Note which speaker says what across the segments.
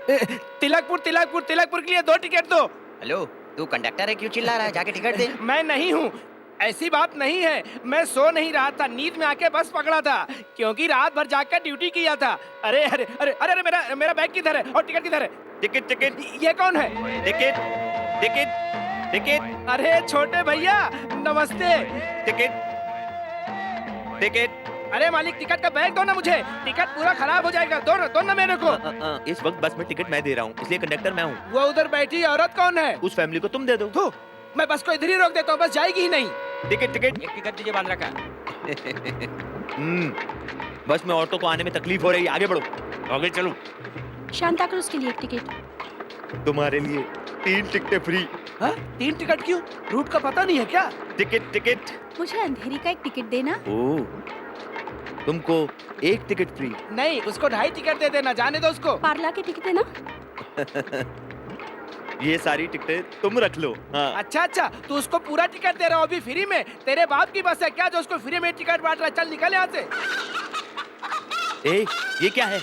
Speaker 1: तिलकपुर तिलकपुर तिलकपुर के लिए 2 टिकट दो।
Speaker 2: हेलो, तू कंडक्टर है, क्यों चिल्ला रहा है? जाके टिकट दे।
Speaker 1: मैं नहीं हूँ, ऐसी बात नहीं है। मैं सो नहीं रहा था, नींद में आके बस पकड़ा था, क्योंकि रात भर जाकर ड्यूटी किया था। अरे अरे अरे अरे, अरे मेरा मेरा बैग किधर है और टिकट किधर है?
Speaker 2: टिकट टिकट
Speaker 1: ये कौन है?
Speaker 2: टिकट टिकट टिकट
Speaker 1: अरे छोटे भैया नमस्ते।
Speaker 2: Ticket ticket.
Speaker 1: अरे मालिक, टिकट का बैग दो ना मुझे, टिकट पूरा खराब हो जाएगा। दो ना मेरे को।
Speaker 2: इस वक्त बस में टिकट मैं दे रहा हूँ, इसलिए कंडक्टर मैं हूँ।
Speaker 1: वो उधर बैठी औरत कौन है?
Speaker 2: उस फैमिली को तुम दे दो।
Speaker 1: थू, मैं बस को इधर ही रोक देता हूँ, बस जाएगी ही नहीं।
Speaker 2: Ticket ticket.
Speaker 3: एक टिकट दीजिए, बांध रखा।
Speaker 2: बस में औरतों को आने में तकलीफ हो रही है, आगे बढ़ो। आगे चलो।
Speaker 4: शांता क्रूज के लिए 1 टिकट।
Speaker 2: तुम्हारे लिए 3 टिकटें फ्री।
Speaker 1: हाँ? 3 टिकट क्यों? रूट का पता नहीं है क्या?
Speaker 2: Ticket ticket.
Speaker 4: मुझे अंधेरी का 1 टिकट देना।
Speaker 2: ओह, तुमको 1 टिकट फ्री।
Speaker 1: नहीं, उसको 2.5 टिकट दे देना, जाने दो उसको।
Speaker 4: पार्ला की टिकट देना।
Speaker 2: ये सारी टिकटें तुम रख लो। हाँ।
Speaker 1: अच्छा अच्छा, तू उसको पूरा टिकट दे रहा हो अभी फ्री में? तेरे बाप की बस है क्या जो उसको फ्री में टिकट बांट रहा है? चल निकल यहाँ से।
Speaker 2: ए, ये क्या है?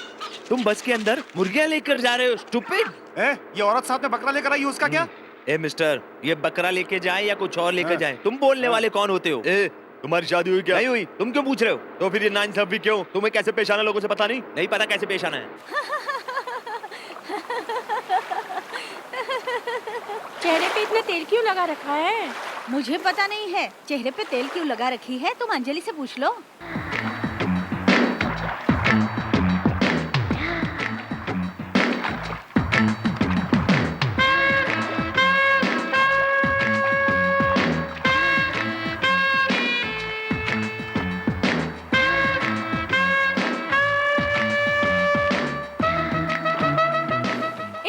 Speaker 2: तुम बस के अंदर मुर्गियाँ लेकर जा रहे हो, स्टूपिड।
Speaker 5: ये औरत साथ में बकरा लेकर आई है, उसका क्या?
Speaker 2: ए मिस्टर, ये बकरा लेके जाए या कुछ और लेकर जाए, तुम बोलने वाले कौन होते हो? ए, तुम्हारी शादी हुई क्या? नहीं हुई। तुम क्यों पूछ रहे हो? तो फिर ये नाइंसाफी क्यों? तुम्हें कैसे पेश आना लोगों से पता नहीं? नहीं पता कैसे पेश आना है?
Speaker 4: चेहरे पे इतना तेल क्यों लगा रखा है? मुझे पता नहीं है चेहरे पे तेल क्यों लगा रखी है, तुम अंजलि से पूछ लो।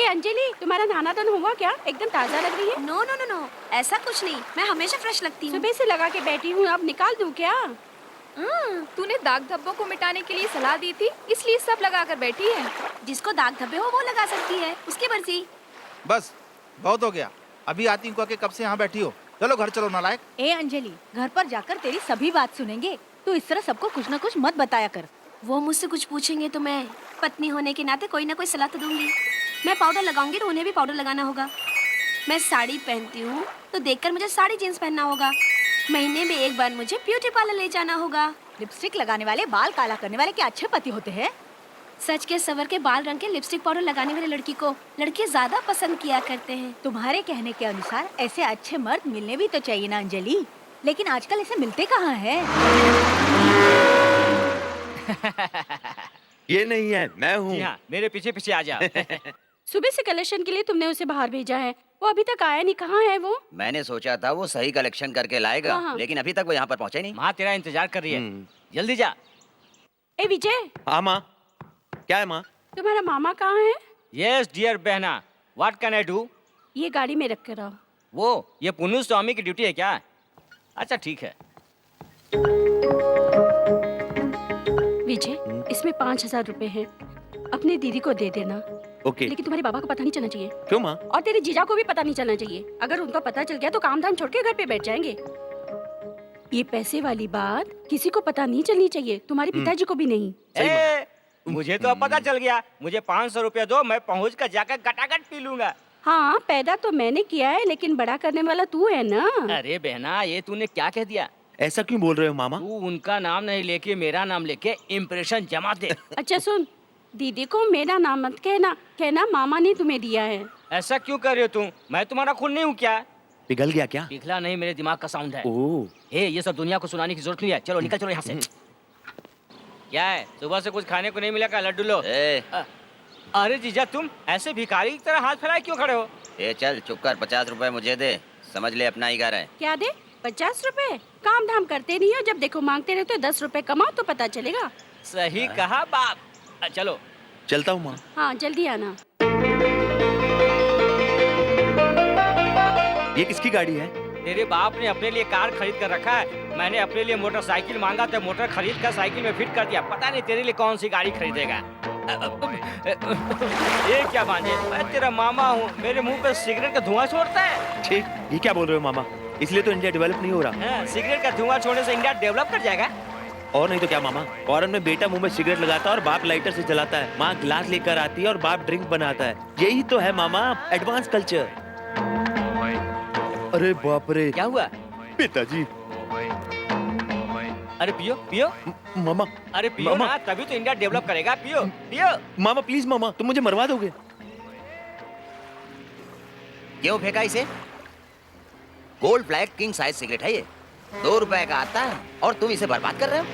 Speaker 4: अंजलि, तुम्हारा नहाना धन हुआ क्या? एकदम ताजा लग रही है।
Speaker 6: नो नो नो नो, ऐसा कुछ नहीं, मैं हमेशा फ्रेश लगती हूँ।
Speaker 4: सुबह से लगा के बैठी हूँ, अब निकाल दूँ क्या?
Speaker 6: तूने दाग धब्बों को मिटाने के लिए सलाह दी थी, इसलिए सब लगा कर बैठी है। जिसको दाग धब्बे हो वो लगा सकती है, उसकी मर्जी।
Speaker 5: बस बहुत हो गया, अभी आती हूँ, कब से यहाँ बैठी हो? चलो घर चलो नालायक।
Speaker 4: ए अंजलि, घर पर जाकर तेरी सभी बात सुनेंगे, तू इस तरह सबको कुछ न कुछ मत बताया कर।
Speaker 6: वो मुझसे कुछ पूछेंगे तो मैं पत्नी होने के नाते कोई ना कोई सलाह तो दूंगी। मैं पाउडर लगाऊंगी तो उन्हें भी पाउडर लगाना होगा। मैं साड़ी पहनती हूँ तो देखकर मुझे साड़ी जींस पहनना होगा। महीने में 1 बार मुझे ब्यूटी पार्लर ले जाना होगा।
Speaker 4: लिपस्टिक लगाने वाले, बाल काला करने वाले क्या अच्छे पति होते हैं?
Speaker 6: सच के सवर के बाल रंग के लिपस्टिक पाउडर लगाने वाली लड़की को लड़के ज्यादा पसंद किया करते हैं।
Speaker 4: तुम्हारे कहने के अनुसार ऐसे अच्छे मर्द मिलने भी तो चाहिए ना अंजलि, लेकिन आजकल ऐसे मिलते कहाँ हैं?
Speaker 2: ये नहीं है, मैं हूँ।
Speaker 3: जी हाँ, मेरे पीछे पीछे आ जा।
Speaker 4: सुबह से कलेक्शन के लिए तुमने उसे बाहर भेजा है, वो अभी तक आया नहीं, कहाँ है वो?
Speaker 2: मैंने सोचा था वो सही कलेक्शन करके लाएगा,
Speaker 4: हाँ।
Speaker 2: लेकिन अभी तक वो यहाँ पर पहुँचे नहीं।
Speaker 3: माँ तेरा इंतजार कर रही है, जल्दी जा।
Speaker 4: ए विजय,
Speaker 2: हाँ माँ। क्या है माँ?
Speaker 4: तुम्हारा मामा कहाँ है?
Speaker 3: यस डियर बहना, व्हाट कैन आई डू?
Speaker 4: ये गाड़ी में रख कर आओ।
Speaker 3: वो ये पुन्नू स्वामी की ड्यूटी है क्या? अच्छा ठीक है।
Speaker 4: विजय, इसमें 5,000 रुपए हैं, अपने दीदी को दे देना।
Speaker 2: ओके।
Speaker 4: लेकिन तुम्हारे बाबा को पता नहीं चलना चाहिए।
Speaker 2: क्यों माँ?
Speaker 4: और तेरे जीजा को भी पता नहीं चलना चाहिए। अगर उनको पता चल गया तो काम धाम छोड़ के घर पे बैठ जाएंगे। ये पैसे वाली बात किसी को पता नहीं चलनी चाहिए, तुम्हारे पिताजी को भी नहीं।
Speaker 3: मुझे तो अब पता चल गया। मुझे 500 रुपया दो, मैं पहुँच कर जाकर गटागट पी लूंगा।
Speaker 4: हाँ, पैदा तो मैंने किया है, लेकिन बड़ा करने वाला तू है ना।
Speaker 3: अरे बहना, ये तूने क्या कह दिया?
Speaker 2: ऐसा क्यों बोल रहे हो मामा?
Speaker 3: तू उनका नाम नहीं लेके मेरा नाम लेके इम्प्रेशन जमा दे।
Speaker 4: अच्छा सुन, दीदी को मेरा नाम मत कहना, कहना मामा ने तुम्हें दिया है।
Speaker 3: ऐसा क्यों कर रहे हो तुम? मैं तुम्हारा खून नहीं हूँ क्या?
Speaker 2: पिघल गया क्या?
Speaker 3: पिघला नहीं, मेरे दिमाग का साउंड है।
Speaker 2: ओह।
Speaker 3: ये सब दुनिया को सुनाने की जरूरत नहीं है। चलो निकल चलो यहाँ से। क्या है, सुबह से कुछ खाने को नहीं मिला का? लड्डू लो। अरे जीजा, तुम ऐसे भिखारी की तरह हाथ फैलाए क्यों खड़े हो?
Speaker 2: चल चुप कर, 50 रुपए मुझे दे, समझ ले अपना ही घर है।
Speaker 4: क्या दे? 50 रुपए? काम धाम करते नहीं हो, जब देखो मांगते रहते हो। 10 रुपए कमाओ तो पता चलेगा।
Speaker 3: सही कहा बाप। चलो
Speaker 2: चलता हूँ माँ।
Speaker 4: हाँ जल्दी आना।
Speaker 2: ये किसकी गाड़ी है?
Speaker 3: तेरे बाप ने अपने लिए कार खरीद कर रखा है, मैंने अपने लिए मोटरसाइकिल मांगा तो मोटर खरीद कर साइकिल में फिट कर दिया। पता नहीं तेरे लिए कौन सी गाड़ी खरीदेगा। ये क्या भांजे, मैं तेरा मामा हूँ, मेरे मुंह पे सिगरेट का धुआं छोड़ता है।
Speaker 2: ठीक, ये क्या बोल रहे हो मामा? इसलिए तो इंडिया डेवलप नहीं हो रहा।
Speaker 3: सिगरेट का धुआं छोड़ने से इंडिया डेवलप कर जाएगा।
Speaker 2: और नहीं तो क्या मामा, फॉरेन में बेटा मुंह में सिगरेट लगाता है और बाप लाइटर से जलाता है, माँ गिलास लेकर आती है और बाप ड्रिंक बनाता है। यही तो है मामा एडवांस कल्चर। अरे बाप रे,
Speaker 3: क्या हुआ?
Speaker 2: पिताजी।
Speaker 3: अरे पियो पियो।
Speaker 2: मामा,
Speaker 3: अरे पियो
Speaker 2: मामा।
Speaker 3: ना, तभी तो इंडिया डेवलप करेगा। पियो पियो।
Speaker 2: मामा प्लीज मामा, तुम मुझे मरवा दोगे।
Speaker 7: क्यों फेंका इसे? Gold black king size cigarette है ये, 2 रुपए का आता है और तुम इसे बर्बाद कर रहे हो।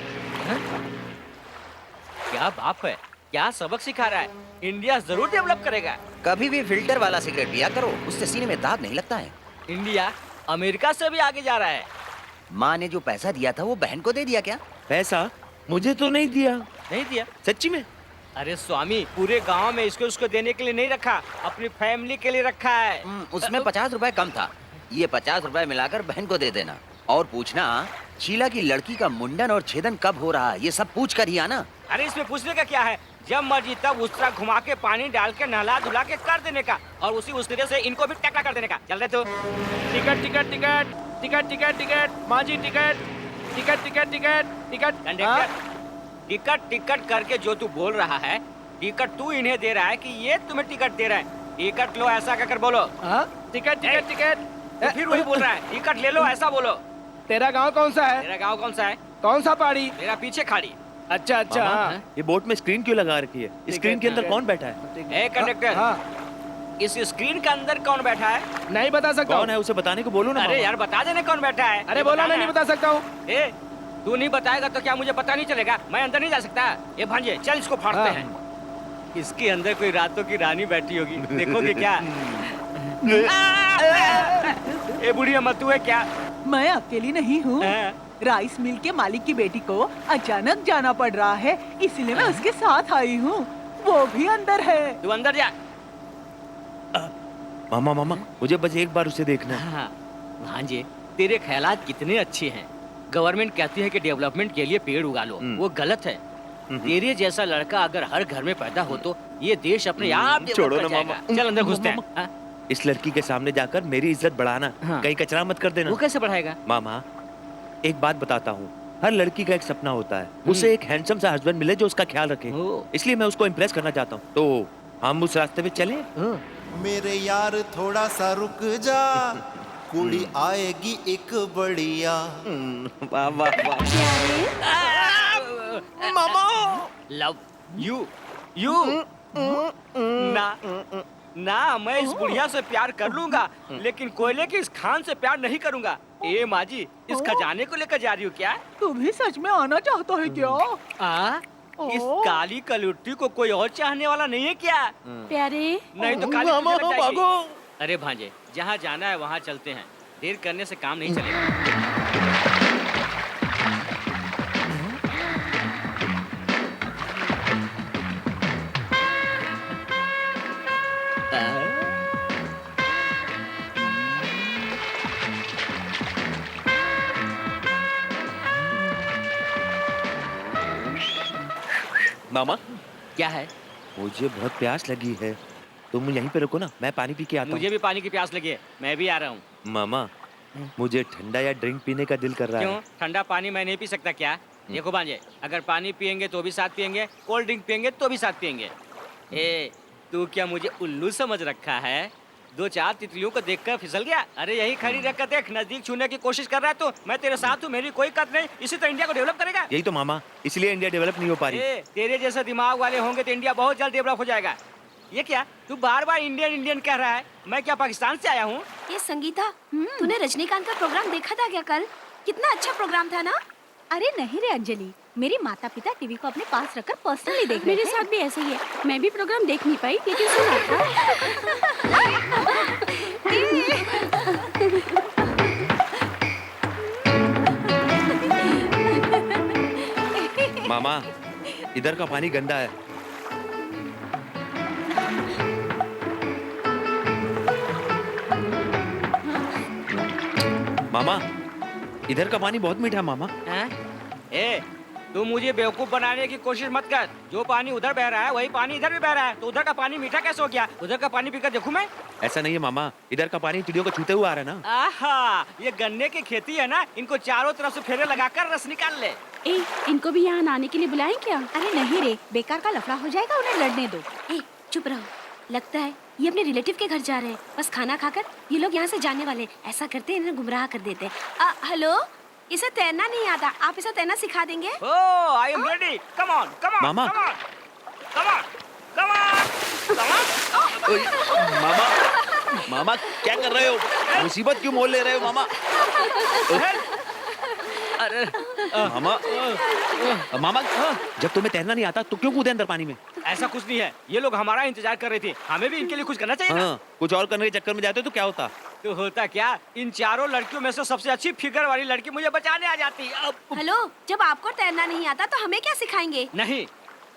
Speaker 3: क्या बाप है, क्या सबक सिखा रहा है। इंडिया जरूर डेवलप करेगा।
Speaker 7: कभी भी फिल्टर वाला सिगरेट पिया करो, उससे सीने में दाग नहीं लगता है।
Speaker 3: इंडिया अमेरिका से भी आगे जा रहा है।
Speaker 7: माँ ने जो पैसा दिया था वो बहन को दे दिया क्या?
Speaker 2: पैसा मुझे तो नहीं दिया।
Speaker 3: नहीं दिया?
Speaker 2: सच्ची में?
Speaker 3: अरे स्वामी, पूरे गांव में इसको उसको देने के लिए नहीं रखा, अपनी फैमिली के लिए रखा है।
Speaker 7: उसमें 50 रुपए कम था। ये 50 रुपए मिलाकर बहन को दे देना और पूछना शीला की लड़की का मुंडन और छेदन कब हो रहा है, ये सब पूछ कर ही आना।
Speaker 3: अरे इसमें पूछने का क्या है, जब मर्जी तब उस तरह घुमा के पानी डाल के नहला धुला के कर देने का और उसी उस तरह से इनको भी टकला कर देने का। चल रहे तो
Speaker 1: ticket ticket ticket ticket ticket ticket माँ जी ticket ticket ticket ticket ticket.
Speaker 3: Conductor, ticket ticket करके जो तू बोल रहा है, टिकट तू इन्हें दे रहा है कि ये तुम्हें टिकट दे रहा है? टिकट लो ऐसा कहकर बोलो।
Speaker 1: हाँ टिकट टिकट टिकट।
Speaker 3: तो फिर वही बोल रहा है, टिकट ले लो ऐसा बोलो।
Speaker 1: तेरा गांव कौन सा है?
Speaker 3: तेरा गांव कौन सा है?
Speaker 1: कौन सा पहाड़ी?
Speaker 3: मेरा पीछे खाड़ी।
Speaker 1: अच्छा अच्छा।
Speaker 2: मामा,
Speaker 1: हाँ।
Speaker 2: ये बोट में स्क्रीन क्यों लगा रखी है? स्क्रीन के अंदर कौन बैठा है?
Speaker 3: ए कंडक्टर,
Speaker 1: हाँ,
Speaker 3: इस स्क्रीन के अंदर कौन बैठा है?
Speaker 1: नहीं बता सकता
Speaker 2: कौन है उसे बताने को बोलो ना।
Speaker 3: अरे
Speaker 2: मामा।
Speaker 3: यार बता देने कौन बैठा है।
Speaker 1: अरे बोला मैं नहीं बता सकता हूँ।
Speaker 3: ए, तू नहीं बताएगा तो क्या मुझे पता नहीं चलेगा? मैं अंदर नहीं जा सकता। ये भांजे चल इसको फाड़ते
Speaker 1: हाँ।
Speaker 3: हैं। इसके अंदर कोई रातों की रानी बैठी होगी, देखोगे क्या? ए बुढ़ी अम्मा, तू है क्या?
Speaker 8: मैं अकेली नहीं हूँ।
Speaker 3: हाँ।
Speaker 8: राइस मिल के मालिक की बेटी को अचानक जाना पड़ रहा है, इसलिए मैं उसके साथ आई हूँ। वो भी अंदर है।
Speaker 3: तू अंदर जा।
Speaker 2: मामा मामा, मुझे बस एक बार उसे देखना है।
Speaker 3: हाँ, भांजे तेरे ख्यालात कितने अच्छे हैं। गवर्नमेंट कहती है कि डेवलपमेंट के लिए पेड़ उगा लो, वो गलत है। तेरे जैसा लड़का अगर हर घर में पैदा हो तो ये देश अपने आप डेवलप
Speaker 2: छोड़ो
Speaker 3: कर
Speaker 2: ना
Speaker 3: जाएगा।
Speaker 2: मामा।
Speaker 3: चल अंदर घुसते हैं। हाँ?
Speaker 2: इस लड़की के सामने जाकर मेरी इज्जत बढ़ाना,
Speaker 3: हाँ।
Speaker 2: कहीं कचरा मत कर देना।
Speaker 3: वो कैसे बढ़ाएगा?
Speaker 2: मामा, एक बात बताता हूँ, हर लड़की का एक सपना होता है, उसे एक हैंडसम सा हस्बैंड मिले जो उसका ख्याल रखे।
Speaker 3: ओ।
Speaker 2: इसलिए मैं उसको इम्प्रेस करना चाहता हूँ, तो हम उस रास्ते पे चलें?
Speaker 9: मेरे यार थोड़ा सा रुक जा, कुड़ी आएगी एक बढ़िया।
Speaker 2: वाह वाह वाह।
Speaker 3: लव यू ना मैं इस बुढ़िया से प्यार कर लूंगा, लेकिन कोयले की इस खान से प्यार नहीं करूंगा। ए माँ जी, इस खजाने को लेकर जा रही हो क्या?
Speaker 8: तू भी सच में आना चाहता है क्या?
Speaker 3: इस काली कलुट्टी को कोई और चाहने वाला नहीं है क्या?
Speaker 4: प्यारे
Speaker 3: नहीं तो काली
Speaker 2: मामा,
Speaker 3: तुझे लग जाएगी।
Speaker 2: भागो।
Speaker 3: अरे भांजे, जहाँ जाना है वहाँ चलते हैं, देर करने से काम नहीं चलेगा।
Speaker 2: मामा,
Speaker 3: क्या है?
Speaker 2: मुझे बहुत प्यास लगी है, तुम यहीं पे रुको ना, मैं पानी पी के आता
Speaker 3: मुझे
Speaker 2: हूँ।
Speaker 3: भी पानी की प्यास लगी है, मैं भी आ रहा हूँ।
Speaker 2: मामा, मुझे ठंडा या ड्रिंक पीने का दिल कर रहा
Speaker 3: क्यों?
Speaker 2: है।
Speaker 3: ठंडा पानी मैं नहीं पी सकता क्या? देखो भांजे, अगर पानी पियेंगे तो भी साथ पियेंगे, कोल्ड ड्रिंक पियेंगे तो भी साथ पियेंगे। ए, तू क्या मुझे उल्लू समझ रखा है? 2-4 तितलियों को देखकर फिसल गया? अरे यही खड़ी रखकर देख, नजदीक छूने की कोशिश कर रहा है तो मैं तेरे साथ हूँ, मेरी कोई कद नहीं। इसी तो इंडिया को डेवलप करेगा।
Speaker 2: यही तो मामा, इसलिए इंडिया डेवलप नहीं हो पा रही।
Speaker 3: ए, तेरे जैसे दिमाग वाले होंगे तो इंडिया बहुत जल्द डेवलप हो जाएगा। ये क्या, तू बार बार इंडियन इंडियन कह रहा है? मैं क्या पाकिस्तान से आया हूँ?
Speaker 6: ये संगीता, तूने रजनीकांत का प्रोग्राम देखा था क्या कल? कितना अच्छा प्रोग्राम था ना?
Speaker 10: अरे नहीं रे अंजलि, मेरे माता पिता टीवी को अपने पास रखकर पर्सनली देख रहे
Speaker 4: मेरे
Speaker 10: थे।
Speaker 4: साथ भी ऐसे ही है। मैं भी प्रोग्राम देख नहीं पाई, लेकिन सुना था।
Speaker 2: मामा, इधर का पानी गंदा है। मामा, इधर का पानी बहुत मीठा है मामा।
Speaker 3: हैं? ए, तू मुझे बेवकूफ बनाने की कोशिश मत कर। जो पानी उधर बह रहा है वही पानी इधर भी बह रहा है, तो उधर का पानी मीठा कैसे हो गया? उधर का पानी पीकर देखूं मैं?
Speaker 2: ऐसा नहीं है मामा, इधर का पानी चिड़ियों को छूते हुए आ रहा है ना।
Speaker 3: आहा, ये गन्ने की खेती है ना, इनको चारों तरफ से फेरे लगाकर रस निकाल ले।
Speaker 4: ए, इनको भी यहाँ आने के लिए बुलाएं क्या?
Speaker 10: अरे नहीं रे, बेकार का लफड़ा हो जाएगा, उन्हें लड़ने दो।
Speaker 6: ए, चुप रहो। लगता है ये अपने रिलेटिव के घर जा रहे हैं। बस खाना खाकर ये लोग यहाँ से जाने वाले। ऐसा करते हैं, इन्हें गुमराह कर देते हैं। हेलो, इसे तैरना नहीं आता, आप इसे तैरना सिखा देंगे?
Speaker 3: Oh, I am ready. Come on, come on,
Speaker 2: मामा।
Speaker 3: Come on, come on, come on, come on.
Speaker 2: ओए, मामा, मामा क्या कर रहे हो? मुसीबत क्यों मोल ले रहे हो मामा?
Speaker 3: अरे
Speaker 2: मामा, मामा जब तुम्हें तैरना नहीं आता तो क्यों कूदे अंदर पानी में?
Speaker 3: ऐसा कुछ नहीं है, ये लोग हमारा इंतजार कर रहे थे, हमें भी इनके लिए कुछ करना चाहिए ना।
Speaker 2: हाँ, कुछ और करने के चक्कर में जाते तो क्या होता?
Speaker 3: तो होता क्या, इन चारों लड़कियों में से सबसे अच्छी फिगर वाली लड़की मुझे बचाने आ जाती। अब
Speaker 6: हेलो, जब आपको तैरना नहीं आता तो हमें क्या सिखाएंगे?
Speaker 3: नहीं,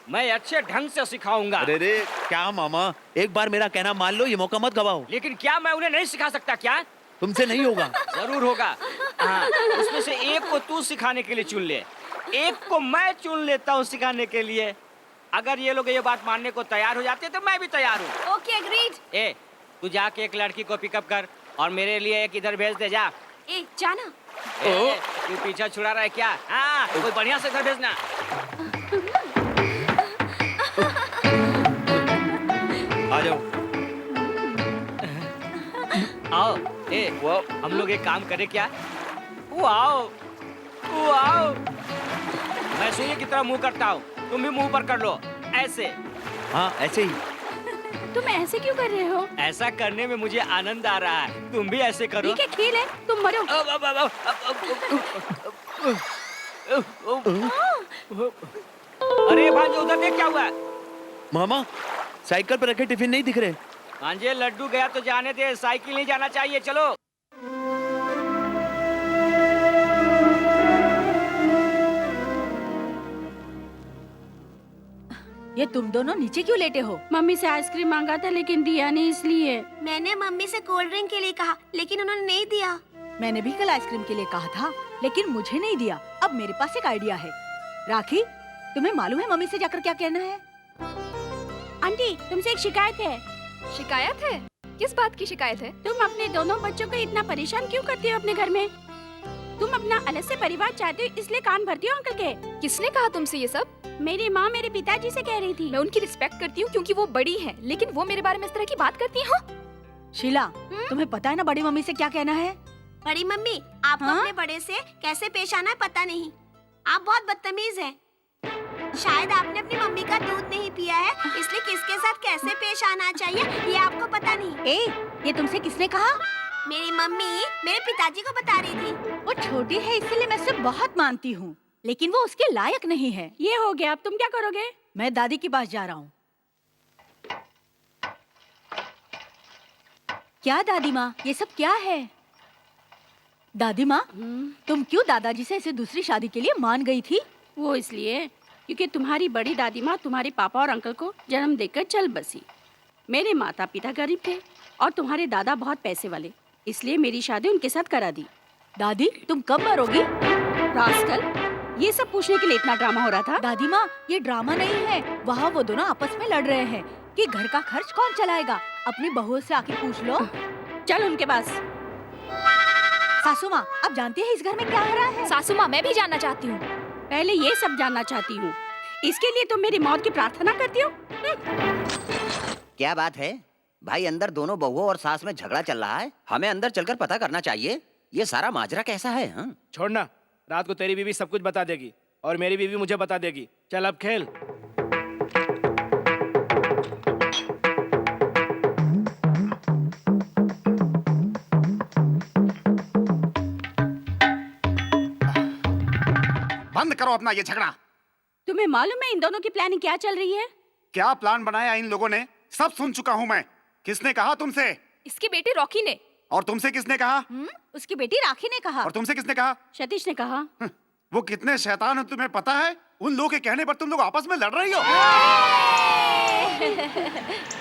Speaker 3: मैं अच्छे ढंग से सिखाऊंगा।
Speaker 2: अरे रे क्या मामा, एक बार मेरा कहना मान लो, ये मौका मत गवाओ।
Speaker 3: लेकिन क्या मैं उन्हें नहीं सिखा सकता क्या?
Speaker 2: तुमसे नहीं होगा।
Speaker 3: जरूर होगा। हाँ, उसमें से एक को तू सिखाने के लिए चुन ले, एक को मैं चुन लेता हूँ सिखाने के लिए। अगर ये लोग ये बात मानने को तैयार हो जाते तो मैं भी तैयार हूँ।
Speaker 6: Okay, agreed.
Speaker 3: ए, तू जाके एक लड़की को पिकअप कर और मेरे लिए एक इधर भेज दे जा।
Speaker 6: ए, जाना।
Speaker 3: ए, तू पीछा छुड़ा रहा है क्या? हाँ, कोई बढ़िया से घर भेजना।
Speaker 2: आ जाओ।
Speaker 3: आओ। ए, वो हम लोग एक काम करें क्या? Wow, wow. मैं सुइए की तरह मुंह करता हूँ, तुम भी मुंह पर कर लो, ऐसे।
Speaker 2: हाँ ऐसे ही।
Speaker 4: तुम ऐसे क्यों कर रहे हो?
Speaker 3: ऐसा करने में मुझे आनंद आ रहा है, तुम भी ऐसे करो।
Speaker 4: ठीक है, खेल है, तुम मरो।
Speaker 3: अरे भांजे, उधर देख क्या हुआ?
Speaker 2: मामा साइकिल पर रखे टिफिन नहीं दिख रहे।
Speaker 3: भांजे, लड्डू गया तो जाने दे, साइकिल नहीं जाना चाहिए, चलो।
Speaker 10: ये तुम दोनों नीचे क्यों लेटे हो?
Speaker 4: मम्मी से आइसक्रीम मांगा था लेकिन दिया नहीं, इसलिए।
Speaker 6: मैंने मम्मी से कोल्ड ड्रिंक के लिए कहा, लेकिन उन्होंने नहीं दिया।
Speaker 10: मैंने भी कल आइसक्रीम के लिए कहा था, लेकिन मुझे नहीं दिया। अब मेरे पास एक आइडिया है। राखी, तुम्हें मालूम है मम्मी से जाकर क्या कहना है?
Speaker 4: आंटी, तुमसे एक शिकायत है।
Speaker 11: शिकायत है? किस बात की शिकायत है?
Speaker 4: तुम अपने दोनों बच्चों को इतना परेशान क्यों करती हो अपने घर में? तुम अपना अलग से परिवार चाहते हो, इसलिए कान भरती हो अंकल के।
Speaker 11: किसने कहा तुमसे ये सब?
Speaker 4: मेरी माँ मेरे पिताजी से कह रही थी।
Speaker 11: मैं उनकी रिस्पेक्ट करती हूँ क्योंकि वो बड़ी हैं, लेकिन वो मेरे बारे में इस तरह की बात करती हैं।
Speaker 10: शीला, तुम्हें पता है ना बड़ी मम्मी से क्या कहना है?
Speaker 6: बड़ी मम्मी, आपको
Speaker 10: हाँ?
Speaker 6: अपने बड़े से कैसे पेश आना है पता नहीं। आप बहुत बदतमीज हैं। शायद आपने अपनी मम्मी का दूध नहीं पिया है, इसलिए किसके साथ कैसे पेश आना चाहिए ये आपको पता नहीं।
Speaker 10: ए, ये तुमसे किसने कहा?
Speaker 6: मेरी मम्मी मेरे पिताजी को बता रही थी।
Speaker 10: वो छोटी है इसलिए मैं उसे बहुत मानती हूँ, लेकिन वो उसके लायक नहीं है।
Speaker 4: ये हो गया, अब तुम क्या करोगे?
Speaker 10: मैं दादी के पास जा रहा हूँ। क्या दादी माँ, ये सब क्या है? दादी माँ, तुम क्यों दादाजी से इसे दूसरी शादी के लिए मान गई थी?
Speaker 4: वो इसलिए क्योंकि तुम्हारी बड़ी दादी माँ तुम्हारे पापा और अंकल को जन्म देकर चल बसी। मेरे माता पिता गरीब थे और तुम्हारे दादा बहुत पैसे वाले, इसलिए मेरी शादी उनके साथ करा दी।
Speaker 10: दादी, तुम कब मरोगी?
Speaker 4: रास्कल, ये सब पूछने के लिए इतना ड्रामा हो रहा था?
Speaker 10: दादी माँ, ये ड्रामा नहीं है। वहाँ वो दोनों आपस में लड़ रहे हैं कि घर का खर्च कौन चलाएगा। अपनी बहुओं से आके पूछ लो।
Speaker 4: चल उनके पास।
Speaker 10: सासू माँ, अब जानती है इस घर में क्या हो रहा है?
Speaker 11: सासू माँ, मैं भी जानना चाहती हूँ।
Speaker 4: पहले ये सब जानना चाहती हूँ, इसके लिए तुम मेरी मौत की प्रार्थना करती हो?
Speaker 7: क्या बात है भाई, अंदर दोनों बहुओं और सास में झगड़ा चल रहा है। हमें अंदर चलकर पता करना चाहिए ये सारा माजरा कैसा है। हाँ?
Speaker 1: छोड़ना, रात को तेरी बीवी सब कुछ बता देगी और मेरी बीवी मुझे बता देगी। चल अब खेल।
Speaker 12: बंद करो अपना ये झगड़ा।
Speaker 4: तुम्हें मालूम है इन दोनों की प्लानिंग क्या चल रही है?
Speaker 12: क्या प्लान बनाया इन लोगों ने, सब सुन चुका हूँ मैं। किसने कहा तुमसे?
Speaker 11: इसके बेटे रॉकी ने।
Speaker 12: और तुमसे किसने कहा?
Speaker 10: उसकी बेटी राखी ने कहा।
Speaker 12: और तुमसे किसने कहा?
Speaker 4: सतीश ने कहा।
Speaker 12: वो कितने शैतान हैं तुम्हें पता है? उन लोगों के कहने पर तुम लोग आपस में लड़ रही हो।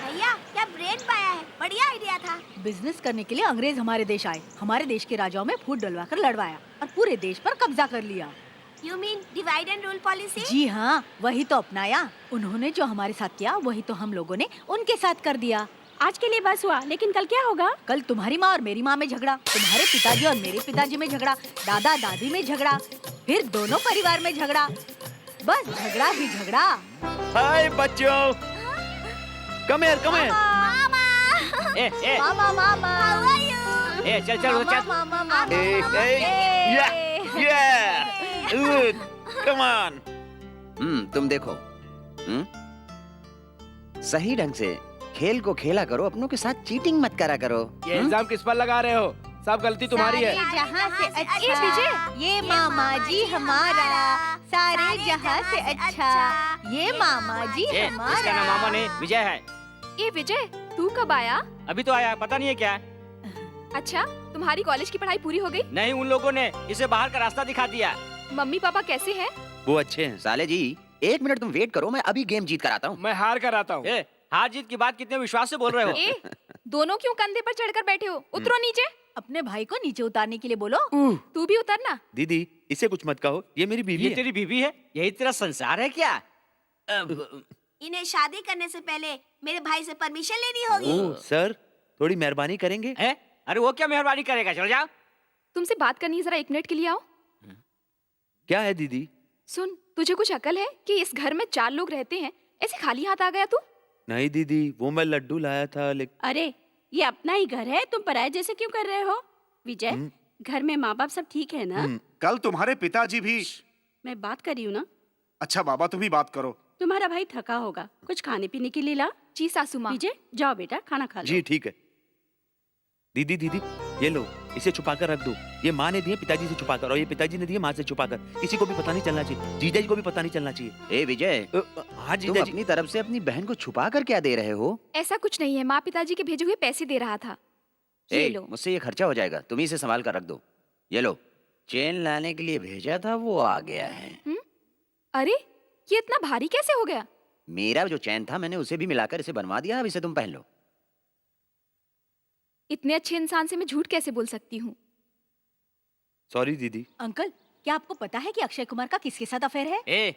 Speaker 6: भैया, क्या ब्रेन पाया है, बढ़िया आइडिया था।
Speaker 10: बिजनेस करने के लिए अंग्रेज हमारे देश आए, हमारे देश के राजाओं में फूट डलवाकर लड़वाया और पूरे देश पर कब्जा कर लिया।
Speaker 6: You mean divide and rule policy?
Speaker 10: जी हाँ, वही तो अपनाया। उन्होंने जो हमारे साथ किया वही तो हम लोगों ने उनके साथ कर दिया।
Speaker 4: आज के लिए बस हुआ, लेकिन कल क्या होगा?
Speaker 10: कल तुम्हारी माँ और मेरी माँ में झगड़ा, तुम्हारे पिताजी और मेरे पिताजी में झगड़ा, दादा दादी में झगड़ा, फिर दोनों परिवार में झगड़ा, बस झगड़ा ही झगड़ा।
Speaker 2: हाय बच्चों, कम हियर।
Speaker 3: ए
Speaker 10: मामा मामा,
Speaker 3: ए चल चल वो चल।
Speaker 10: मामा मामा,
Speaker 2: गुड, कम ऑन।
Speaker 7: तुम देखो, सही ढंग से खेल को खेला करो, अपनों के साथ चीटिंग मत करा करो।
Speaker 1: ये इल्जाम किस पर लगा रहे हो? सब गलती तुम्हारी है।
Speaker 10: जहाँ से अच्छा ये मामा जी हमारा, सारे जहाँ से अच्छा ये मामा जी
Speaker 3: इसका नाम मामा
Speaker 10: हमारा।
Speaker 3: नहीं विजय है।
Speaker 11: ए विजय, तू कब आया?
Speaker 3: अभी तो आया, पता नहीं है क्या है।
Speaker 11: अच्छा, तुम्हारी कॉलेज की पढ़ाई पूरी हो गई?
Speaker 3: नहीं, उन लोगों ने इसे बाहर का रास्ता दिखा दिया।
Speaker 11: मम्मी पापा कैसे हैं?
Speaker 2: वो अच्छे हैं।
Speaker 7: साले जी 1 मिनट तुम वेट करो, मैं अभी गेम जीत कर आता हूँ।
Speaker 1: मैं हार कर आता हूँ।
Speaker 3: ए, हार जीत की बात कितने विश्वास से बोल रहे हो?
Speaker 11: ए, दोनों क्यों कंधे पर चढ़कर बैठे हो? उतरो नीचे।
Speaker 10: अपने भाई को नीचे उतारने के लिए बोलो।
Speaker 11: तू भी उतरना।
Speaker 2: दीदी इसे कुछ मत कहो, ये मेरी बीवी
Speaker 3: ये
Speaker 2: है।
Speaker 3: तेरी बीवी है? यही तेरा संसार है क्या?
Speaker 6: इन्हें शादी करने से पहले मेरे भाई से परमिशन लेनी होगी।
Speaker 2: ओह सर, थोड़ी मेहरबानी करेंगे?
Speaker 3: अरे वो क्या मेहरबानी करेगा, चल जाओ।
Speaker 11: तुमसे बात करनी है, जरा 1 मिनट के लिए आओ।
Speaker 2: क्या है दीदी?
Speaker 11: सुन, तुझे कुछ अकल है कि इस घर में 4 लोग रहते हैं, ऐसे खाली हाथ आ गया तू?
Speaker 2: नहीं दीदी, वो मैं लड्डू लाया था लेकिन।
Speaker 4: अरे ये अपना ही घर है, तुम पराये जैसे क्यों कर रहे हो? विजय, घर में माँ बाप सब ठीक है ना?
Speaker 12: कल तुम्हारे पिताजी भी।
Speaker 4: मैं बात कर रही हूँ ना।
Speaker 12: अच्छा बाबा तुम ही बात करो।
Speaker 4: तुम्हारा भाई थका होगा, कुछ खाने पीने के लिए ला।
Speaker 11: जी सासू माँ।
Speaker 4: विजय जाओ बेटा, खाना खा लो।
Speaker 2: जी ठीक है। दीदी ये लो, इसे छुपा कर रख दो। ये माँ ने दिए पिताजी से छुपा कर, और ये पिताजी ने दिए माँ से छुपा कर। किसी को भी पता नहीं चलना चाहिए, जीजा जी को भी पता नहीं चलना चाहिए।
Speaker 7: ए विजय,
Speaker 2: हाँ
Speaker 7: तुम
Speaker 2: जीजा जी।
Speaker 7: अपनी तरफ से अपनी बहन को छुपा कर क्या दे रहे हो?
Speaker 11: ऐसा कुछ नहीं है, माँ पिताजी के भेजे हुए पैसे दे रहा था। ये लो।
Speaker 7: मुझसे ये खर्चा हो जाएगा, तुम ही इसे संभाल कर रख दो। ये लो, चेन लाने के लिए भेजा था, वो आ गया है।
Speaker 11: अरे ये इतना भारी कैसे हो गया?
Speaker 7: मेरा जो चैन था मैंने उसे भी मिलाकर इसे बनवा दिया, अब इसे तुम पहन लो।
Speaker 11: इतने अच्छे इंसान से मैं झूठ कैसे बोल सकती हूँ?
Speaker 2: सॉरी दीदी।
Speaker 10: अंकल, क्या आपको पता है कि अक्षय कुमार का किसके साथ अफेयर है?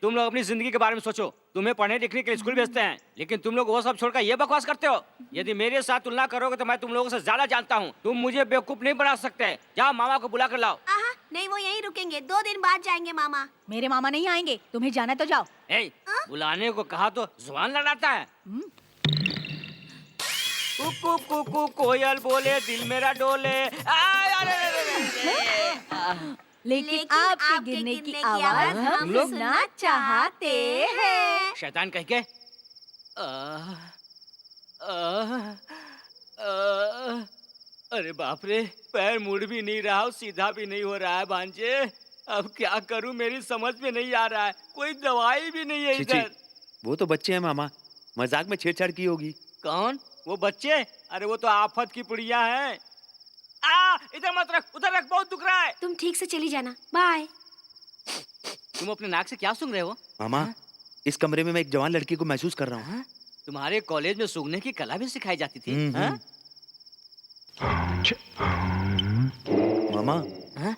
Speaker 3: तुम लोग अपनी जिंदगी के बारे में सोचो। तुम्हें पढ़ने लिखने के लिए स्कूल भेजते हैं, लेकिन तुम लोग वो सब छोड़कर ये बकवास करते हो। यदि मेरे साथ तुलना करोगे तो मैं तुम लोगों से ज्यादा जानता हूँ। तुम मुझे बेवकूफ नहीं बना सकते। जाओ मामा को बुला कर लाओ।
Speaker 6: नहीं, वो यहीं रुकेंगे, 2 दिन बाद जाएंगे मामा।
Speaker 10: मेरे मामा नहीं आएंगे, तुम्हें जाना है तो जाओ।
Speaker 3: बुलाने को कहा तो जुबान लड़ाता है। कुकू कुकू कोयल बोले, दिल मेरा डोले।
Speaker 10: लेकिन आपके गिरने की आवाज हम सुनना चाहते हैं।
Speaker 3: शैतान कह के अरे बाप रे, पैर मुड़ भी नहीं रहा और सीधा भी नहीं हो रहा है भांजे। अब क्या करूं, मेरी समझ में नहीं आ रहा है। कोई दवाई भी नहीं है इधर।
Speaker 2: वो तो बच्चे हैं मामा, मजाक में छेड़छाड़ की होगी।
Speaker 3: कौन वो बच्चे? अरे वो तो आफत की पुड़िया है। इधर मत रख, उधर रख, बहुत दुख रहा है।
Speaker 6: तुम ठीक से चली जाना, बाय।
Speaker 3: तुम अपने नाक से क्या सूंघ रहे हो?
Speaker 2: मामा, इस कमरे में मैं एक जवान लड़की को महसूस कर रहा हूँ।
Speaker 3: तुम्हारे कॉलेज में सूंघने की कला भी सिखाई जाती थी?
Speaker 2: मामा,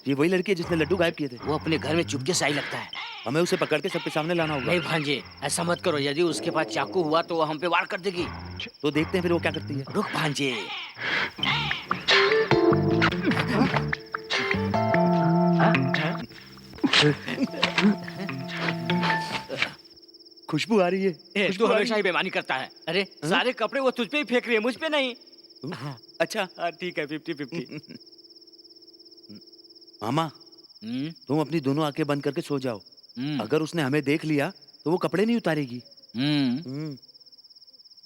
Speaker 2: ये वही लड़की है जिसने लड्डू गायब किए थे।
Speaker 3: वो अपने घर में चुपके से आई लगता है।
Speaker 2: हमें उसे पकड़ के सबके सामने लाना होगा।
Speaker 3: नहीं भांजे, ऐसा मत करो। यदि उसके पास चाकू हुआ तो वो हम पे वार कर देगी।
Speaker 2: तो देखते हैं फिर वो क्या करती है।
Speaker 3: रुक भांजे।
Speaker 2: खुशबू आ रही है।
Speaker 3: तू हमेशा ही बेईमानी करता है। अरे सारे कपड़े वो तुझ पे ही फेंक रही है, मुझ पे नहीं।
Speaker 2: अच्छा
Speaker 3: ठीक है, 50-50।
Speaker 2: मामा, तुम अपनी दोनों आंखें बंद करके सो जाओ। अगर उसने हमें देख लिया तो वो कपड़े नहीं उतारेगी।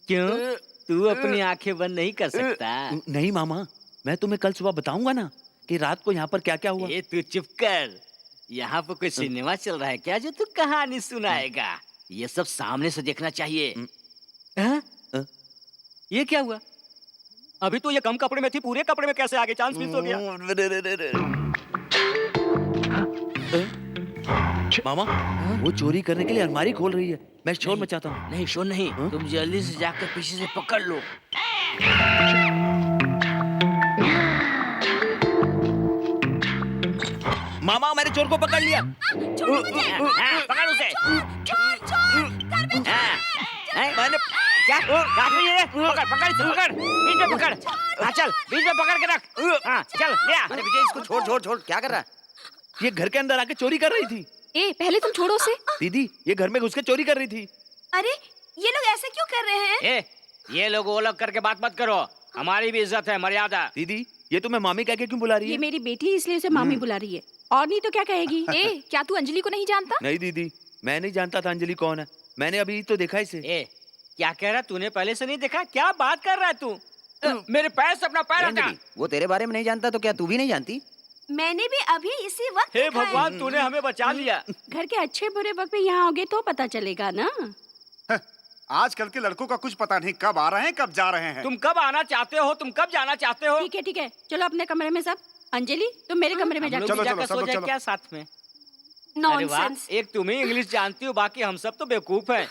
Speaker 3: क्यों? तू अपनी आंखें बंद नहीं कर सकता?
Speaker 2: नहीं मामा, मैं तुम्हें कल सुबह बताऊंगा ना कि रात को यहाँ पर क्या क्या हुआ।
Speaker 3: तू चुप कर। यहाँ पर कोई सिनेमा चल रहा है क्या जो तू कहानी सुनाएगा? ये सब सामने से देखना चाहिए। ये क्या हुआ? अभी तो ये कम कपड़े में थी, पूरे कपड़े में कैसे आगे? चांस मिस हो गया।
Speaker 2: मामा, वो चोरी करने के लिए अलमारी खोल रही है। मैं शोर मचाता हूँ।
Speaker 3: नहीं शोर नहीं, तुम जल्दी से जाकर पीछे से पकड़ लो।
Speaker 2: मामा, मैंने चोर को पकड़ लिया।
Speaker 3: पकड़ उसे।
Speaker 2: मैंने
Speaker 3: क्या ये पकड़ पकड़ इसे, पकड़ बीच में पकड़। हाँ चल बीच में पकड़ के रख। हाँ चल ले आ।
Speaker 7: अरे विजय इसको छोड़ छोड़ छोड़, क्या कर रहा है?
Speaker 2: ये घर के अंदर आके चोरी कर रही थी।
Speaker 11: ए पहले तुम छोड़ो उसे।
Speaker 2: दीदी ये घर में घुस के चोरी कर रही थी।
Speaker 6: अरे ये लोग ऐसे क्यों कर रहे हैं?
Speaker 3: ए ये लोग वो लोग करके बात मत करो, हमारी भी इज्जत है, मर्यादा।
Speaker 2: दीदी ये तुम्हें मामी कह के क्यों बुला रही
Speaker 4: ये
Speaker 2: है?
Speaker 4: मेरी बेटी है इसलिए उसे मामी बुला रही है, और नहीं तो क्या कहेगी।
Speaker 11: ए क्या तू अंजलि को नहीं जानता?
Speaker 2: नहीं दीदी मैं नहीं जानता था अंजलि कौन है, मैंने अभी तो देखा इसे।
Speaker 3: ए क्या कह रहा, तूने पहले से नहीं देखा? क्या बात कर रहा है तू? मेरे पैर से अपना पैर हटा।
Speaker 7: अंजलि, वो तेरे बारे में नहीं जानता तो क्या तू भी नहीं जानती?
Speaker 6: मैंने भी अभी इसी वक्त
Speaker 3: हे
Speaker 6: देखा है।
Speaker 3: भगवान तूने हमें बचा लिया।
Speaker 4: घर के अच्छे बुरे वक्त में यहाँ आओगे तो पता चलेगा ना।
Speaker 12: आजकल के लड़कों का कुछ पता नहीं, कब आ रहे हैं कब जा रहे हैं।
Speaker 3: तुम कब आना चाहते हो, तुम कब जाना चाहते हो?
Speaker 4: ठीक है चलो अपने कमरे में सब। अंजलि तुम मेरे कमरे में
Speaker 3: हम लोग
Speaker 4: जाओ।
Speaker 3: भी जाकर सो जाए क्या साथ में? अरे वाह,
Speaker 6: नॉनसेंस।
Speaker 3: एक तुम ही इंग्लिश जानती हो, बाकी हम सब तो बेवकूफ हैं।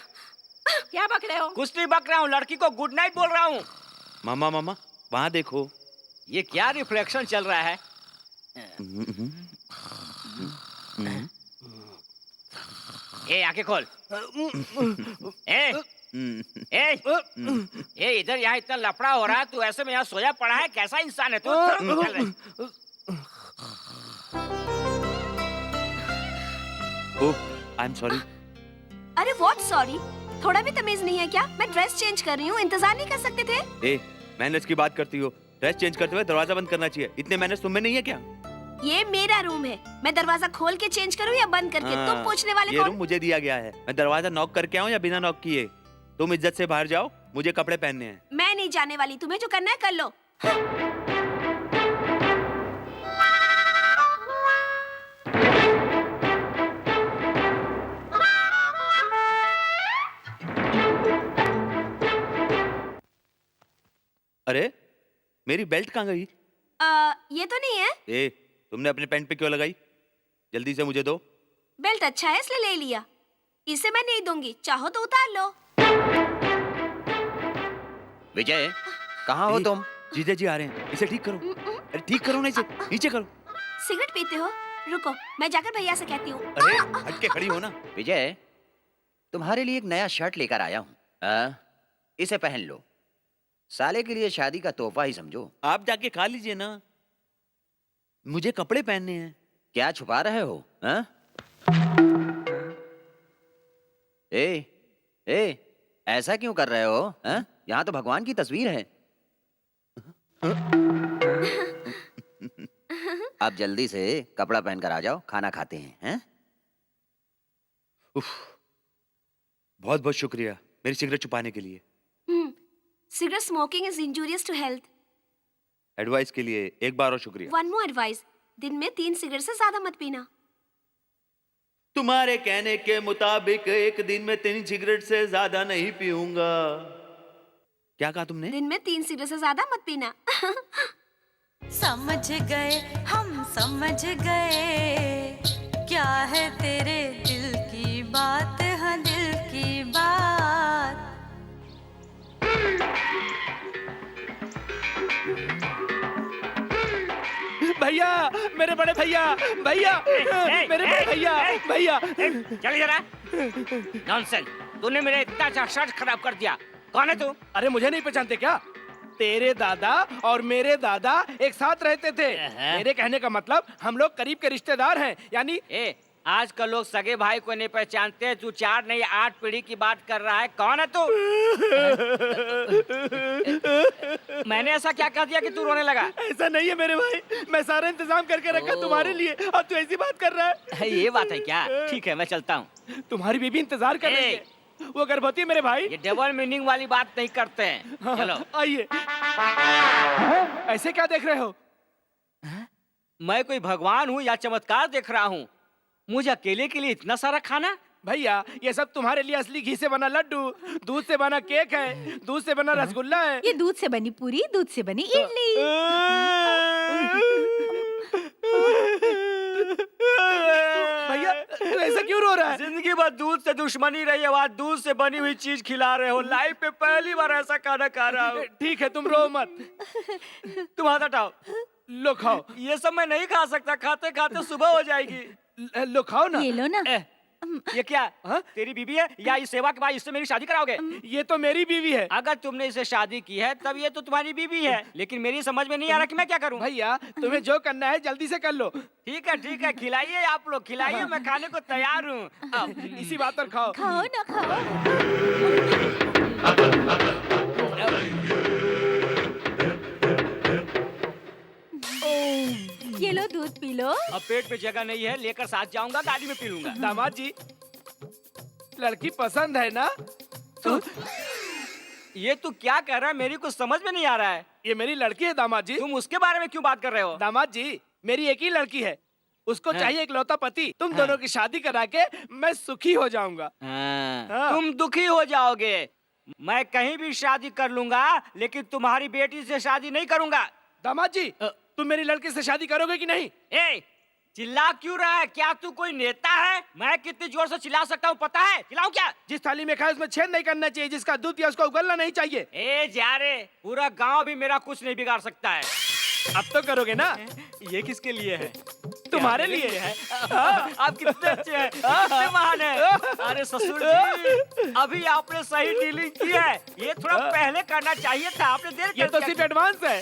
Speaker 4: क्या बक रहे हो?
Speaker 3: कुछ नहीं बक रहा हूँ, लड़की को गुड नाइट बोल रहा हूँ।
Speaker 2: मामा मामा वहाँ देखो।
Speaker 3: ये क्या रिफ्लेक्शन चल रहा है? ए आंखें खोल। ए ए इधर यहाँ इतना लफड़ा हो रहा है, तू ऐसे में यहाँ सोया पड़ा है, कैसा इंसान है तू?
Speaker 2: ओह आई एम सॉरी।
Speaker 6: अरे व्हाट सॉरी? थोड़ा भी तमीज नहीं है क्या? मैं ड्रेस चेंज कर रही हूँ, इंतजार नहीं कर सकते थे?
Speaker 2: ए मैनेज की बात करती हो, ड्रेस चेंज करते हुए दरवाजा बंद करना चाहिए, इतने मैनेज तुम में नहीं है क्या?
Speaker 6: ये मेरा रूम है, मैं दरवाजा खोल के चेंज करूँ या बंद करके? तुम पूछने वाले
Speaker 2: ये
Speaker 6: कौन?
Speaker 2: रूम मुझे दिया गया है, मैं दरवाजा नॉक करके आऊँ या बिना नॉक किए? तुम इज्जत से बाहर जाओ, मुझे कपड़े पहनने हैं।
Speaker 6: मैं नहीं जाने वाली, तुम्हें जो करना है कर लो।
Speaker 2: अरे मेरी बेल्ट कहाँ गई?
Speaker 6: ये तो नहीं है।
Speaker 2: ए तुमने अपने पैंट पे क्यों लगाई? जल्दी से मुझे दो।
Speaker 6: बेल्ट अच्छा है इसलिए ले लिया। इसे मैं नहीं दूंगी, चाहो तो उतार लो।
Speaker 7: विजय कहाँ हो
Speaker 2: ए,
Speaker 7: तुम?
Speaker 2: जीजा जी आ रहे हैं, इसे ठीक करो। अरे ठीक करो ना इसे, नीचे करो।
Speaker 6: सिगरेट पीते हो? रुको मैं जाकर भैया से कहती हूँ।
Speaker 2: अरे हट के खड़ी हो ना।
Speaker 7: विजय तुम्हारे लिए एक नया शर्ट लेकर आया हूँ, इसे पहन लो, साले के लिए शादी का तोहफा ही समझो।
Speaker 2: आप जाके खा लीजिए ना, मुझे कपड़े पहनने हैं।
Speaker 7: क्या छुपा रहे हो? हाँ? ए ऐसा क्यों कर रहे हो? हाँ? यहाँ तो भगवान की तस्वीर है। आप जल्दी से कपड़ा पहनकर आ जाओ, खाना खाते हैं। हैं?
Speaker 2: बहुत बहुत शुक्रिया मेरी सिगरेट छुपाने के लिए।
Speaker 6: Cigarette smoking is injurious to health.
Speaker 2: Advice के लिए एक बार और शुक्रिया।
Speaker 6: वन मोर एडवाइस, दिन में 3 सिगरेट से ज्यादा मत पीना।
Speaker 2: तुम्हारे कहने के मुताबिक एक दिन में 3 सिगरेट से ज्यादा नहीं पीऊंगा। क्या कहा तुमने?
Speaker 6: दिन में 3 सिगरेट से ज्यादा मत पीना।
Speaker 13: समझ गए हम समझ गए, क्या है तेरे दिल की बात, हाँ दिल की बात।
Speaker 1: भैया मेरे बड़े भैया, भैया मेरे बड़े भैया, भैया
Speaker 3: चल जरा। नॉनसेंस, तूने मेरा इतना अच्छा शर्ट खराब कर दिया। कौन है तू?
Speaker 1: अरे मुझे नहीं पहचानते क्या? तेरे दादा और मेरे दादा एक साथ रहते थे। मेरे कहने का मतलब हम लोग करीब के रिश्तेदार हैं, यानी
Speaker 3: आजकल लोग सगे भाई को नहीं पहचानते, तू 4 नहीं 8 पीढ़ी की बात कर रहा है। कौन है तू? मैंने ऐसा क्या कर दिया कि तू रोने लगा?
Speaker 1: ऐसा नहीं है मेरे भाई, मैं सारा इंतजाम करके रखा तुम्हारे लिए और तू ऐसी बात कर रहा है।
Speaker 3: ये बात है क्या? ठीक है मैं चलता हूँ।
Speaker 1: तुम्हारी बीबी इंतजार कर रही है, वो गर्भवती है मेरे भाई।
Speaker 3: ये डबल मीनिंग वाली बात नहीं करते हैं। चलो
Speaker 1: आइए। ऐसे क्या देख रहे हो?
Speaker 3: मैं कोई भगवान हूँ या चमत्कार देख रहा हूँ? मुझे अकेले के लिए इतना सारा खाना?
Speaker 1: भैया ये सब तुम्हारे लिए असली घी से बना लड्डू, दूध से बना केक है, दूध से बना रसगुल्ला है।
Speaker 10: ये दूध से बनी पूरी, दूध से बनी इडली।
Speaker 1: भैया तू ऐसा क्यों रो रहा है?
Speaker 3: जिंदगी भर दूध से दुश्मनी रही है, आज दूध से बनी हुई चीज खिला रहे हो। लाइफ में पहली बार ऐसा खाना खा रहा हूँ।
Speaker 1: ठीक है तुम रो मत।
Speaker 3: तुम हाथ हटाओ।
Speaker 1: लो खाओ।
Speaker 3: ये सब मैं नहीं खा सकता, खाते खाते सुबह हो जाएगी।
Speaker 1: लो खाओ ना।
Speaker 10: ये लो ना।
Speaker 3: ये क्या? तेरी बीवी है या इस सेवा के बाद इससे मेरी शादी कराओगे?
Speaker 1: ये तो मेरी बीवी है।
Speaker 3: अगर तुमने इसे शादी की है तब ये तो तुम्हारी बीवी है, लेकिन मेरी समझ में नहीं आ रहा कि मैं क्या करूं।
Speaker 1: भैया तुम्हें जो करना है जल्दी से कर लो।
Speaker 3: ठीक है, खिलाइए आप लोग, खिलाइए, मैं खाने को तैयार हूँ।
Speaker 1: इसी बात पर खाओ।
Speaker 10: खाओ ना खाओ। ये लो दूध पी लो।
Speaker 3: अब पेट पे जगह नहीं है, लेकर साथ जाऊंगा, गाड़ी में पी लूंगा।
Speaker 1: दामाद जी लड़की पसंद है ना?
Speaker 3: ये तू क्या कर रहा है, मेरी कुछ समझ में नहीं आ रहा है।
Speaker 1: ये मेरी लड़की है दामाद जी।
Speaker 3: तुम उसके बारे में क्यों बात कर रहे हो?
Speaker 1: दामाद जी मेरी एक ही लड़की है, उसको चाहिए एक लौता पति। तुम दोनों की शादी करा के मैं सुखी हो जाऊंगा।
Speaker 3: तुम दुखी हो जाओगे। मैं कहीं भी शादी कर लूंगा, लेकिन तुम्हारी बेटी से शादी नहीं करूंगा।
Speaker 1: दामाद जी तुम मेरी लड़की से शादी करोगे कि नहीं?
Speaker 3: ए, चिल्ला क्यों रहा है? क्या तू कोई नेता है? मैं कितनी जोर से चिल्ला सकता हूँ पता है? चिल्लाऊं क्या?
Speaker 1: जिस थाली में खाए उसमें छेद नहीं करना चाहिए, जिसका दूध पिया उसको उगलना नहीं चाहिए।
Speaker 3: ए जा रे, पूरा गांव भी मेरा कुछ नहीं बिगाड़ सकता है।
Speaker 1: अब तो करोगे ना?
Speaker 3: ये किसके लिए है?
Speaker 1: तुम्हारे लिए
Speaker 3: है। आप कितने अच्छे हैं, कितने महान हैं। अरे ससुर जी, अभी आपने सही डीलिंग की है। ये थोड़ा पहले करना चाहिए था, आपने देर
Speaker 1: ये तो सिर्फ एडवांस है।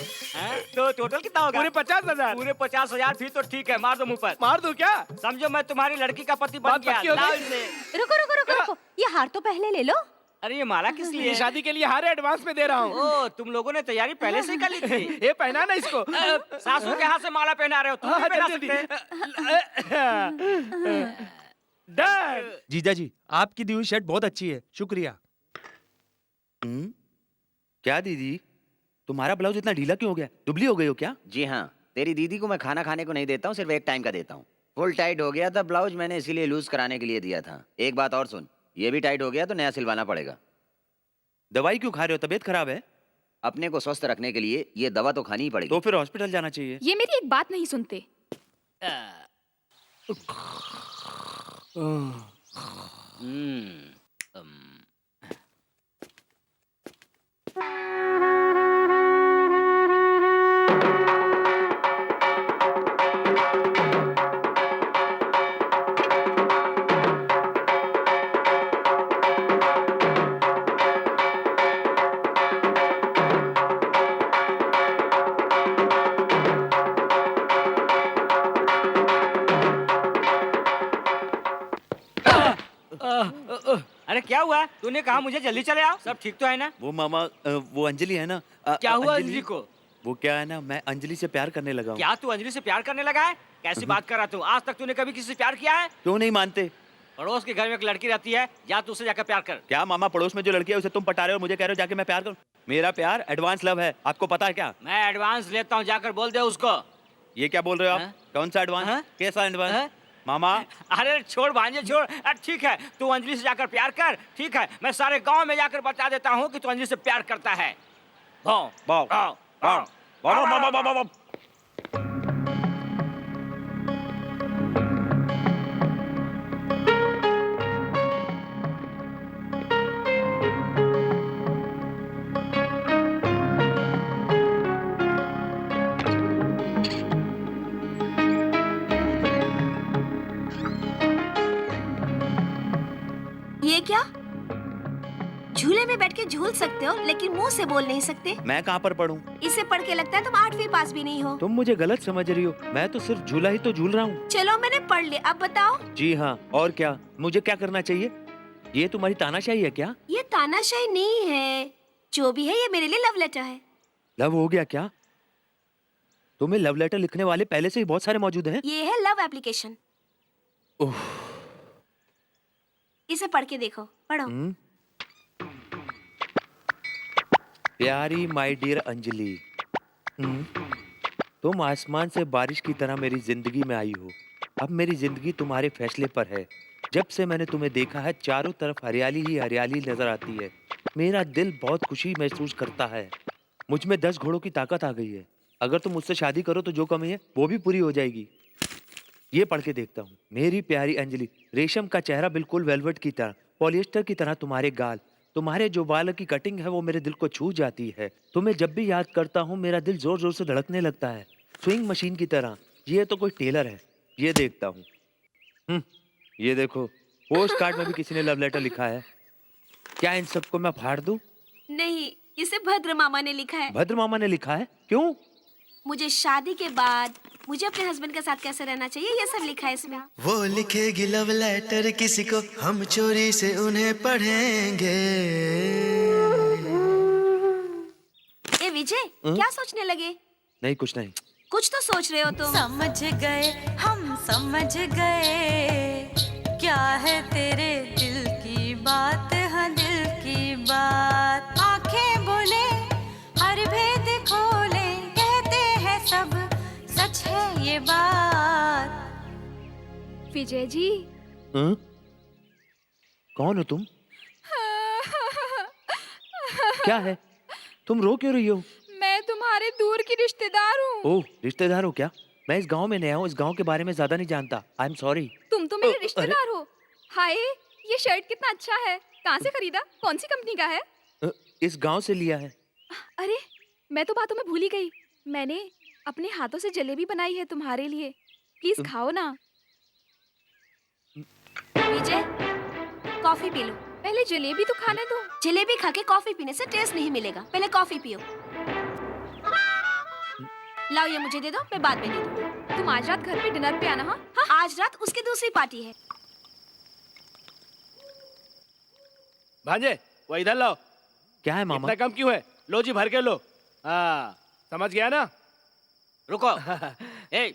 Speaker 3: तो टोटल कितना होगा?
Speaker 1: पूरे 50,000।
Speaker 3: पूरे 50,000 फिर तो ठीक है, मार दो मुंह पर।
Speaker 1: मार दूं क्या?
Speaker 3: समझो मैं तुम्हारी लड़की का पति बन
Speaker 1: बात
Speaker 3: गया।
Speaker 1: पक्की हो गई?
Speaker 3: लाओ इसे।
Speaker 10: रुको रुको रुको रुको, ये हार तो पहले ले लो।
Speaker 3: अरे ये माला किस लिए?
Speaker 1: ये शादी के लिए हार एडवांस में दे रहा हूँ।
Speaker 3: ओ, तुम लोगों ने तैयारी पहले से ही कर ली थी।
Speaker 1: ये पहना ना इसको।
Speaker 3: सासू के हाथ से माला पहना रहे हो, तुम भी पहना सकते
Speaker 1: डन।
Speaker 2: जीजा जी आपकी दी हुई शर्ट बहुत अच्छी है, शुक्रिया। क्या दीदी तुम्हारा ब्लाउज इतना ढीला क्यों हो गया? दुबली हो गई हो क्या?
Speaker 7: जी हाँ, तेरी दीदी को मैं खाना खाने को नहीं देता हूँ, सिर्फ एक टाइम का देता हूँ। फुल टाइट हो गया था ब्लाउज, मैंने इसीलिए लूज कराने के लिए दिया था। एक बात और सुन, ये भी टाइट हो गया तो नया सिलवाना पड़ेगा।
Speaker 2: दवाई क्यों खा रहे हो? तबीयत खराब है?
Speaker 7: अपने को स्वस्थ रखने के लिए ये दवा तो खानी ही पड़ेगी।
Speaker 2: तो फिर हॉस्पिटल जाना चाहिए।
Speaker 11: ये मेरी एक बात नहीं सुनते।
Speaker 3: अरे क्या हुआ? तूने कहा मुझे जल्दी चले आओ, सब ठीक तो है ना?
Speaker 2: वो मामा वो अंजलि है ना?
Speaker 3: क्या हुआ अंजलि को?
Speaker 2: वो क्या है ना, मैं अंजलि से प्यार करने लगा हूँ।
Speaker 3: क्या तू अंजलि से प्यार करने लगा है? कैसी बात कर रहा तू? आज तक तूने कभी किसी से प्यार किया है?
Speaker 2: क्यों नहीं मानते?
Speaker 3: पड़ोस के घर में एक लड़की रहती है, जा तू उससे जाकर प्यार कर।
Speaker 2: क्या मामा, पड़ोस में जो लड़की है उसे तुम पटा रहे हो, मुझे कह रहे हो जाके मैं प्यार करूं? मेरा प्यार एडवांस लव है, आपको पता है क्या?
Speaker 3: मैं एडवांस लेता हूँ, जाकर बोल दे उसको।
Speaker 2: ये क्या बोल रहे हो आप? कौन सा एडवांस? कैसा एडवांस? मामा
Speaker 3: अरे छोड़ भांजे छोड़। ठीक है, तू अंजलि से जाकर प्यार कर। ठीक है, मैं सारे गांव में जाकर बता देता हूँ कि तू अंजलि से प्यार करता है।
Speaker 2: बाओ बाओ बाओ बाओ बाओ बाओ बाओ।
Speaker 6: ये क्या? झूले में बैठ के झूल सकते हो, लेकिन मुंह से बोल नहीं सकते।
Speaker 2: मैं कहाँ पर पढ़ूं?
Speaker 6: इसे पढ़ के लगता है तुम 8वीं पास भी नहीं हो।
Speaker 2: तुम मुझे गलत समझ रही हो, मैं तो सिर्फ झूला ही तो झूल रहा हूँ।
Speaker 6: चलो मैंने पढ़ लिया, अब बताओ।
Speaker 2: जी हाँ, और क्या? मुझे क्या करना चाहिए? ये तुम्हारी तानाशाही है क्या?
Speaker 6: ये तानाशाही नहीं है, जो भी है ये मेरे लिए लव लेटर है।
Speaker 2: लव हो गया क्या? तुम्हें लव लेटर लिखने वाले पहले से ही बहुत सारे मौजूद हैं।
Speaker 6: ये है लव एप्लीकेशन। इसे पढ़ के देखो, पढ़ो।
Speaker 2: प्यारी माय डियर अंजलि, तुम आसमान से बारिश की तरह मेरी जिंदगी में आई हो। अब मेरी जिंदगी तुम्हारे फैसले पर है। जब से मैंने तुम्हें देखा है, चारों तरफ हरियाली ही हरियाली नजर आती है। मेरा दिल बहुत खुशी महसूस करता है। मुझ में 10 घोड़ों की ताकत आ गई है। अगर तुम मुझसे शादी करो तो जो कमी है वो भी पूरी हो जाएगी। ये पढ़ के देखता हूँ। मेरी प्यारी अंजलि, रेशम का चेहरा बिल्कुल वेलवेट की तरह, पॉलिएस्टर की तरह तुम्हारे गाल, तुम्हारे जो बाल की कटिंग है वो मेरे दिल को छू जाती है। तुम्हें जब भी याद करता हूँ मेरा दिल जोर जोर से धड़कने लगता है, स्विंग मशीन की तरह। ये तो कोई टेलर है। ये देखता हूँ। ये देखो, पोस्ट कार्ड में भी किसी ने लव लेटर लिखा है क्या? इन सबको मैं फाड़ दूं?
Speaker 6: नहीं, इसे भद्र मामा ने लिखा है।
Speaker 2: भद्र मामा ने लिखा है? क्यों?
Speaker 6: मुझे शादी के बाद मुझे अपने हस्बैंड के साथ कैसे रहना चाहिए, ये सब लिखा है इसमें।
Speaker 14: वो लिखेगी लव लेटर किसी को, हम चोरी से उन्हें पढ़ेंगे।
Speaker 6: ए विजय, क्या सोचने लगे?
Speaker 2: नहीं, कुछ नहीं।
Speaker 6: कुछ तो सोच रहे हो तुम।
Speaker 13: समझ गए, हम समझ गए, क्या है तेरे दिल की बात, हाँ दिल की बात। आंखें बोले, हर भेद खोले, कहते हैं सब सच है ये बात।
Speaker 11: विजय जी।
Speaker 2: कौन हो तुम? क्या है? तुम रो क्यों रही हो?
Speaker 11: मैं तुम्हारे दूर की रिश्तेदार हूँ।
Speaker 2: ओह, रिश्तेदार हो क्या? मैं इस गांव में नया हूँ, इस गांव के बारे में ज्यादा नहीं जानता। I am sorry.
Speaker 11: तुम तो मेरे रिश्तेदार हो। हाय, ये शर्ट कितना अच्छा है। कहाँ से खरीदा? कौन सी कंपनी का है?
Speaker 2: इस गांव से लिया है।
Speaker 11: अरे, मैं तो बातों में भूल ही गई। मैंने अपने हाथों से जलेबी बनाई है तुम्हारे लिए। प्लीज खाओ ना।
Speaker 6: विजय, कॉफी पी लो।
Speaker 11: पहले जलेबी तो खाने दो।
Speaker 6: जलेबी खा के कॉफी पीने से टेस्ट नहीं मिलेगा, पहले कॉफी पियो। लाओ, ये मुझे दे दो, मैं बाद में दे दूँ।
Speaker 11: तुम आज रात घर पे डिनर पे आना। हाँ,
Speaker 6: आज रात उसकी दूसरी पार्टी है।
Speaker 1: भांजे, वो इधर लाओ।
Speaker 2: क्या है मामा?
Speaker 1: इतना कम क्यों है? लो जी, भर के लो। हाँ, समझ गया ना?
Speaker 3: रुको। ए,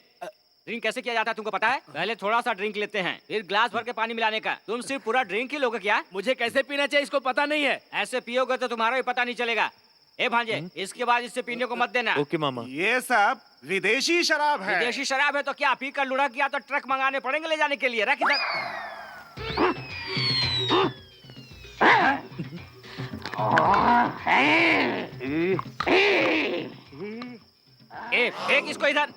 Speaker 3: ड्रिंक कैसे किया जाता है तुमको पता है? पहले थोड़ा सा ड्रिंक लेते हैं, फिर ग्लास भर के पानी मिलाने का। तुम सिर्फ पूरा ड्रिंक ही लोगे क्या?
Speaker 1: मुझे कैसे पीना चाहिए इसको पता नहीं है।
Speaker 3: ऐसे पियोगे तो तुम्हारा भी पता नहीं चलेगा। ए भांजे, इसके बाद इससे पीने को मत देना।
Speaker 2: ओके मामा।
Speaker 12: ये सब विदेशी शराब है।
Speaker 3: विदेशी शराब है तो क्या पी कर लुढ़क गया तो ट्रक मंगाने पड़ेंगे ले जाने के लिए। रख इधर। ए, फेंक इसको इधर।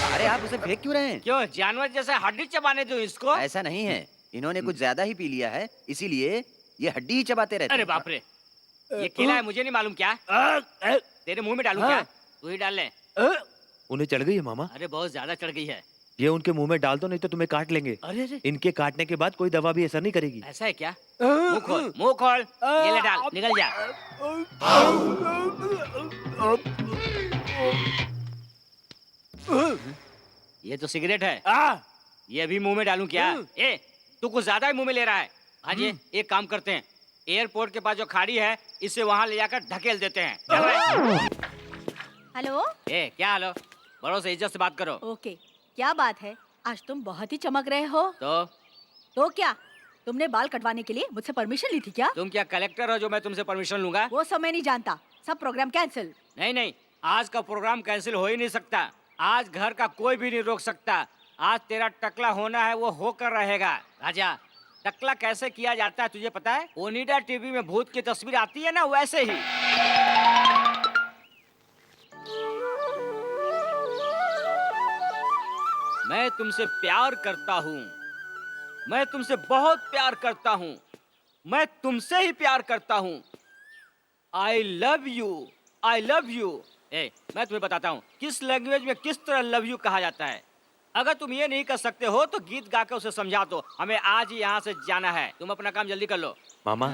Speaker 7: अरे आप उसे फेंक क्यों रहे हैं?
Speaker 3: क्यों, जानवर जैसे हड्डी चबाने दो इसको?
Speaker 7: ऐसा नहीं है, इन्होंने कुछ ज्यादा ही पी लिया है, इसीलिए ये हड्डी ही चबाते रहते
Speaker 3: अरे
Speaker 7: हैं।
Speaker 3: बाप रे, ये केला है, मुझे नहीं मालूम क्या? तेरे मुंह में डालूं क्या? तू ही डाल ले।
Speaker 2: उन्हें चढ़ गई है मामा?
Speaker 3: अरे बहुत ज्यादा चढ़ गई है।
Speaker 2: ये उनके मुंह में डाल दो, नहीं तो तुम्हें काट लेंगे।
Speaker 3: अरे
Speaker 2: इनके काटने के बाद कोई दवा भी असर नहीं करेगी।
Speaker 3: ऐसा है क्या? मुंह खोल, मुंह खोल। ये ले डाल, निकल जा। ये तो सिगरेट है। ये भी मुंह में डालूं क्या? ए, तू कुछ ज्यादा ही मुंह में ले रहा है। हाँ जी, एक काम करते हैं, एयरपोर्ट के पास जो खाड़ी है, इसे वहाँ ले जाकर ढकेल देते हैं।
Speaker 10: हेलो।
Speaker 3: ए, क्या हेलो? बड़ों से इज्जत से बात करो।
Speaker 10: ओके, क्या बात है? आज तुम बहुत ही चमक रहे हो।
Speaker 3: तो
Speaker 10: क्या तुमने बाल कटवाने के लिए मुझसे परमिशन ली थी क्या?
Speaker 3: तुम क्या कलेक्टर हो जो मैं तुमसे परमिशन लूंगा?
Speaker 10: वो सब मैं नहीं जानता, सब प्रोग्राम कैंसिल।
Speaker 3: नहीं नहीं, आज का प्रोग्राम कैंसिल हो ही नहीं सकता। आज घर का कोई भी नहीं रोक सकता। आज तेरा टकला होना है, वो होकर रहेगा। राजा, टकला कैसे किया जाता है तुझे पता है? ओनिडा टीवी में भूत की तस्वीर आती है ना, वैसे ही। मैं तुमसे प्यार करता हूँ, मैं तुमसे बहुत प्यार करता हूँ, मैं तुमसे ही प्यार करता हूँ। I love you, I love you. ए, मैं तुम्हें बताता हूँ किस लैंग्वेज में किस तरह लव यू कहा जाता है। अगर तुम ये नहीं कर सकते हो तो गीत गाकर उसे समझा दो। हमें आज ही यहाँ से जाना है, तुम अपना काम जल्दी कर लो।
Speaker 2: मामा,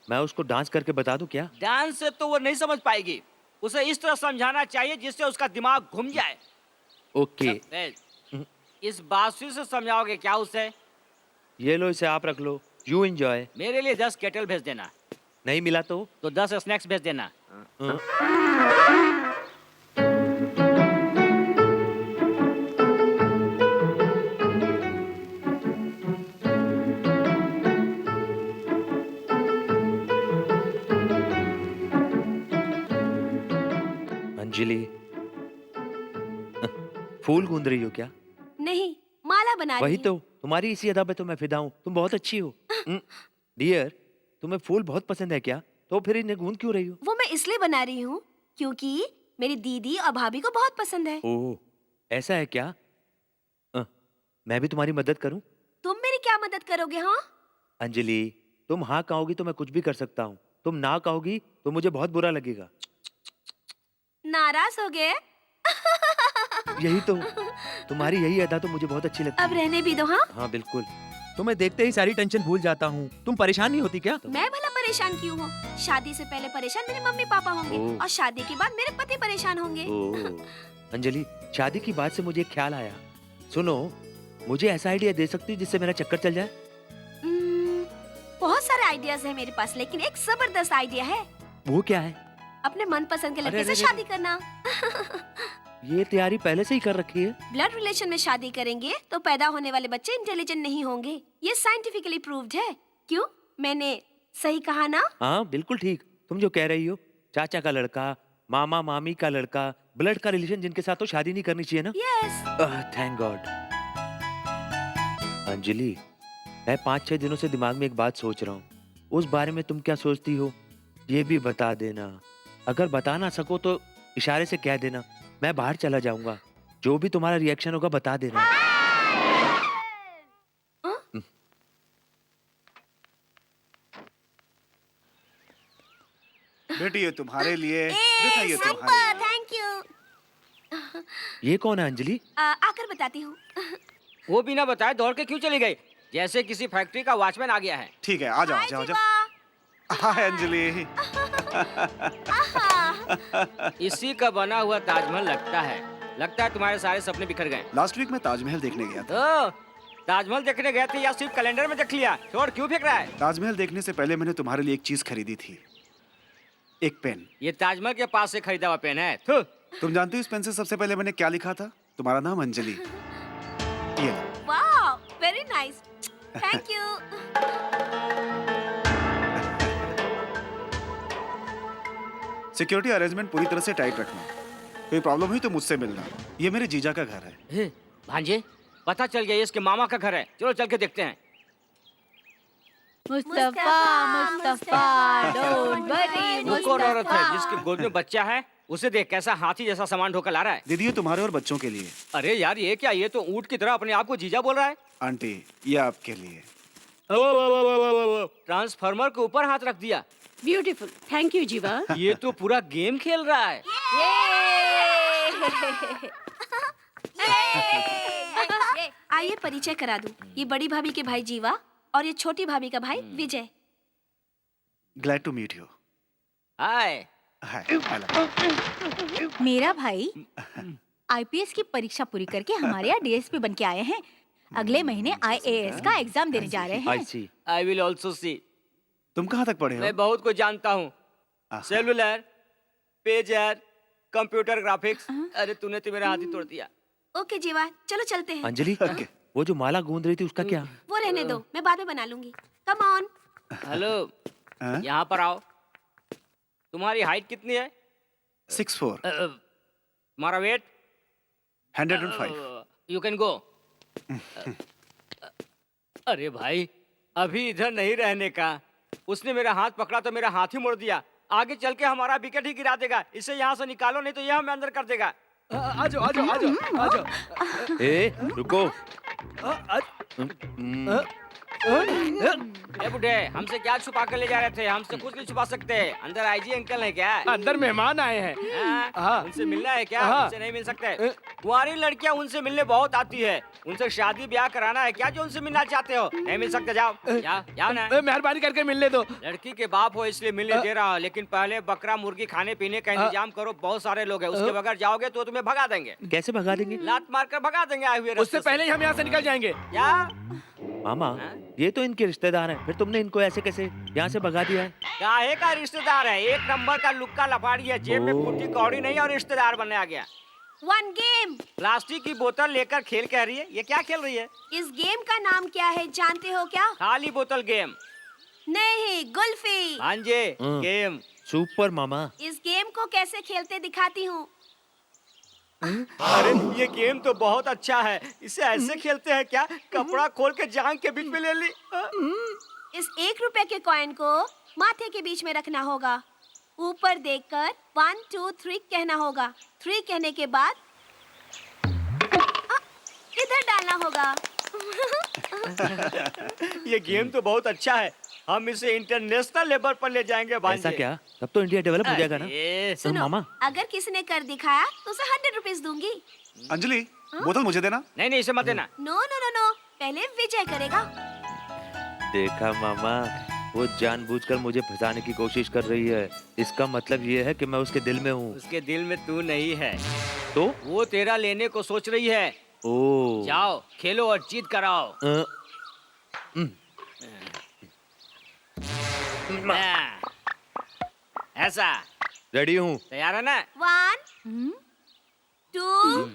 Speaker 2: मैं उसको डांस करके बता दूं क्या?
Speaker 3: डांस से तो वो नहीं समझ पाएगी, उसे इस तरह समझाना चाहिए जिससे उसका दिमाग घूम जाए।
Speaker 2: ओके।
Speaker 3: इस बांसुरी से समझाओगे क्या उसे?
Speaker 2: ये लो, इसे आप रख लो, यू एंजॉय।
Speaker 3: मेरे लिए 10 केटल भेज देना।
Speaker 2: नहीं मिला तो
Speaker 3: 10 स्नैक्स भेज देना।
Speaker 2: अंजलि, फूल गूंद रही हो क्या?
Speaker 6: नहीं, माला बना
Speaker 2: वही
Speaker 6: रही
Speaker 2: तो, तुम्हारी इसी अदा पे तो मैं फिदा हूँ। तुम बहुत अच्छी हो। डियर, तुम्हें फूल बहुत पसंद है क्या? तो फिर इन्हें गूंद क्यों रही हो?
Speaker 6: वो मैं इसलिए बना रही हूँ क्योंकि मेरी दीदी और भाभी को बहुत पसंद है।
Speaker 2: ओह, ऐसा है क्या? मैं भी तुम्हारी मदद करूं?
Speaker 6: तुम मेरी क्या मदद करोगे? हाँ
Speaker 2: अंजलि, तुम हाँ कहोगी तो मैं कुछ भी कर सकता हूँ। तुम ना कहोगी तो मुझे बहुत बुरा लगेगा।
Speaker 6: नाराज हो गए?
Speaker 2: यही तो, तुम्हारी यही अदा तो मुझे बहुत अच्छी लगती है।
Speaker 6: अब रहने भी दो। हाँ
Speaker 2: हाँ बिल्कुल। तुम्हें देखते ही सारी टेंशन भूल जाता हूँ। तुम परेशान नहीं होती क्या?
Speaker 6: मैं भला परेशान क्यों हूँ? शादी से पहले परेशान मेरे मम्मी पापा होंगे
Speaker 2: ओह।
Speaker 6: और शादी के बाद मेरे पति परेशान होंगे।
Speaker 2: अंजलि, शादी की बात से मुझे एक ख्याल आया। सुनो, मुझे ऐसा आइडिया दे सकती हो जिससे मेरा चक्कर चल जाए?
Speaker 6: बहुत सारे आइडियाज है मेरे पास, लेकिन एक जबरदस्त आइडिया है।
Speaker 2: वो क्या है?
Speaker 6: अपने मनपसंद के
Speaker 2: अरे,
Speaker 6: लड़के से
Speaker 2: अरे,
Speaker 6: शादी करना।
Speaker 2: ये तैयारी पहले से ही कर रखी है।
Speaker 6: ब्लड रिलेशन में शादी करेंगे तो पैदा होने वाले बच्चे इंटेलिजेंट नहीं होंगे। ये साइंटिफिकली प्रूव्ड है। क्यों, मैंने सही कहा ना?
Speaker 2: हाँ बिल्कुल ठीक। तुम जो कह रही हो, चाचा का लड़का, मामा मामी का लड़का, ब्लड का रिलेशन जिनके साथ तो शादी नहीं करनी चाहिए ना?
Speaker 6: यस।
Speaker 2: Thank God. अंजलि, मैं 5-6 दिनों से दिमाग में एक बात सोच रहा हूँ। उस बारे में तुम क्या सोचती हो ये भी बता देना। अगर बता ना सको तो इशारे से कह देना, मैं बाहर चला जाऊंगा। जो भी तुम्हारा रिएक्शन होगा बता देना।
Speaker 12: बेटी ये तुम्हारे लिए, बेटा ये तुम्हारे लिए।
Speaker 6: Thank you.
Speaker 2: ये कौन है अंजलि?
Speaker 6: आकर बताती हूँ।
Speaker 3: वो बिना बताए दौड़ के क्यों चली गई? जैसे किसी फैक्ट्री का वॉचमैन आ गया है।
Speaker 12: ठीक है, आ जाओ आ जाओ आ जाओ। हाय अंजलि।
Speaker 3: इसी का बना हुआ ताजमहल लगता है तुम्हारे सारे सपने बिखर गए।
Speaker 12: लास्ट वीक मैं ताजमहल देखने गया था।
Speaker 3: ताजमहल देखने गए थे या सिर्फ कैलेंडर में देख लिया? छोड़, क्यों फेंक रहा है?
Speaker 12: ताजमहल देखने से पहले मैंने तुम्हारे लिए एक चीज खरीदी थी, एक पेन।
Speaker 3: ये ताजमहल के पास से खरीदा हुआ पेन है। थू।
Speaker 12: तुम जानते हो इस पेन से सबसे पहले मैंने क्या लिखा था? तुम्हारा नाम अंजलि। ये लो।
Speaker 6: Wow, very nice, thank you.
Speaker 12: Security arrangement पूरी तरह से टाइट रखना। कोई प्रॉब्लम हुई तो मुझसे मिलना। ये मेरे जीजा का घर है।
Speaker 3: भांजे, पता चल गया ये इसके मामा का घर है। चलो चल के देखते हैं।
Speaker 10: मुस्तफा मुस्तफा डोंट वरी
Speaker 3: वो कौन औरत है जिसके गोद में बच्चा है? उसे देख, कैसा हाथी जैसा सामान ढोकर ला रहा है।
Speaker 12: दीदी ये तुम्हारे और बच्चों के लिए।
Speaker 3: अरे यार, ये क्या? ये तो ऊंट की तरह अपने आप को जीजा बोल रहा है।
Speaker 12: आंटी ये आपके लिए।
Speaker 3: ट्रांसफार्मर के ऊपर हाथ रख दिया।
Speaker 4: ब्यूटीफुल, थैंक यू जीवा।
Speaker 3: ये तो पूरा गेम खेल रहा है।
Speaker 6: आइए परिचय करा दूं। ये बड़ी भाभी के भाई जीवा और ये छोटी भाभी का भाई Vijay.
Speaker 12: Glad to meet you.
Speaker 3: Hi.
Speaker 10: मेरा भाई आईपीएस की परीक्षा पूरी करके हमारे यहाँ डीएसपी बन के आए हैं। अगले महीने आईएएस का एग्जाम देने जा रहे हैं।
Speaker 3: I will also see.
Speaker 12: तुम कहाँ तक पढ़े हो?
Speaker 3: मैं बहुत कुछ जानता हूँ। Cellular, pager, computer graphics. अरे तूने तो मेरा हाथ ही तोड़ दिया।
Speaker 6: ओके जीवा, चलो चलते हैं।
Speaker 2: अंजलि, वो जो माला गूंद रही थी उसका क्या?
Speaker 6: वो रहने दो, मैं बाद में बना लूंगी। Come on.
Speaker 3: हेलो, यहाँ पर आओ। तुम्हारी हाइट कितनी है?
Speaker 12: 6'4".
Speaker 3: तुम्हारा वेट?
Speaker 12: 105।
Speaker 3: You can go. अरे भाई, अभी इधर नहीं रहने का। उसने मेरा हाथ पकड़ा तो मेरा हाथ ही मोड़ दिया। आगे चल के हमारा विकेट ही गिरा देगा। इसे यहाँ से निकालो, नहीं तो ये हमें अंदर कर देगा।
Speaker 1: आ जाओ आ जाओ आ जाओ आ जाओ।
Speaker 2: ए रुको।
Speaker 3: ए बुढ़े, हमसे क्या छुपा कर ले जा रहे थे? हमसे कुछ नहीं छुपा सकते। अंदर आईजी अंकल है क्या?
Speaker 1: अंदर मेहमान आए हैं।
Speaker 3: हाँ, उनसे मिलना है क्या? उनसे नहीं मिल सकते। तुम्हारी लड़कियां उनसे मिलने बहुत आती है। उनसे शादी ब्याह कराना है क्या जो उनसे मिलना चाहते हो? नहीं मिल सकते, जाओ जाओ जाओ ना।
Speaker 1: मेहरबानी करके मिलने दो।
Speaker 3: लड़की के बाप हो इसलिए मिलने दे रहा हूँ, लेकिन पहले बकरा मुर्गी खाने पीने का इंतजाम करो। बहुत सारे लोग हैं, उसके बगैर जाओगे तो तुम्हें भगा देंगे।
Speaker 2: कैसे भगा देंगे?
Speaker 3: लात मार कर भगा देंगे आए हुए रास्ते
Speaker 1: उससे पहले ही हम यहाँ से निकल जाएंगे।
Speaker 3: क्या?
Speaker 2: मामा, ये तो इनके रिश्तेदार हैं, फिर तुमने इनको ऐसे कैसे यहाँ से भगा दिया है?
Speaker 3: काहे का रिश्तेदार है? एक नंबर का लुक्का लफाड़ी है। जेब में फूटी कौड़ी नहीं और रिश्तेदार बनने आ गया।
Speaker 6: One game.
Speaker 3: प्लास्टिक की बोतल लेकर खेल कह रही है। ये क्या खेल रही है?
Speaker 6: इस गेम का नाम क्या है जानते हो क्या?
Speaker 3: खाली बोतल गेम।
Speaker 6: नहीं, गुल्फी।
Speaker 3: भांजे, गेम।
Speaker 2: सुपर मामा।
Speaker 6: इस गेम को कैसे खेलते दिखाती हूँ।
Speaker 3: अरे ये गेम तो बहुत अच्छा है। इसे ऐसे खेलते हैं क्या? कपड़ा खोल के जांग के बीच में ले ली।
Speaker 6: इस 1 रुपए के कॉइन को माथे के बीच में रखना होगा। ऊपर देखकर 1 2 3 कहना होगा। 3 कहने के बाद इधर डालना होगा।
Speaker 3: ये गेम तो बहुत अच्छा है। हम इसे इंटरनेशनल लेवल पर ले जाएंगे भांजे।
Speaker 2: ऐसा क्या? तब तो इंडिया डेवलप हो जाएगा ना?
Speaker 6: सुनो,
Speaker 2: मामा,
Speaker 6: अगर किसी ने कर दिखाया तो उसे 100 रुपीज दूंगी।
Speaker 12: अंजलि, बोतल मुझे देना।
Speaker 3: नहीं नहीं, इसे मत देना।
Speaker 6: नो नो नो नो, पहले विजय करेगा।
Speaker 2: देखा मामा, वो जानबूझकर मुझे फंसाने की कोशिश कर रही है। इसका मतलब ये है कि मैं उसके दिल में हूँ।
Speaker 3: उसके दिल में तू नहीं है,
Speaker 2: तो
Speaker 3: वो तेरा लेने को सोच रही है।
Speaker 2: ओ
Speaker 3: जाओ खेलो और जीत कराओ। ऐसा
Speaker 2: रेडी हूँ।
Speaker 3: तैयार है ना?
Speaker 6: 1 2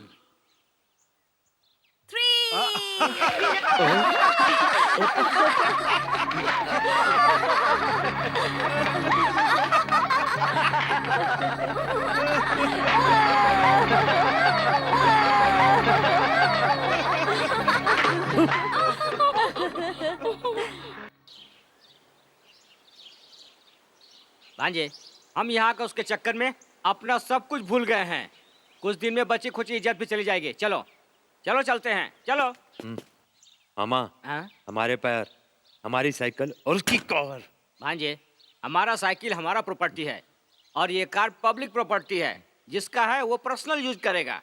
Speaker 3: भांजे, हम यहाँ का उसके चक्कर में अपना सब कुछ भूल गए हैं। कुछ दिन में बची खुची इज्जत भी चली जाएगी। चलो चलो चलते हैं, चलो।
Speaker 2: मामा,
Speaker 3: हाँ?
Speaker 2: हमारे पैर, हमारी साइकिल और उसकी कवर।
Speaker 3: भांजे, हमारा साइकिल हमारा प्रॉपर्टी है और ये कार पब्लिक प्रॉपर्टी है। जिसका है वो पर्सनल यूज करेगा।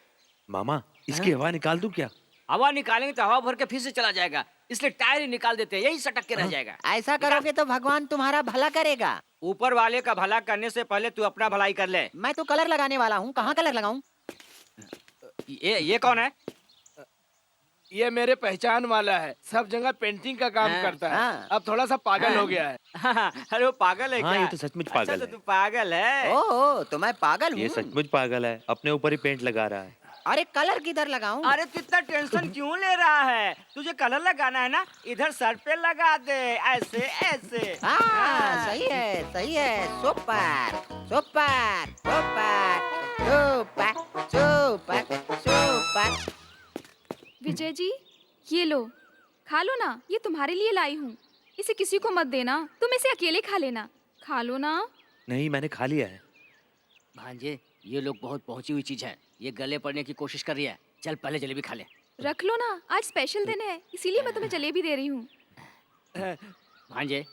Speaker 2: मामा, इसकी हवा निकाल दूं क्या?
Speaker 3: हवा निकालेंगे तो हवा भर के फिर से चला जाएगा, इसलिए टायर ही निकाल देते हैं, यही सटक के रह जाएगा।
Speaker 7: ऐसा करोगे तो भगवान तुम्हारा भला करेगा।
Speaker 3: ऊपर वाले का भला करने से पहले तू अपना भलाई कर ले।
Speaker 7: मैं तो कलर लगाने वाला हूँ, कहाँ कलर लगाऊं?
Speaker 3: ये कौन है?
Speaker 1: ये मेरे पहचान वाला है, सब जगह पेंटिंग का काम करता है। अब थोड़ा सा पागल हो गया है।
Speaker 3: अरे वो पागल है
Speaker 2: हाँ,
Speaker 3: क्या?
Speaker 2: ये तो सचमुच पागल
Speaker 3: अच्छा, तो
Speaker 2: है।
Speaker 3: तू पागल है।
Speaker 7: ओह, तो मैं पागल हूँ।
Speaker 2: ये सचमुच पागल है, अपने ऊपर ही पेंट लगा रहा है।
Speaker 7: अरे कलर किधर लगाऊं?
Speaker 3: अरे तू इतना टेंशन क्यों ले रहा है? तुझे कलर लगाना है ना, इधर सर पे लगा दे, ऐसे ऐसे।
Speaker 7: हाँ, सही है, सही है। Super super super super super super.
Speaker 11: Vijay ji, ये लो, खा लो ना, ये तुम्हारे लिए लाई हूँ। इसे किसी को मत देना, तुम इसे अकेले खा लेना। खा लो ना।
Speaker 2: नहीं, मैंने खा लिया है।
Speaker 3: भांजे, ये लोग बहुत पहुंची हुई चीज है, ये गले पड़ने की कोशिश कर रही है। चल पहले जलेबी खा ले।
Speaker 11: रख लो ना, आज स्पेशल दिन है, इसीलिए मैं तुम्हें जलेबी दे रही हूँ।
Speaker 3: भांजे,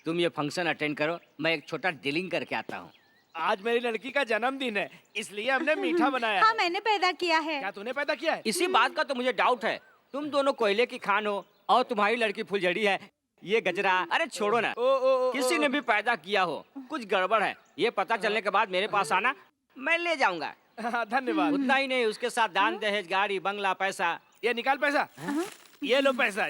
Speaker 3: तुम ये फंक्शन अटेंड करो, मैं एक छोटा डीलिंग करके आता हूँ।
Speaker 1: आज मेरी लड़की का जन्मदिन है, इसलिए हमने मीठा बनाया
Speaker 10: हाँ,
Speaker 1: है।
Speaker 10: मैंने पैदा किया है।
Speaker 1: क्या तूने पैदा किया है?
Speaker 3: इसी बात का तो मुझे डाउट है। तुम दोनों कोयले की खान हो और तुम्हारी लड़की फुलझड़ी है। ये गजरा, अरे छोड़ो ना, किसी ने भी पैदा किया हो, कुछ गड़बड़ है। ये पता चलने के बाद मेरे पास आना, मैं ले जाऊंगा।
Speaker 1: धन्यवाद।
Speaker 3: उतना ही नहीं, उसके साथ दान दहेज, गाड़ी, बंगला, पैसा।
Speaker 1: ये निकाल पैसा। ये लो पैसा।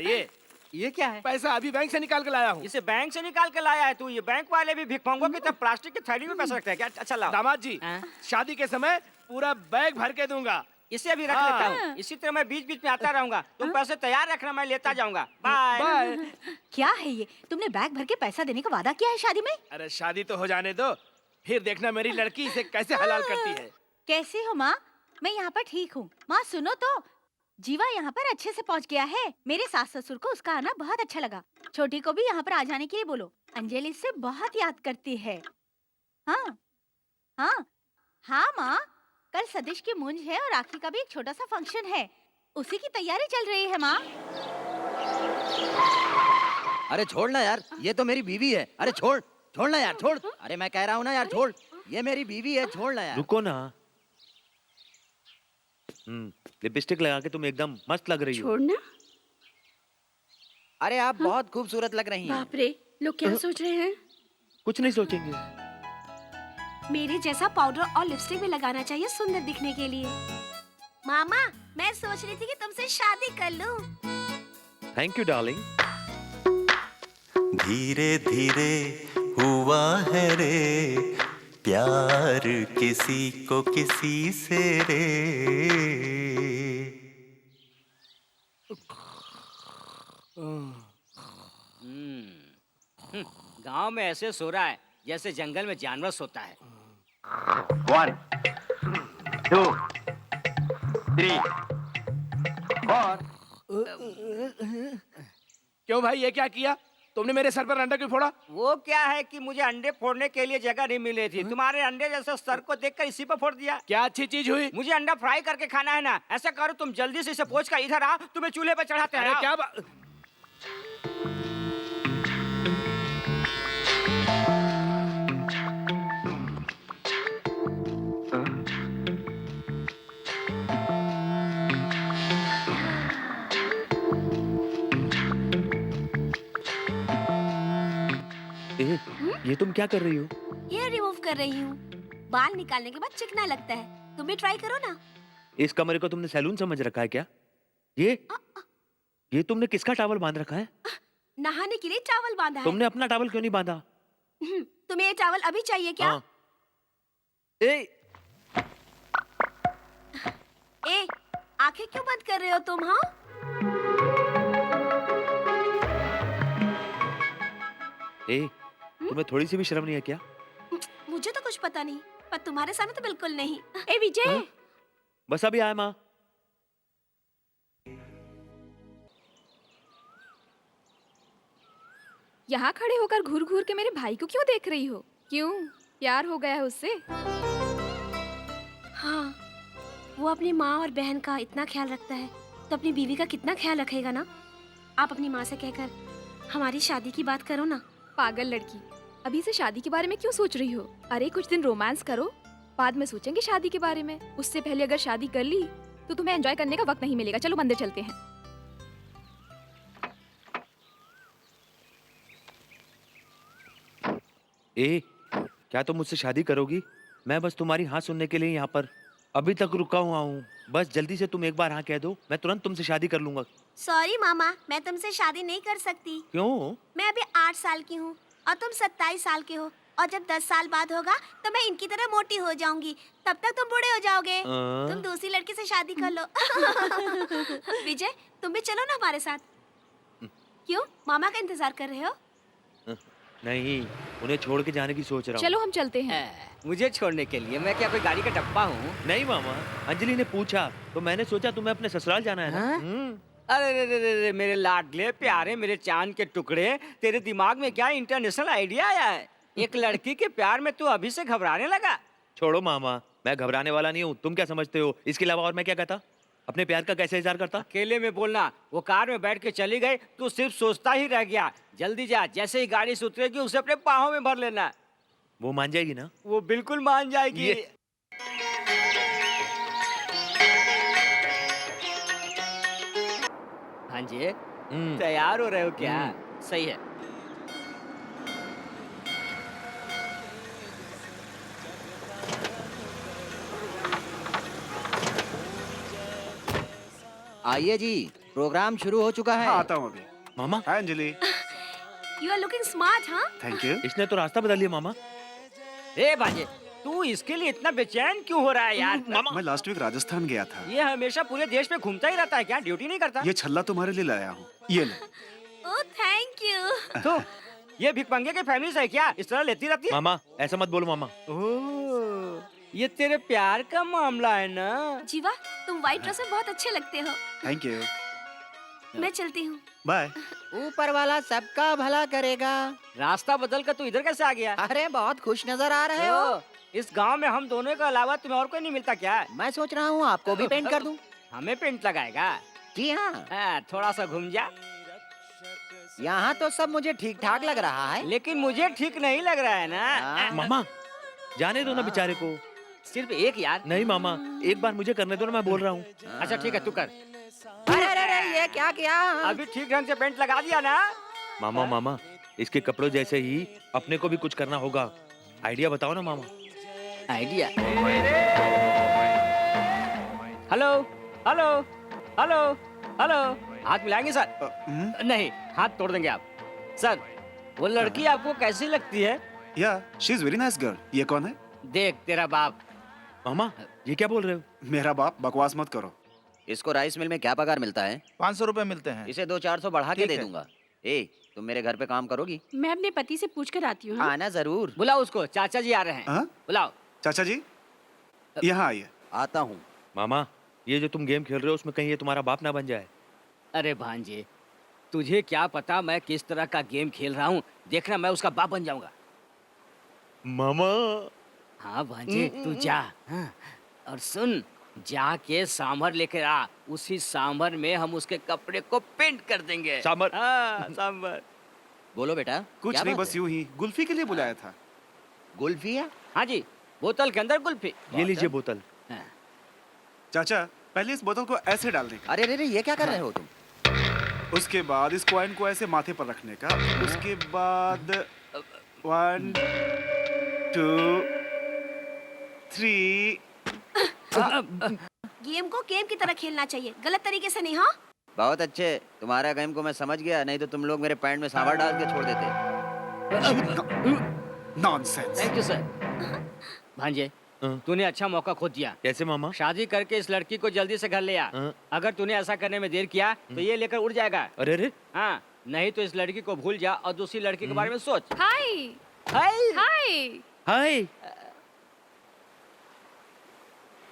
Speaker 3: ये क्या है?
Speaker 1: पैसा अभी बैंक से निकाल के लाया हूँ।
Speaker 3: इसे बैंक से निकाल के लाया है तू? ये बैंक वाले भी भिखमंगों की तरह प्लास्टिक की थैली में पैसा रखते हैं क्या? अच्छा लाओ।
Speaker 1: दामाद जी, शादी के समय पूरा बैग भर के दूंगा।
Speaker 3: इसे भी रख लेता हूँ। इसी तरह मैं बीच बीच में आता रहूंगा। तुम पैसे तैयार रखना, मैं लेता जाऊंगा। बाय।
Speaker 10: क्या है ये? तुमने बैग भर के पैसा देने का वादा किया है शादी में?
Speaker 1: अरे शादी तो हो जाने दो, फिर देखना मेरी लड़की इसे कैसे हलाल करती है।
Speaker 10: कैसे हो माँ? मैं यहाँ पर ठीक हूँ। माँ सुनो तो, जीवा यहाँ पर अच्छे से पहुँच गया है। मेरे सास ससुर को उसका आना बहुत अच्छा लगा। छोटी को भी यहाँ पर आ जाने के लिए बोलो। अंजलि से बहुत याद करती है। हाँ हाँ हाँ माँ, कल सतीश की मूंज है और राखी का भी एक छोटा सा फंक्शन है, उसी की तैयारी चल रही है माँ।
Speaker 7: अरे छोड़ ना यार, ये तो मेरी बीवी है। अरे छोड़, छोड़ना यार, छोड़। अरे मैं कह रहा हूँ ना यार, छोड़। ये मेरी बीवी है, छोड़ना यार।
Speaker 2: रुको ना। लिपस्टिक लगा के तुम एकदम मस्त लग रही हो।
Speaker 4: छोड़ना।
Speaker 7: अरे आप बहुत खूबसूरत लग रही हैं।
Speaker 4: बाप रे, लोग क्या सोच रहे हैं?
Speaker 2: कुछ नहीं सोचेंगे।
Speaker 6: मेरे जैसा पाउडर और लिपस्टिक भी लगाना चाहिए सुंदर दिखने के लिए। मामा, मैं सोच रही थी कि तुमसे शादी कर लूं।
Speaker 2: Thank you darling.
Speaker 9: धीरे धीरे हुआ है रे प्यार किसी को किसी से रे।
Speaker 3: गांव में ऐसे सो रहा है जैसे जंगल में जानवर सोता है।
Speaker 15: 1 2 3 4।
Speaker 1: क्यों भाई, ये क्या किया तुमने? मेरे सर पर अंडा क्यों फोड़ा?
Speaker 3: वो क्या है कि मुझे अंडे फोड़ने के लिए जगह नहीं मिल रही थी। तुम्हारे अंडे जैसे सर को देखकर इसी पर फोड़ दिया।
Speaker 1: क्या अच्छी चीज हुई?
Speaker 3: मुझे अंडा फ्राई करके खाना है ना। ऐसा करो, तुम जल्दी से इसे पोंछ कर इधर आओ, तुम्हें चूल्हे पे चढ़ाते हैं।
Speaker 1: क्या
Speaker 2: ये तुम क्या कर रही हो?
Speaker 6: हेयर रिमूव कर रही हूँ। बाल निकालने के बाद चिकना लगता है। तुम भी ट्राई करो ना।
Speaker 2: इस कमरे को तुमने सैलून समझ रखा है क्या? ये तुमने किसका टॉवल बांध रखा है?
Speaker 6: नहाने के लिए चावल बांधा है।
Speaker 2: तुमने अपना टॉवल क्यों नहीं बांधा?
Speaker 6: तुम्हें ये चावल अभी चाहिए क्या?
Speaker 2: हाँ।
Speaker 6: ए, आंखें क्यों बंद कर रहे हो तुम? हाँ,
Speaker 2: तुम्हें थोड़ी सी भी शर्म नहीं है क्या?
Speaker 6: मुझे तो कुछ पता नहीं, पर तुम्हारे सामने तो बिल्कुल नहीं।
Speaker 4: ए विजय,
Speaker 2: बस अभी आया माँ।
Speaker 11: यहाँ खड़े होकर घूर घूर के मेरे भाई को क्यों देख रही हो? क्यों, प्यार हो गया है उससे?
Speaker 6: हाँ, वो अपनी माँ और बहन का इतना ख्याल रखता है, तो अपनी बीवी का कितना ख्याल रखेगा ना। आप अपनी माँ से कहकर हमारी शादी की बात करो ना।
Speaker 11: पागल लड़की, अभी से शादी के बारे में क्यों सोच रही हो? अरे कुछ दिन रोमांस करो, बाद में सोचेंगे शादी के बारे में। उससे पहले अगर शादी कर ली तो तुम्हें एंजॉय करने का वक्त नहीं मिलेगा। चलो मंदिर चलते हैं।
Speaker 2: क्या तुम मुझसे शादी करोगी? मैं बस तुम्हारी हाँ सुनने के लिए यहाँ पर अभी तक रुका हुआ हूँ। बस जल्दी से तुम एक बार हाँ कह दो, मैं तुरंत तुमसे शादी कर लूंगा।
Speaker 6: सॉरी मामा, मैं तुमसे शादी नहीं कर सकती।
Speaker 2: क्यों?
Speaker 6: मैं अभी 8 साल की हूँ और तुम 27 साल के हो, और जब 10 साल बाद होगा तो मैं इनकी तरह मोटी हो जाऊंगी। तब तक तुम बूढ़े हो जाओगे। तुम दूसरी लड़की से शादी कर लो। विजय, तुम भी चलो ना हमारे साथ। क्यों, मामा का इंतजार कर रहे हो?
Speaker 2: नहीं, उन्हें छोड़ के जाने की सोच रहा हूँ।
Speaker 11: चलो हम चलते हैं।
Speaker 3: मुझे छोड़ने के लिए मैं क्या कोई गाड़ी का डब्बा हूँ?
Speaker 2: नहीं मामा, अंजलि ने पूछा तो मैंने सोचा तुम्हें अपने ससुराल जाना है ना।
Speaker 3: अरे रे रे रे रे, मेरे लाडले प्यारे, मेरे चांद के टुकड़े, तेरे दिमाग में क्या इंटरनेशनल आइडिया आया है? एक लड़की के प्यार में तू अभी से घबराने लगा?
Speaker 2: छोड़ो मामा, मैं घबराने वाला नहीं हूँ। तुम क्या समझते हो? इसके अलावा और मैं क्या कहता? अपने प्यार का कैसे इजहार करता?
Speaker 3: अकेले में बोलना। वो कार में बैठ के चली गई, तू सिर्फ सोचता ही रह गया। जल्दी जा, जैसे ही गाड़ी से उतरेगी उसे अपने बाहों में भर लेना।
Speaker 2: वो मान जाएगी ना?
Speaker 3: वो बिल्कुल मान जाएगी। हाँ जी, तैयार हो रहे हो क्या? सही है।
Speaker 7: आइए जी, प्रोग्राम शुरू हो चुका है।
Speaker 12: हाँ, आता हूँ अभी।
Speaker 2: मामा।
Speaker 12: Hi Anjali.
Speaker 6: You are looking smart, हाँ?
Speaker 12: Thank you.
Speaker 2: इसने तो रास्ता बदल लिया मामा।
Speaker 3: ए भांजे, तू इसके लिए इतना बेचैन क्यों हो रहा है यार?
Speaker 12: मैं लास्ट वीक राजस्थान गया था।
Speaker 3: ये हमेशा पूरे देश में घूमता ही रहता है क्या? ड्यूटी नहीं करता?
Speaker 12: ये छल्ला तुम्हारे लिए लाया हूँ, ये लो।
Speaker 6: Oh thank you.
Speaker 3: तो ये भिखमंगे की फैमिली से क्या इस तरह लेती रहती है?
Speaker 2: मामा ऐसा मत बोलो मामा।
Speaker 3: ओह, ये तेरे प्यार का मामला है ना?
Speaker 6: जीवा, तुम व्हाइट ड्रेस में बहुत अच्छे लगते हो।
Speaker 12: Thank you.
Speaker 6: मैं चलती हूँ।
Speaker 12: बाय।
Speaker 7: ऊपर वाला सबका भला करेगा।
Speaker 3: रास्ता बदल कर तू इधर कैसे आ गया?
Speaker 7: अरे बहुत खुश नजर आ रहे हो।
Speaker 3: इस गांव में हम दोनों के अलावा तुम्हें और कोई नहीं मिलता क्या?
Speaker 7: मैं सोच रहा हूँ आपको भी पेंट कर दूं।
Speaker 3: हमें पेंट लगाएगा?
Speaker 7: जी हाँ।
Speaker 3: थोड़ा सा घूम जा।
Speaker 7: यहाँ तो सब मुझे ठीक ठाक लग रहा है,
Speaker 3: लेकिन मुझे ठीक नहीं लग रहा है ना।
Speaker 2: मामा जाने दो ना बेचारे को।
Speaker 3: सिर्फ एक यार।
Speaker 2: नहीं मामा, एक बार मुझे करने दो ना, मैं बोल रहा हूँ।
Speaker 3: अच्छा ठीक है, तू कर।
Speaker 7: अरे अरे अरे, ये क्या किया?
Speaker 3: अभी ठीक ढंग से पेंट लगा दिया ना?
Speaker 2: मामा मामा, इसके कपड़ों जैसे ही अपने को भी कुछ करना होगा। आइडिया बताओ ना मामा।
Speaker 3: Idea? Hello hello hello hello, हाथ मिलाएंगे सर? नहीं, हाथ तोड़ देंगे आप। सर, वो लड़की आपको कैसी लगती है?
Speaker 12: या, she is very nice girl. ये कौन है?
Speaker 3: देख तेरा बाप।
Speaker 2: मामा ये क्या बोल रहे हो?
Speaker 12: मेरा बाप, बकवास मत करो।
Speaker 7: इसको राइस मिल में क्या पगार मिलता है?
Speaker 5: 500 रुपए मिलते हैं।
Speaker 7: इसे 200-400 बढ़ा के दे दूंगा। ए, तुम मेरे घर पे काम करोगी?
Speaker 4: मैं अपने पति से पूछ कर आती हूँ।
Speaker 7: आना जरूर।
Speaker 3: बुलाओ उसको, चाचा जी आ रहे हैं। बुलाओ।
Speaker 12: चाचा जी यहाँ आइए।
Speaker 7: आता हूँ।
Speaker 2: मामा, ये जो तुम गेम खेल रहे हो उसमें कहीं ये तुम्हारा बाप ना बन जाए।
Speaker 3: अरे भांजे, तुझे क्या पता मैं किस तरह का गेम खेल रहा हूँ? देखना, मैं उसका बाप बन जाऊंगा।
Speaker 2: मामा।
Speaker 3: हाँ भांजे, तू जा। हाँ। और सुन, जाके सांभर लेकर आ। उसी सांभर में हम उसके कपड़े को पेंट कर देंगे।
Speaker 2: सांभर?
Speaker 3: हाँ, सांभर।
Speaker 7: बोलो बेटा।
Speaker 12: कुछ नहीं, बस यूं ही गुल्फी के लिए बुलाया था।
Speaker 7: गुल्फी है?
Speaker 3: हाँ जी, बोतल के अंदर गुल्फी।
Speaker 2: ये लीजिए बोतल।
Speaker 12: चाचा, पहले इस बोतल को ऐसे डालने का।
Speaker 7: अरे अरे, ये क्या कर रहे हो तुम?
Speaker 12: उसके बाद इस कॉइन को ऐसे माथे पर रखने का। उसके बाद 1 2 3
Speaker 6: गेम को गेम की तरह खेलना चाहिए, गलत तरीके से नहीं। हाँ
Speaker 7: बहुत अच्छे, तुम्हारा गेम को मैं समझ गया, नहीं तो तुम लोग मेरे पैंट में सांभर डाल के छोड़ देते।
Speaker 12: नॉनसेंस।
Speaker 3: Thank you sir. भांजे, तूने अच्छा मौका खो दिया।
Speaker 2: कैसे मामा?
Speaker 3: शादी करके इस लड़की को जल्दी से घर ले आ। अगर तूने ऐसा करने में देर किया तो ये लेकर उड़ जाएगा।
Speaker 2: अरे अरे,
Speaker 3: हाँ, नहीं तो इस लड़की को भूल जा और दूसरी लड़की के बारे में सोच।
Speaker 11: हाय
Speaker 3: हाय
Speaker 11: हाय
Speaker 2: हाय।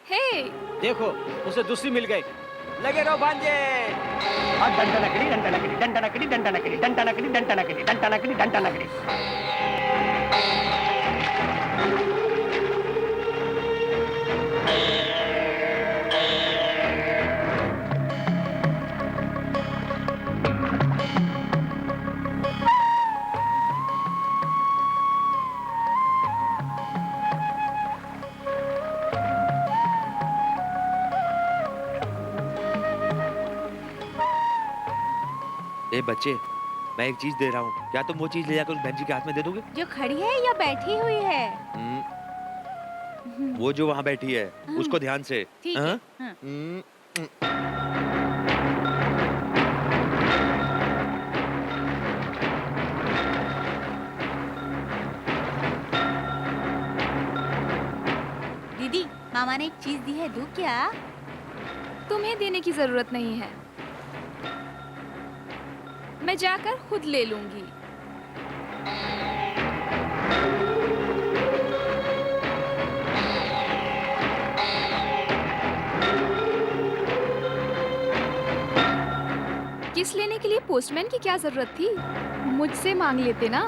Speaker 11: हे
Speaker 3: देखो, उसे दूसरी मिल गई। लगे रहो भांजे।
Speaker 15: डंडा नकली, डंडा नकली, डंडा नकली, डंडा नकली, डंडा नकली, डंडा नकली, डंडा नकली, डंडा नकली।
Speaker 2: ए बच्चे, मैं एक चीज दे रहा हूँ, क्या तुम वो चीज ले जाकर उस बहन जी के हाथ में दे दोगे?
Speaker 10: जो खड़ी है या बैठी हुई है?
Speaker 2: वो जो वहाँ बैठी है, उसको ध्यान से।
Speaker 10: ठीक है। दीदी, मामा ने एक चीज दी है, दूं क्या?
Speaker 11: तुम्हें देने की जरूरत नहीं है, मैं जाकर खुद ले लूंगी। किस लेने के लिए पोस्टमैन की क्या जरूरत थी? मुझसे मांग लेते ना।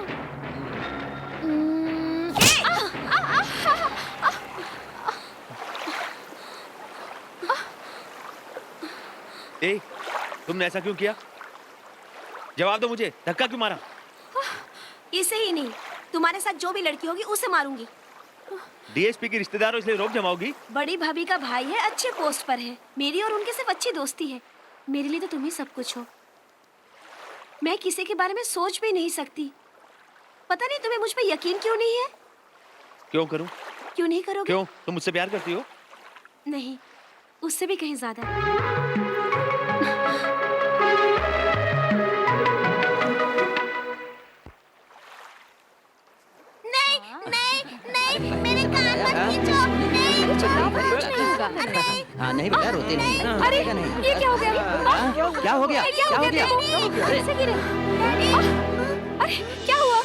Speaker 2: ए, तुमने ऐसा क्यों किया? जवाब दो मुझे, धक्का क्यों मारा?
Speaker 6: इसे ही नहीं, तुम्हारे साथ जो भी लड़की होगी उसे मारूंगी।
Speaker 2: डीएसपी की रिश्तेदार हो इसलिए रोक जमाओगी?
Speaker 6: बड़ी भाभी का भाई है, अच्छे पोस्ट पर है। मेरी और उनके सिर्फ अच्छी दोस्ती है। मेरे लिए तो तुम ही सब कुछ हो। मैं किसी के बारे में सोच भी नहीं सकती। पता नहीं तुम्हें मुझ पे यकीन क्यों नहीं है?
Speaker 2: क्यों करूं?
Speaker 6: क्यों नहीं करोगे?
Speaker 2: क्यों? तुम मुझसे प्यार करती हो?
Speaker 6: नहीं, उससे भी कहीं ज्यादा। नहीं, नहीं, नहीं, मेरे कान मत खींचो। नहीं, नहीं।
Speaker 7: हाँ नहीं बेटा, रोते नहीं।
Speaker 11: अरे ये क्या हो गया?
Speaker 7: क्या हो गया? क्या हो गया?
Speaker 11: कैसे गिरे? अरे क्या हुआ?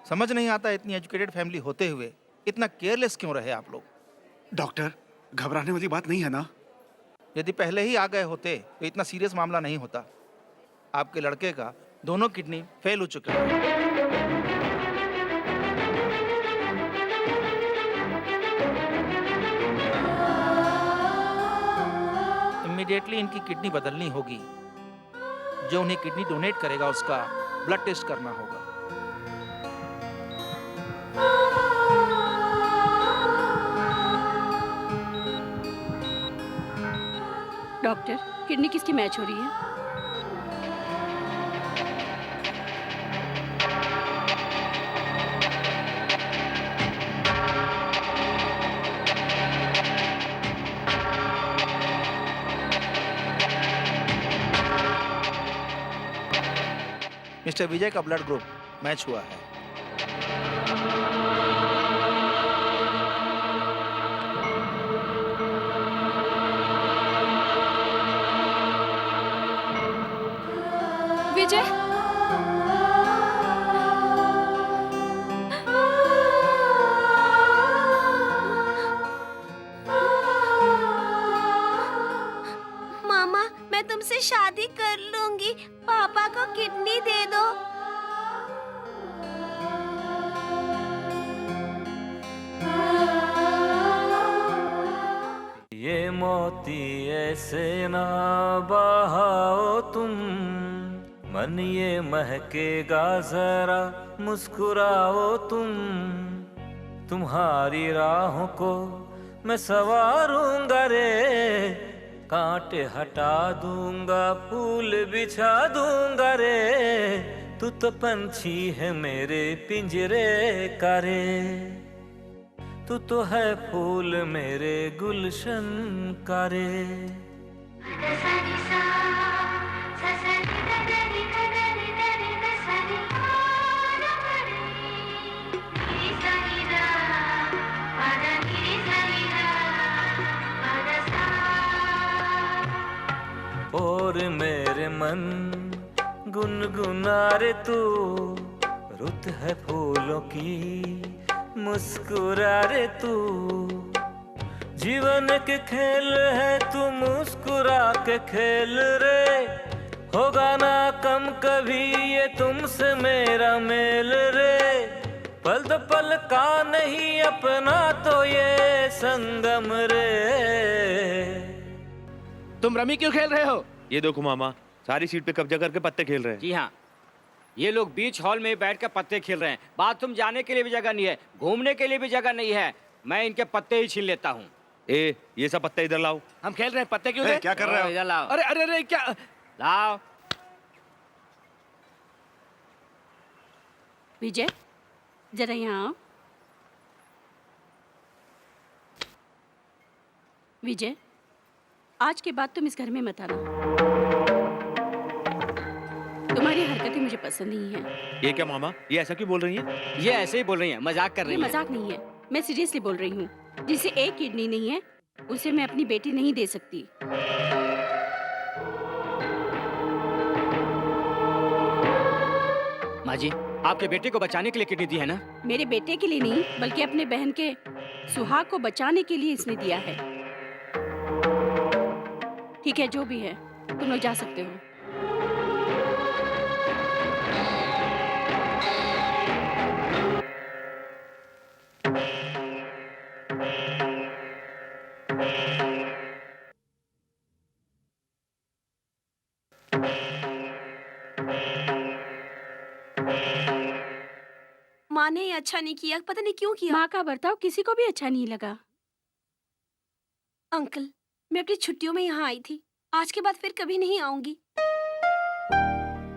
Speaker 5: समझ नहीं आता, इतनी एजुकेटेड फैमिली होते हुए इतना केयरलेस क्यों रहे आप लोग?
Speaker 12: डॉक्टर, घबराने वाली बात नहीं है ना?
Speaker 5: यदि पहले ही आ गए होते तो इतना सीरियस मामला नहीं होता। आपके लड़के का दोनों किडनी फेल हो चुके हैं। इमीडिएटली इनकी किडनी बदलनी होगी। जो उन्हें किडनी डोनेट करेगा उसका ब्लड टेस्ट करना होगा।
Speaker 4: डॉक्टर, किडनी किसकी मैच हो रही है?
Speaker 5: मिस्टर विजय का ब्लड ग्रुप मैच हुआ है।
Speaker 11: विजय,
Speaker 6: मामा, मैं तुमसे शादी कर लूंगी। पापा को किडनी दे दो।
Speaker 16: ये मोती ऐसे ना बहाओ तुम, मन ये महकेगा जरा मुस्कुराओ तुम। तुम्हारी राहों को मैं सवारूंगा रे, कांटे हटा दूंगा, फूल बिछा दूंगा रे। तू तो पंछी है मेरे पिंजरे का रे, तू तो है फूल मेरे गुलशन का रे। और मेरे मन गुनगुना रे तू, रुत है फूलों की मुस्कुरा रे तू। जीवन के खेल है तू मुस्कुरा के खेल रे, होगा ना कम कभी ये तुमसे मेरा मेल रे। पल दो पल का नहीं अपना तो ये संगम रे।
Speaker 1: तुम रमी क्यों खेल रहे हो?
Speaker 2: ये देखो मामा, सारी सीट पे कब्जा करके पत्ते खेल रहे हैं।
Speaker 3: जी हाँ, ये लोग बीच हॉल में बैठ कर पत्ते खेल रहे हैं। बाथरूम जाने के लिए भी जगह नहीं है, घूमने के लिए भी जगह नहीं है। मैं इनके पत्ते ही छीन लेता हूँ।
Speaker 2: ए, ये सब पत्ते इधर लाओ।
Speaker 1: हम खेल रहे हैं, पत्ते क्यों दे?
Speaker 12: क्या कर रहे हो?
Speaker 3: इधर लाओ।
Speaker 1: अरे अरे अरे क्या?
Speaker 3: लाओ।
Speaker 4: विजय, जरा यहाँ आओ। विजय, आज के बाद तुम इस घर में मत आना। तुम्हारी हरकतें मुझे पसंद नहीं हैं।
Speaker 2: ये क्या मामा, ये ऐसा क्यों बोल रही हैं?
Speaker 3: ये ऐसे ही बोल रही हैं, मजाक कर
Speaker 4: ये
Speaker 3: रही हैं।
Speaker 4: मजाक नहीं है, मैं सीरियसली बोल रही हूँ। जिसे एक किडनी नहीं है, उसे मैं अपनी बेटी नहीं दे सकती।
Speaker 3: माँ जी, आपके बेटे को बचाने के लिए किडनी दी है ना?
Speaker 4: मेरे बेटे के लिए नहीं, बल्कि अपने बहन के सुहाग को बचाने के लिए इसने दिया है। ठीक है, जो भी है, तुम लोग जा सकते हो।
Speaker 6: माँ ने ये अच्छा नहीं किया, पता नहीं क्यों किया।
Speaker 4: माँ का बर्ताव किसी को भी अच्छा नहीं लगा।
Speaker 6: अंकल, मैं अपनी छुट्टियों में यहाँ आई थी, आज के बाद फिर कभी नहीं आऊंगी।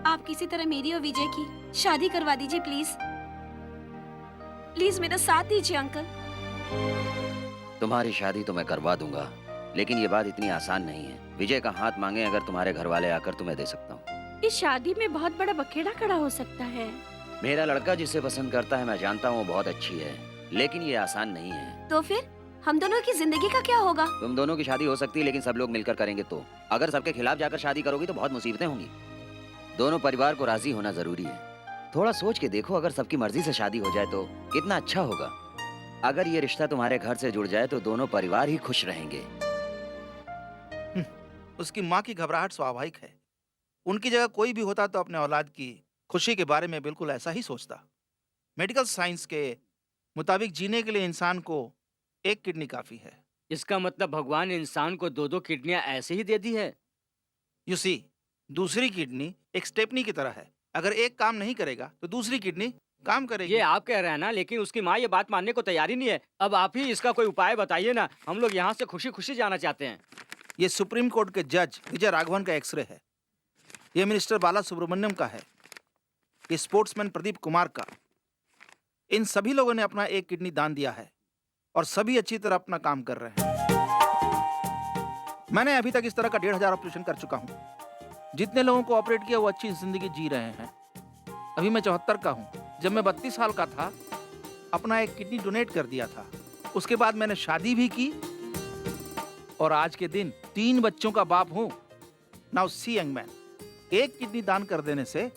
Speaker 6: आप किसी तरह मेरी और विजय की शादी करवा दीजिए प्लीज। प्लीज मेरा साथ दीजिए अंकल।
Speaker 7: तुम्हारी शादी तो मैं करवा दूंगा, लेकिन ये बात इतनी आसान नहीं है। विजय का हाथ मांगे अगर तुम्हारे घर वाले आकर, तुम्हें दे सकता हूँ।
Speaker 4: इस शादी में बहुत बड़ा बखेड़ा खड़ा हो सकता है।
Speaker 7: मेरा लड़का जिसे पसंद करता है, मैं जानता हूँ वो बहुत अच्छी है, लेकिन ये आसान नहीं है।
Speaker 6: तो फिर हम दोनों की जिंदगी का क्या होगा?
Speaker 7: तुम दोनों की शादी हो सकती है, लेकिन सब लोग मिलकर करेंगे तो। अगर सबके खिलाफ जाकर शादी करोगी तो बहुत मुसीबतें होंगी। दोनों परिवार को राजी होना जरूरी है। थोड़ा सोच के देखो, अगर सबकी मर्जी से शादी हो जाए तो कितना अच्छा होगा। अगर ये रिश्ता तुम्हारे घर से जुड़ जाए तो दोनों परिवार ही खुश रहेंगे।
Speaker 5: उसकी माँ की घबराहट स्वाभाविक है। उनकी जगह कोई भी होता तो अपने औलाद की खुशी के बारे में बिल्कुल ऐसा ही सोचता। मेडिकल साइंस के मुताबिक जीने के लिए इंसान को एक किडनी काफी है।
Speaker 3: इसका मतलब भगवान इंसान को दो दो किडनियां ऐसे ही दे दी है।
Speaker 5: यू सी, दूसरी किडनी एक स्टेपनी की तरह है। अगर एक काम नहीं करेगा तो दूसरी किडनी काम करेगी।
Speaker 3: ये आप कह रहे हैं ना, लेकिन उसकी माँ ये बात मानने को तैयार ही नहीं है। अब आप ही इसका कोई उपाय बताइए ना, हम लोग यहाँ से खुशी खुशी जाना चाहते हैं।
Speaker 5: ये सुप्रीम कोर्ट के जज विजय राघवन का एक्सरे है। ये मिनिस्टर बाला सुब्रमण्यम का है। ये स्पोर्ट्समैन प्रदीप कुमार का। इन सभी लोगों ने अपना एक किडनी दान दिया है और सभी अच्छी तरह अपना काम कर रहे हैं। मैंने अभी तक इस तरह का 1500 ऑपरेशन कर चुका हूँ। जितने लोगों को ऑपरेट किया वो अच्छी जिंदगी जी रहे हैं। अभी मैं 74 का हूँ। जब मैं 32 साल का था, अपना एक किडनी डोनेट कर दिया था। उसके बाद मैंने शादी भी की और आज के दिन 3 बच्चों का बाप हूँ। नाउ सी यंग मैन, एक किडनी दान कर देने से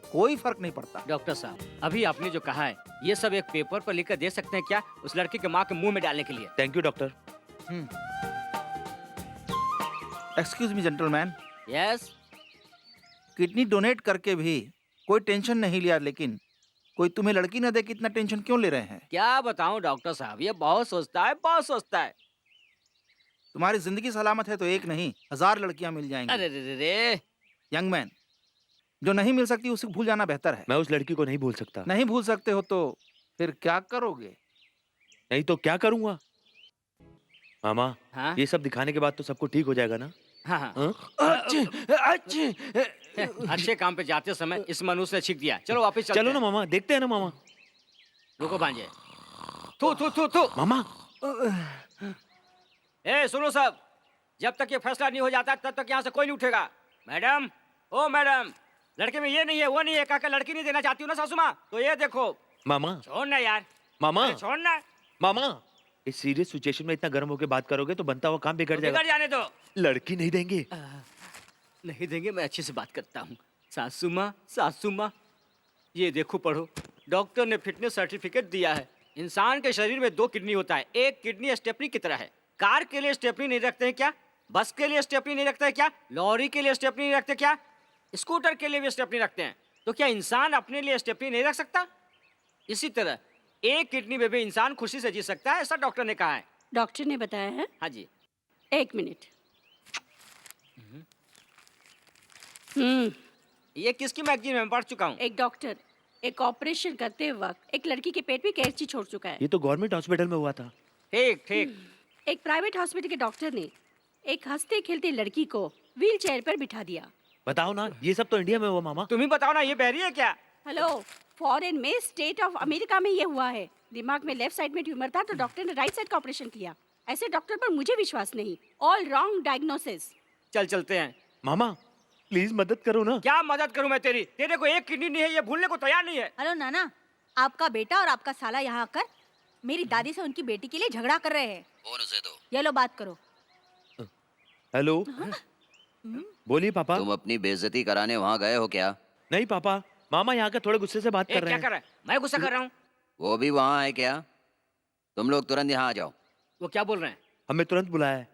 Speaker 5: कोई फर्क नहीं पड़ता।
Speaker 3: डॉक्टर साहब, अभी आपने जो कहा है ये सब एक पेपर पर लिखकर दे सकते हैं क्या, उस लड़की के माँ के मुंह में डालने के लिए?
Speaker 2: Thank you doctor.
Speaker 5: Excuse me gentleman.
Speaker 3: Yes.
Speaker 5: Kidney donate करके भी कोई टेंशन नहीं लिया, लेकिन कोई तुम्हें लड़की न दे कि इतना टेंशन क्यों ले रहे हैं?
Speaker 3: क्या बताऊं डॉक्टर साहब, ये बहुत सोचता है, बहुत सोचता है।
Speaker 5: तुम्हारी जिंदगी सलामत है तो एक नहीं 1000 लड़कियां मिल जाएंगी।
Speaker 3: अरे रे रे,
Speaker 5: यंग मैन, जो नहीं मिल सकती उसे भूल जाना बेहतर है।
Speaker 2: मैं उस लड़की को नहीं भूल सकता।
Speaker 5: नहीं भूल सकते हो तो फिर क्या करोगे?
Speaker 2: नहीं तो क्या करूंगा? मामा,
Speaker 3: हाँ?
Speaker 2: ये सब दिखाने के बाद तो सबको ठीक हो जाएगा ना?
Speaker 3: हाँ हाँ।
Speaker 1: अच्छे
Speaker 3: अच्छे काम पे जाते समय इस मनुष्य ने छींक दिया। चलो वापस चलते
Speaker 2: चलो ना
Speaker 3: हैं।
Speaker 2: मामा, देखते हैं ना मामा।
Speaker 3: रुको भांजे। थू थू थू थू।
Speaker 2: मामा,
Speaker 3: ए सुनो सब, जब तक ये फैसला नहीं हो जाता तब तक यहाँ से कोई नहीं उठेगा। मैडम, ओ मैडम, लड़के में ये नहीं है वो नहीं है, काका लड़की नहीं देना चाहती हूँ ना सासू माँ, तो ये देखो।
Speaker 2: मामा,
Speaker 3: छोड़ना यार,
Speaker 2: मामा,
Speaker 3: छोड़ना।
Speaker 2: मामा, इस सीरियस सिचुएशन में इतना गर्म होकर बात करोगे तो बनता हुआ काम बिगड़ जाएगा।
Speaker 3: बिगड़ जाने दो।
Speaker 2: लड़की नहीं देंगे।
Speaker 3: नहीं देंगे, मैं अच्छे से बात करता हूँ। सासू माँ, ये देखो पढ़ो, डॉक्टर ने फिटनेस सर्टिफिकेट दिया है। इंसान के शरीर में 2 किडनी होता है, एक किडनी स्टेपनी की तरह है। कार के लिए स्टेपनी नहीं रखते हैं क्या? बस के लिए स्टेपनी नहीं रखते हैं क्या? लॉरी के लिए स्टेपनी नहीं रखते क्या? स्कूटर के लिए भी स्टेपनी रखते हैं। तो क्या इंसान अपने लिए स्टेपनी नहीं रख सकता? इसी तरह एक किडनी में भी इंसान खुशी से जी सकता है, ऐसा डॉक्टर ने कहा है।
Speaker 4: डॉक्टर ने बताया है?
Speaker 3: हाँ जी।
Speaker 4: 1 मिनट।
Speaker 3: ये किसकी मैगजीन में पढ़ चुका हूँ?
Speaker 4: एक डॉक्टर एक ऑपरेशन करते वक्त एक लड़की के पेट में कैंची छोड़ चुका है।
Speaker 2: ये तो गवर्नमेंट हॉस्पिटल में हुआ था।
Speaker 3: ठीक ठीक।
Speaker 4: एक प्राइवेट हॉस्पिटल के डॉक्टर ने एक हंसते खेलते लड़की को व्हील चेयर पर बिठा दिया।
Speaker 2: बताओ ना, ये सब तो इंडिया में हुआ मामा।
Speaker 3: तुम ही बताओ ना, ये बहरी है क्या?
Speaker 4: हेलो, फॉरेन में स्टेट ऑफ अमेरिका में ये हुआ है। दिमाग में लेफ्ट साइड में ट्यूमर था तो डॉक्टर ने राइट साइड का ऑपरेशन किया। ऐसे डॉक्टर पर मुझे विश्वास नहीं। All wrong diagnosis.
Speaker 3: चल चलते हैं।
Speaker 2: मामा प्लीज मदद करो ना।
Speaker 3: क्या मदद करूं मैं तेरी? तेरे को एक किडनी नहीं है, ये भूलने को तैयार नहीं है।
Speaker 10: हेलो नाना, आपका बेटा और आपका साला यहाँ आकर मेरी दादी से उनकी बेटी के लिए झगड़ा कर रहे हैं।
Speaker 7: फोन उसे दो।
Speaker 10: ये लो बात करो।
Speaker 2: हेलो, बोलिए पापा।
Speaker 7: तुम अपनी बेइज्जती कराने वहाँ गए हो क्या?
Speaker 2: नहीं पापा, मामा यहाँ का थोड़े गुस्से से बात कर रहे हैं।
Speaker 3: क्या कर रहा है? मैं गुस्सा कर रहा हूँ?
Speaker 7: वो भी वहाँ है क्या? तुम लोग तुरंत यहाँ आ जाओ।
Speaker 3: वो क्या बोल रहे हैं?
Speaker 2: हमें तुरंत बुलाया है।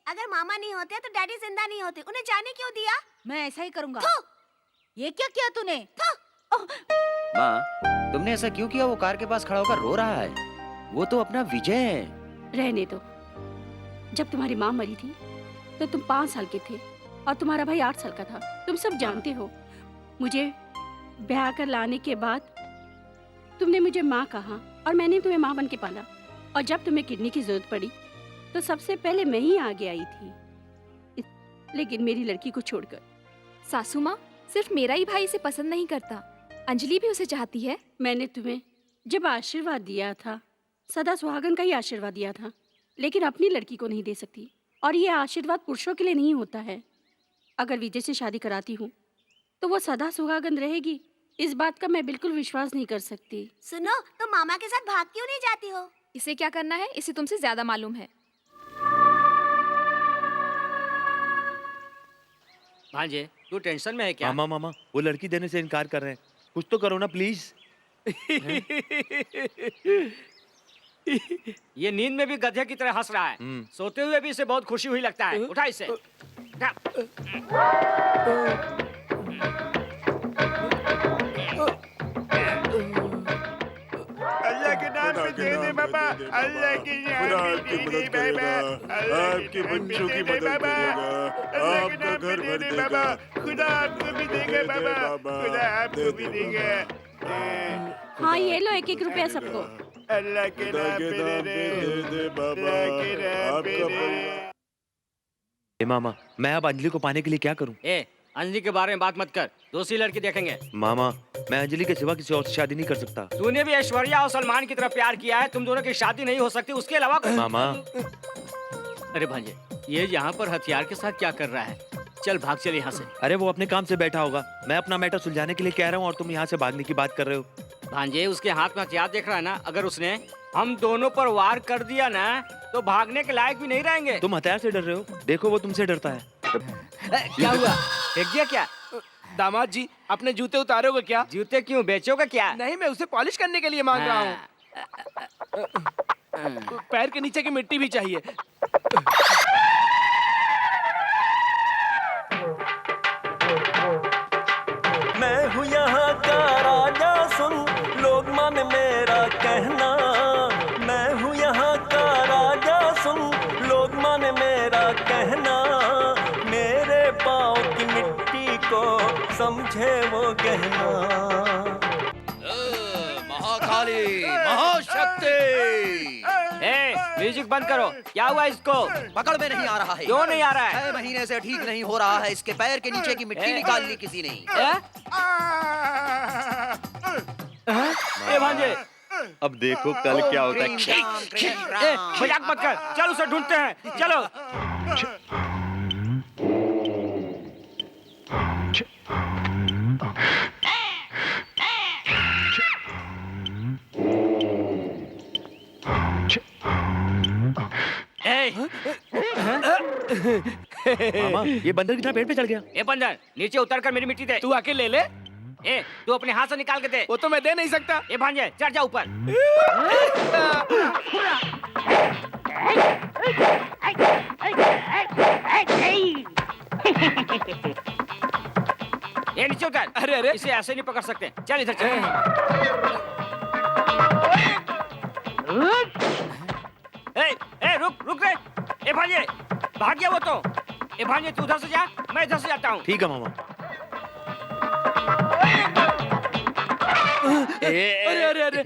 Speaker 6: अगर मामा नहीं होते तो डैडी जिंदा नहीं होते। उन्हें जाने क्यों दिया?
Speaker 10: मैं ऐसा ही करूँगा। ये क्या किया तूने?
Speaker 7: माँ, तुमने ऐसा क्यों किया? वो कार के पास खड़ा होकर रो रहा है। वो तो अपना विजय है।
Speaker 4: रहने दो। जब तुम्हारी माँ मरी थी तो तुम 5 साल के थे और तुम्हारा भाई 8 साल का था। तुम सब जानते हो। मुझे ब्याह कर लाने के बाद तुमने मुझे माँ कहा और मैंने तुम्हें माँ बन के पाला। और जब तुम्हें किडनी की जरूरत पड़ी तो सबसे पहले मैं ही आगे आई थी, लेकिन मेरी लड़की को छोड़कर।
Speaker 11: सासू माँ, सिर्फ मेरा ही भाई इसे पसंद नहीं करता, अंजलि भी उसे चाहती है।
Speaker 4: मैंने तुम्हें जब आशीर्वाद दिया था, सदा सुहागन का ही आशीर्वाद दिया था, लेकिन अपनी लड़की को नहीं दे सकती। और ये आशीर्वाद पुरुषों के लिए नहीं होता है। अगर विजय से शादी कराती हूँ तो वो सदा सुहागन रहेगी, इस बात का मैं बिल्कुल विश्वास नहीं कर सकती।
Speaker 6: सुनो, तो मामा के साथ भाग क्यों नहीं जाती हो?
Speaker 11: इसे क्या करना है, इसे तुमसे ज्यादा मालूम है।
Speaker 3: भांजे, तू टेंशन में है क्या?
Speaker 2: मामा, वो लड़की देने से इनकार कर रहे हैं। कुछ तो करो ना प्लीज।
Speaker 3: ये नींद में भी गधे की तरह हंस रहा है। सोते हुए भी इसे बहुत खुशी हुई लगता है। उठा इसे। उठा।
Speaker 1: अल्लाह के नाम पे दे दे बाबा, अल्लाह के नाम पे दे दे बाबा, आपके बच्चों की मदद करेगा, आपका घर भर देगा, खुदा आपको भी देगा बाबा, खुदा आपको भी देगा।
Speaker 4: हाँ, ये लो 1-1 रुपया सबको।
Speaker 1: अल्लाह के नाम पे दे दे बाबा, आपका।
Speaker 2: ए मामा, मैं अब अंजलि को पाने के लिए क्या करूं?
Speaker 3: अंजलि के बारे में बात मत कर, दूसरी लड़की देखेंगे।
Speaker 2: मामा, मैं अंजलि के सिवा किसी और से शादी नहीं कर सकता।
Speaker 3: तूने भी ऐश्वर्या और सलमान की तरह प्यार किया है, तुम दोनों की शादी नहीं हो सकती उसके अलावा।
Speaker 2: मामा,
Speaker 3: अरे भांजे, ये यहाँ पर हथियार के साथ क्या कर रहा है? चल भाग चल यहाँ से।
Speaker 2: अरे वो अपने काम से बैठा होगा, मैं अपना मैटर सुलझाने के लिए कह रहा हूँ और तुम यहाँ से भागने की बात कर रहे हो।
Speaker 3: भांजे, उसके हाथ में हथियार देख रहा है ना? अगर उसने हम दोनों पर वार कर दिया ना तो भागने के लायक भी नहीं रहेंगे।
Speaker 2: तुम हथियार से डर रहे हो, देखो वो तुमसे डरता है।
Speaker 3: क्या हुआ? फेंक दिया क्या?
Speaker 1: दामाद जी, अपने जूते उतारोगे क्या?
Speaker 3: जूते क्यों, बेचोगे क्या?
Speaker 1: नहीं, मैं उसे पॉलिश करने के लिए मांग रहा हूँ। पैर के नीचे की मिट्टी भी चाहिए।
Speaker 16: मैं हूँ यहाँ का राजा, सुन लोग मान मेरा कहना। मैं हूँ यहाँ का मुझे वो गहना।
Speaker 7: महाकाली, महाशक्ति।
Speaker 3: म्यूजिक बंद करो। क्या हुआ इसको?
Speaker 7: पकड़ में नहीं आ रहा है।
Speaker 3: क्यों नहीं आ रहा है?
Speaker 7: 6 महीने से ठीक नहीं हो रहा है। इसके पैर के नीचे की मिट्टी निकाल ली किसी ने।
Speaker 3: ए भांजे,
Speaker 2: अब देखो कल क्या होता है।
Speaker 3: मजाक मत कर, चल उसे ढूंढते हैं, चलो।
Speaker 2: मामा, ये बंदर कितना पेड़ पे चढ़ गया?
Speaker 3: ए बंदर, नीचे उतर कर मेरी मिट्टी दे।
Speaker 5: तू आके ले ले।
Speaker 3: ए, तू अपने हाथ से निकाल के दे।
Speaker 5: वो तो मैं दे नहीं सकता।
Speaker 3: ए भांजे, चढ़ जा ऊपर। ये नीचे उतर।
Speaker 5: अरे अरे,
Speaker 3: इसे ऐसे नहीं पकड़ सकते। चल इधर चल। ए, रुक रुक रे। ए भांजे, भाग गया वो तो। ए भांजे, तू उधर से जा, मैं इधर से जाता हूँ।
Speaker 2: ठीक है मामा।
Speaker 5: अरे अरे अरे,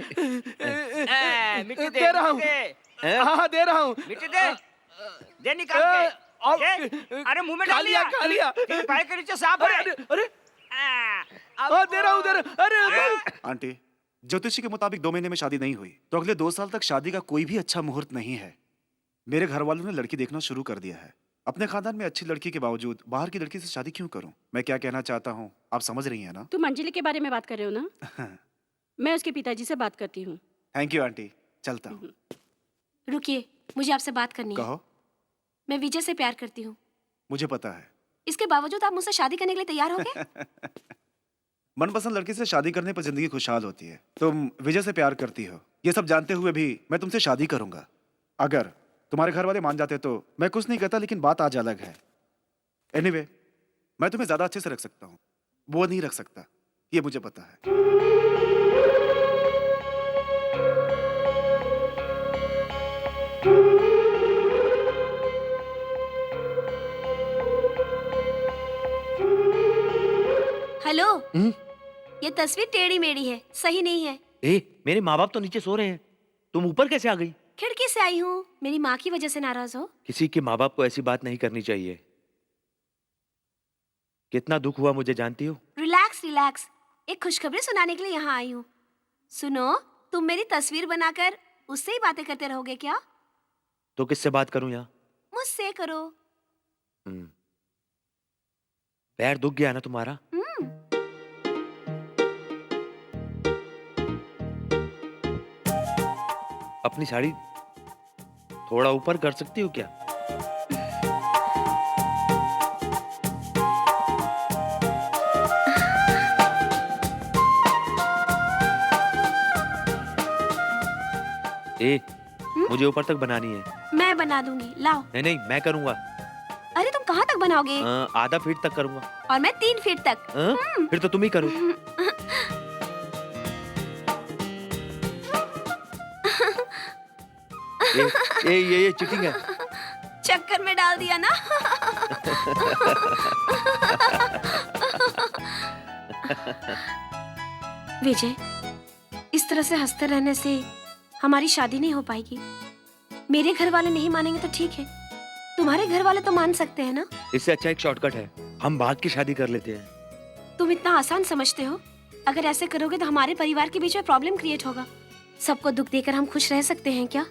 Speaker 3: मिट्टी
Speaker 5: दे रहा हूँ। हाँ, दे रहा हूँ।
Speaker 3: मिट्टी दे। दे निकाल के। अरे मुंह में डाल लिया।
Speaker 5: खा लिया।
Speaker 3: तेरे पैर के नीचे सांप है।
Speaker 5: अरे दे रहा हूँ, दे रहा। अरे
Speaker 12: आंटी, ज्योतिषी के मुताबिक 2 महीने में शादी नहीं हुई तो अगले 2 साल तक शादी का कोई भी अच्छा मुहूर्त नहीं है। मेरे घर वालों ने लड़की देखना शुरू कर दिया है। अपने खानदान में अच्छी लड़की के बावजूद बाहर की लड़की से शादी क्यों करूं? मैं क्या कहना चाहता हूं, आप समझ रही हैं ना?
Speaker 4: तुम अंजलि के बारे में बात कर रहे हो ना? मैं उसके पिताजी से बात करती हूँ।
Speaker 12: थैंक यू आंटी, चलता हूँ।
Speaker 6: रुकिए, मुझे आपसे बात करनी है।
Speaker 12: कहो।
Speaker 6: मैं विजय से प्यार करती हूँ।
Speaker 12: मुझे पता है।
Speaker 6: इसके बावजूद आप मुझसे शादी करने के लिए तैयार हो गए?
Speaker 12: मनपसंद लड़की से शादी करने पर जिंदगी खुशहाल होती है। तुम विजय से प्यार करती हो, ये सब जानते हुए भी मैं तुमसे शादी करूंगा। अगर तुम्हारे घर वाले मान जाते तो मैं कुछ नहीं कहता, लेकिन बात आज अलग है। एनीवे, मैं तुम्हें ज्यादा अच्छे से रख सकता हूँ, वो नहीं रख सकता, ये मुझे पता है।
Speaker 6: हेलो, ये तस्वीर टेढ़ी मेढ़ी है, सही नहीं है।
Speaker 2: मेरे माँ बाप तो नीचे सो रहे हैं, तुम ऊपर कैसे आ गई?
Speaker 6: खिड़की से आई हूँ। मेरी माँ की वजह से नाराज हो?
Speaker 2: किसी के माँ बाप को ऐसी बात नहीं करनी चाहिए। कितना दुख हुआ मुझे जानती हो?
Speaker 6: रिलैक्स रिलैक्स, एक खुशखबरी सुनाने के लिए यहाँ आई हूँ। सुनो, तुम मेरी तस्वीर बनाकर उससे ही बातें करते रहोगे क्या?
Speaker 2: तो किससे बात करूं यहाँ?
Speaker 6: मुझसे करो।
Speaker 2: पैर दुख गया ना तुम्हारा? अपनी साड़ी थोड़ा ऊपर कर सकती हो क्या? मुझे ऊपर तक बनानी है।
Speaker 6: मैं बना दूंगी, लाओ।
Speaker 2: नहीं, मैं करूंगा।
Speaker 6: अरे तुम कहाँ तक बनाओगे?
Speaker 2: आधा फीट तक करूंगा।
Speaker 6: और मैं 3 फीट तक।
Speaker 2: फिर तो तुम ही करो। ये चीटिंग है।
Speaker 6: चक्कर में डाल दिया ना। विजय, इस तरह से हंसते रहने से हमारी शादी नहीं हो पाएगी। मेरे घर वाले नहीं मानेंगे तो ठीक है, तुम्हारे घर वाले तो मान सकते हैं ना?
Speaker 2: इससे अच्छा एक शॉर्टकट है, हम बाद की शादी कर लेते हैं।
Speaker 6: तुम इतना आसान समझते हो? अगर ऐसे करोगे तो हमारे परिवार के बीच में प्रॉब्लम क्रिएट होगा। सबको दुख देकर हम खुश रह सकते हैं क्या?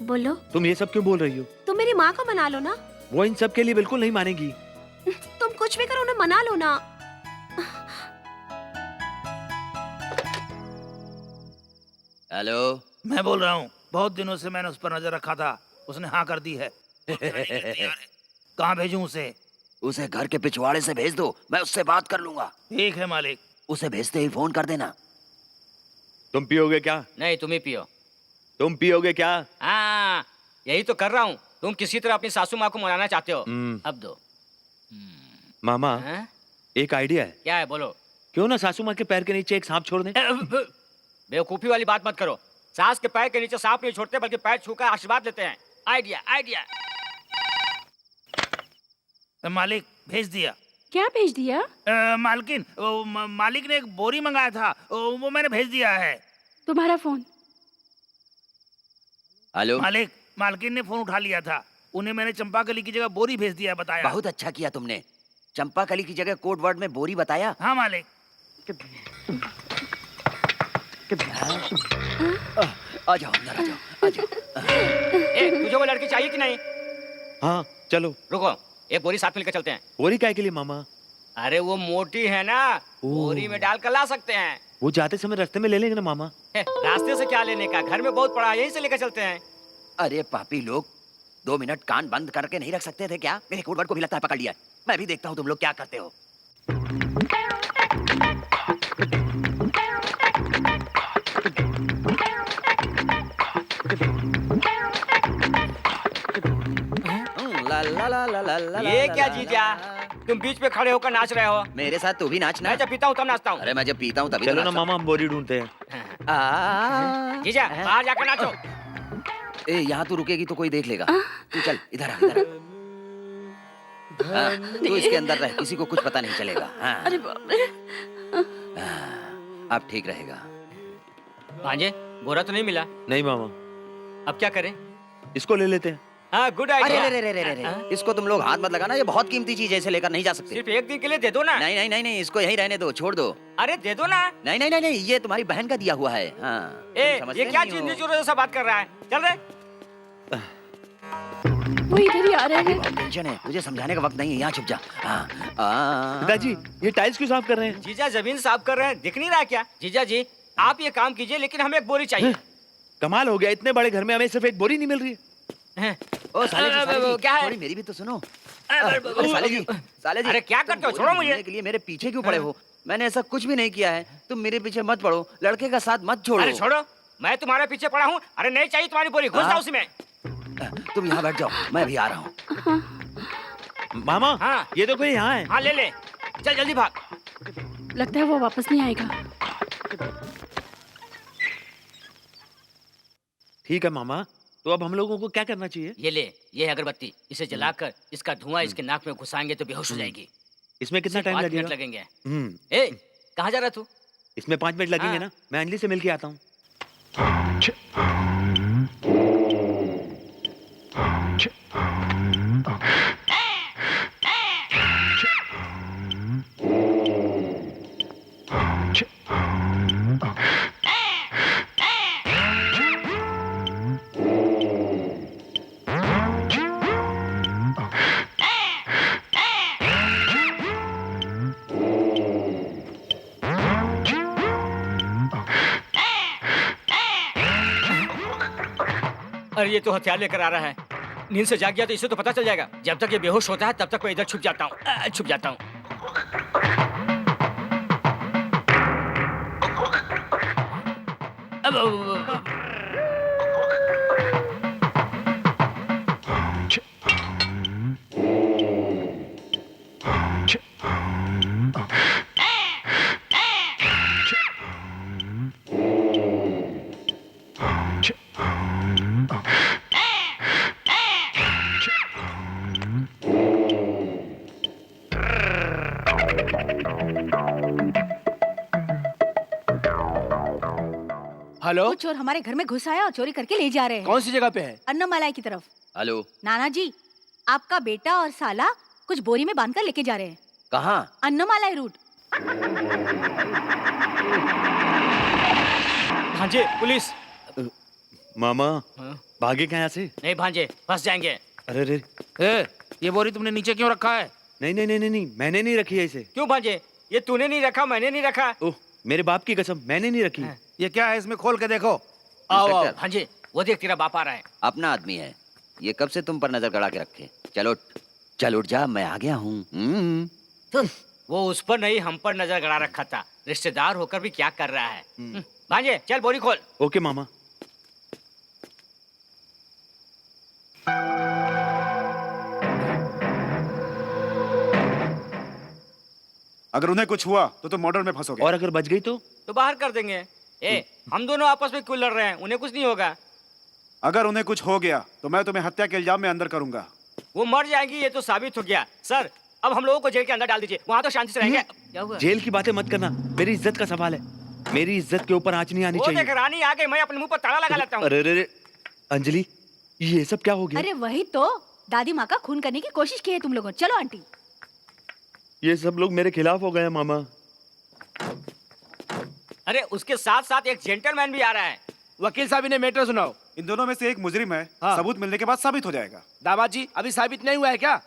Speaker 6: बोलो।
Speaker 2: तुम ये सब क्यों बोल रही हो?
Speaker 6: तुम मेरी माँ को मना लो ना।
Speaker 2: वो इन सब के लिए बिल्कुल नहीं मानेगी।
Speaker 6: तुम कुछ भी करो, उन्हें मना लो ना।
Speaker 7: हेलो,
Speaker 5: मैं बोल रहा हूँ। बहुत दिनों से मैंने उस पर नजर रखा था, उसने हाँ कर दी है। कहाँ भेजूं उसे?
Speaker 7: उसे घर के पिछवाड़े से भेज दो, मैं उससे बात कर लूंगा।
Speaker 5: ठीक है मालिक।
Speaker 7: उसे भेजते ही फोन कर देना।
Speaker 2: तुम पियोगे क्या?
Speaker 3: नहीं, तुम ही पियो।
Speaker 2: तुम पियोगे क्या?
Speaker 3: हाँ, यही तो कर रहा हूँ। तुम किसी तरह अपनी सासू माँ को मनाना चाहते हो। अब दो।
Speaker 2: मामा, एक आइडिया है।
Speaker 3: क्या है? बोलो।
Speaker 2: क्यों ना सासू माँ के पैर के नीचे एक सांप छोड़ दें?
Speaker 3: बेवकूफी वाली बात मत करो। सास के पैर के नीचे सांप नहीं छोड़ते, बल्कि पैर छूकर आशीर्वाद लेते हैं। Idea idea.
Speaker 5: मालिक, भेज दिया।
Speaker 4: क्या भेज दिया?
Speaker 5: मालकिन, मालिक ने एक बोरी मंगाया था, वो मैंने भेज दिया है।
Speaker 4: तुम्हारा फोन।
Speaker 7: हेलो
Speaker 5: मालिक, मालकिन ने फोन उठा लिया था, उन्हें मैंने चंपाकली की जगह बोरी भेज दिया, बताया।
Speaker 7: बहुत अच्छा किया तुमने। चंपाकली की जगह कोड वर्ड में बोरी बताया।
Speaker 5: हाँ मालिक।
Speaker 7: आ जाओ अंदर, आ जाओ, आ जाओ।
Speaker 3: तुझे वो लड़की चाहिए कि नहीं?
Speaker 2: हाँ चलो।
Speaker 3: रुको, एक बोरी साथ मिलकर चलते हैं।
Speaker 2: बोरी काय के लिए मामा?
Speaker 3: अरे वो मोटी है ना, बोरी में डाल कर ला सकते हैं।
Speaker 2: वो जाते समय रास्ते में ले लेंगे ना मामा।
Speaker 3: रास्ते से क्या लेने का, घर में बहुत पड़ा है, यहीं से लेकर चलते हैं।
Speaker 7: अरे पापी लोग, 2 मिनट कान बंद करके नहीं रख सकते थे क्या? मेरे कोड वर्ड को भी लगता है पकड़ लिया है। मैं भी देखता हूँ तुम लोग क्या करते हो। ला ला ला ला ला ला।
Speaker 3: ये क्या जीजा, तुम बीच में खड़े होकर नाच रहे हो?
Speaker 7: मेरे साथ तू भी नाचना।
Speaker 3: मैं जब पीता हूँ तब नाचता हूँ।
Speaker 7: अरे मैं जब पीता हूँ तभी
Speaker 2: चलो ना मामा, हम बोरी ढूंढते हैं।
Speaker 3: जीजा बाहर जाकर नाचो।
Speaker 7: ए, यहाँ तू रुकेगी तो कोई देख लेगा। तू चल इधर आ, इधर आ। तू इसके अंदर रह, किसी को कुछ पता नहीं चलेगा। हाँ।
Speaker 4: अरे बाप रे।
Speaker 7: अब ठीक रहेगा।
Speaker 3: भांजे, बोरा तो नहीं मिला?
Speaker 2: नहीं मामा।
Speaker 3: अब क्या करें?
Speaker 2: इसको ले लेते हैं।
Speaker 3: हाँ, गुड आइडिया।
Speaker 7: अरे रे रे रे रे, इसको तुम लोग हाथ मत लगाना, ये बहुत कीमती चीज है, इसे लेकर नहीं जा सकते।
Speaker 3: सिर्फ एक दिन के लिए दे दो ना।
Speaker 7: नहीं नहीं नहीं नहीं, इसको यहीं रहने दो, छोड़ दो।
Speaker 3: अरे दे दो ना।
Speaker 7: नहीं नहीं नहीं नहीं, ये तुम्हारी बहन का दिया हुआ है। हाँ।
Speaker 3: ये क्या चीज नीचू जैसा बात कर रहा है? चल रहे।
Speaker 4: वो इधर ही आ रहे हैं।
Speaker 7: बहुत टेंशन है, मुझे समझाने का वक्त नहीं है, यहाँ छुप जा।
Speaker 2: पिताजी, ये टाइल्स क्यों साफ कर रहे हैं?
Speaker 3: जीजा जमीन साफ कर रहे हैं, दिख नहीं रहा क्या? जीजा जी, आप ये काम कीजिए, लेकिन हमें एक बोरी चाहिए।
Speaker 2: कमाल हो गया, इतने बड़े घर में हमें सिर्फ एक बोरी नहीं मिल रही है।
Speaker 7: ओ साले जी,
Speaker 3: क्या है?
Speaker 7: थोड़ी मेरी भी तो सुनो। साले जी, साले जी।
Speaker 3: अरे क्या करते हो? छोड़ो मुझे।
Speaker 7: के लिए मेरे पीछे क्यों पड़े हो? मैंने ऐसा कुछ भी नहीं किया है, तुम मेरे पीछे मत पड़ो, लड़के का साथ मत छोड़ो।
Speaker 3: अरे छोड़ो, मैं तुम्हारे पीछे पड़ा हूँ। अरे नहीं चाहिए तुम्हारी बोरी, घुस जाओ उसमें।
Speaker 7: तुम यहाँ बैठ जाओ, मैं भी आ रहा हूँ।
Speaker 2: मामा,
Speaker 3: हाँ
Speaker 2: ये तो कोई यहाँ है।
Speaker 3: हाँ ले ले, चल जल्दी भाग।
Speaker 4: लगता है वो वापस नहीं आएगा।
Speaker 2: ठीक है मामा, तो अब हम लोगों को क्या करना चाहिए?
Speaker 3: ये ले, ये है अगरबत्ती, इसे जलाकर इसका धुआं इसके नाक में घुसाएंगे तो बेहोश हो जाएगी।
Speaker 2: इसमें कितना टाइम
Speaker 3: 5
Speaker 2: लगेगा?
Speaker 3: मिनट लगेंगे।
Speaker 2: हम्म।
Speaker 3: ए, कहाँ जा रहा तू?
Speaker 2: इसमें 5 मिनट लगेंगे
Speaker 3: हाँ।
Speaker 2: ना? मैं अंजलि से मिलके आता हूँ।
Speaker 3: अरे ये तो हथियार लेकर आ रहा है। नींद से जाग गया तो इसे तो पता चल जाएगा। जब तक ये बेहोश होता है तब तक मैं इधर छुप जाता हूँ, छुप जाता हूँ।
Speaker 8: हेलो,
Speaker 10: वो चोर हमारे घर में घुस आया और चोरी करके ले जा रहे हैं।
Speaker 8: कौन सी जगह पे है?
Speaker 10: अन्नमलाई की तरफ।
Speaker 7: हेलो,
Speaker 10: नाना जी, आपका बेटा और साला कुछ बोरी में बांधकर लेके जा रहे हैं।
Speaker 7: कहाँ?
Speaker 10: अन्नमलाई रूट।
Speaker 3: भांजे, पुलिस।
Speaker 2: मामा, भागे क्या यहाँ से?
Speaker 3: नहीं भांजे, फंस जाएंगे।
Speaker 2: अरे रे,
Speaker 5: ये बोरी तुमने नीचे क्यों रखा है?
Speaker 2: नहीं नहीं नहीं नहीं, मैंने नहीं रखी है इसे।
Speaker 3: क्यों भांजे? ये तूने नहीं रखा, मैंने नहीं रखा।
Speaker 2: ओह, मेरे बाप की कसम, मैंने नहीं रखी।
Speaker 5: ये क्या है, इसमें खोल के देखो।
Speaker 7: आओ आओ।
Speaker 3: भांजे, वो देख तेरा बाप आ रहा है।
Speaker 7: अपना आदमी है, ये कब से तुम पर नजर गड़ा के रखे। चलो चल उठ जा, मैं आ गया हूँ।
Speaker 3: वो उस पर नहीं, हम पर नजर गड़ा रखा था। रिश्तेदार होकर भी क्या कर रहा है। भांजे, चल बोरी खोल।
Speaker 2: ओके मामा।
Speaker 12: अगर उन्हें कुछ हुआ तो तुम मर्डर में फंसोगे।
Speaker 2: और अगर बच गई तो
Speaker 3: बाहर कर देंगे। हम दोनों आपस में क्यों लड़ रहे हैं? उन्हें कुछ नहीं होगा।
Speaker 12: अगर उन्हें कुछ हो गया तो मैं तुम्हें हत्या के इल्जाम में अंदर करूंगा।
Speaker 3: वो मर जाएंगी, ये तो साबित हो गया। सर, अब हम लोगों को जेल के अंदर डाल दीजिए, वहाँ तो शांति से रहेंगे। क्या हुआ?
Speaker 2: जेल की बातें मत करना, मेरी इज्जत का सवाल है। मेरी इज्जत के ऊपर आंच नहीं आनी
Speaker 3: वो
Speaker 2: चाहिए।
Speaker 3: देख रानी आ गई, मैं अपने मुंह पर ताला लगा लेता हूँ।
Speaker 2: अरे अरे अरे, अंजलि ये सब क्या हो गया?
Speaker 10: अरे वही तो, दादी माँ का खून करने की कोशिश की है तुम लोगों। चलो आंटी।
Speaker 2: ये सब लोग मेरे खिलाफ हो गए हैं मामा।
Speaker 3: अरे उसके साथ साथ एक जेंटलमैन भी आ रहा है।
Speaker 17: वकील साहब इन्हें मैटर सुनाओ।
Speaker 12: इन दोनों में से एक मुजरिम है, सबूत मिलने के बाद साबित हो जाएगा।
Speaker 17: दामाद जी अभी साबित नहीं हुआ है क्या?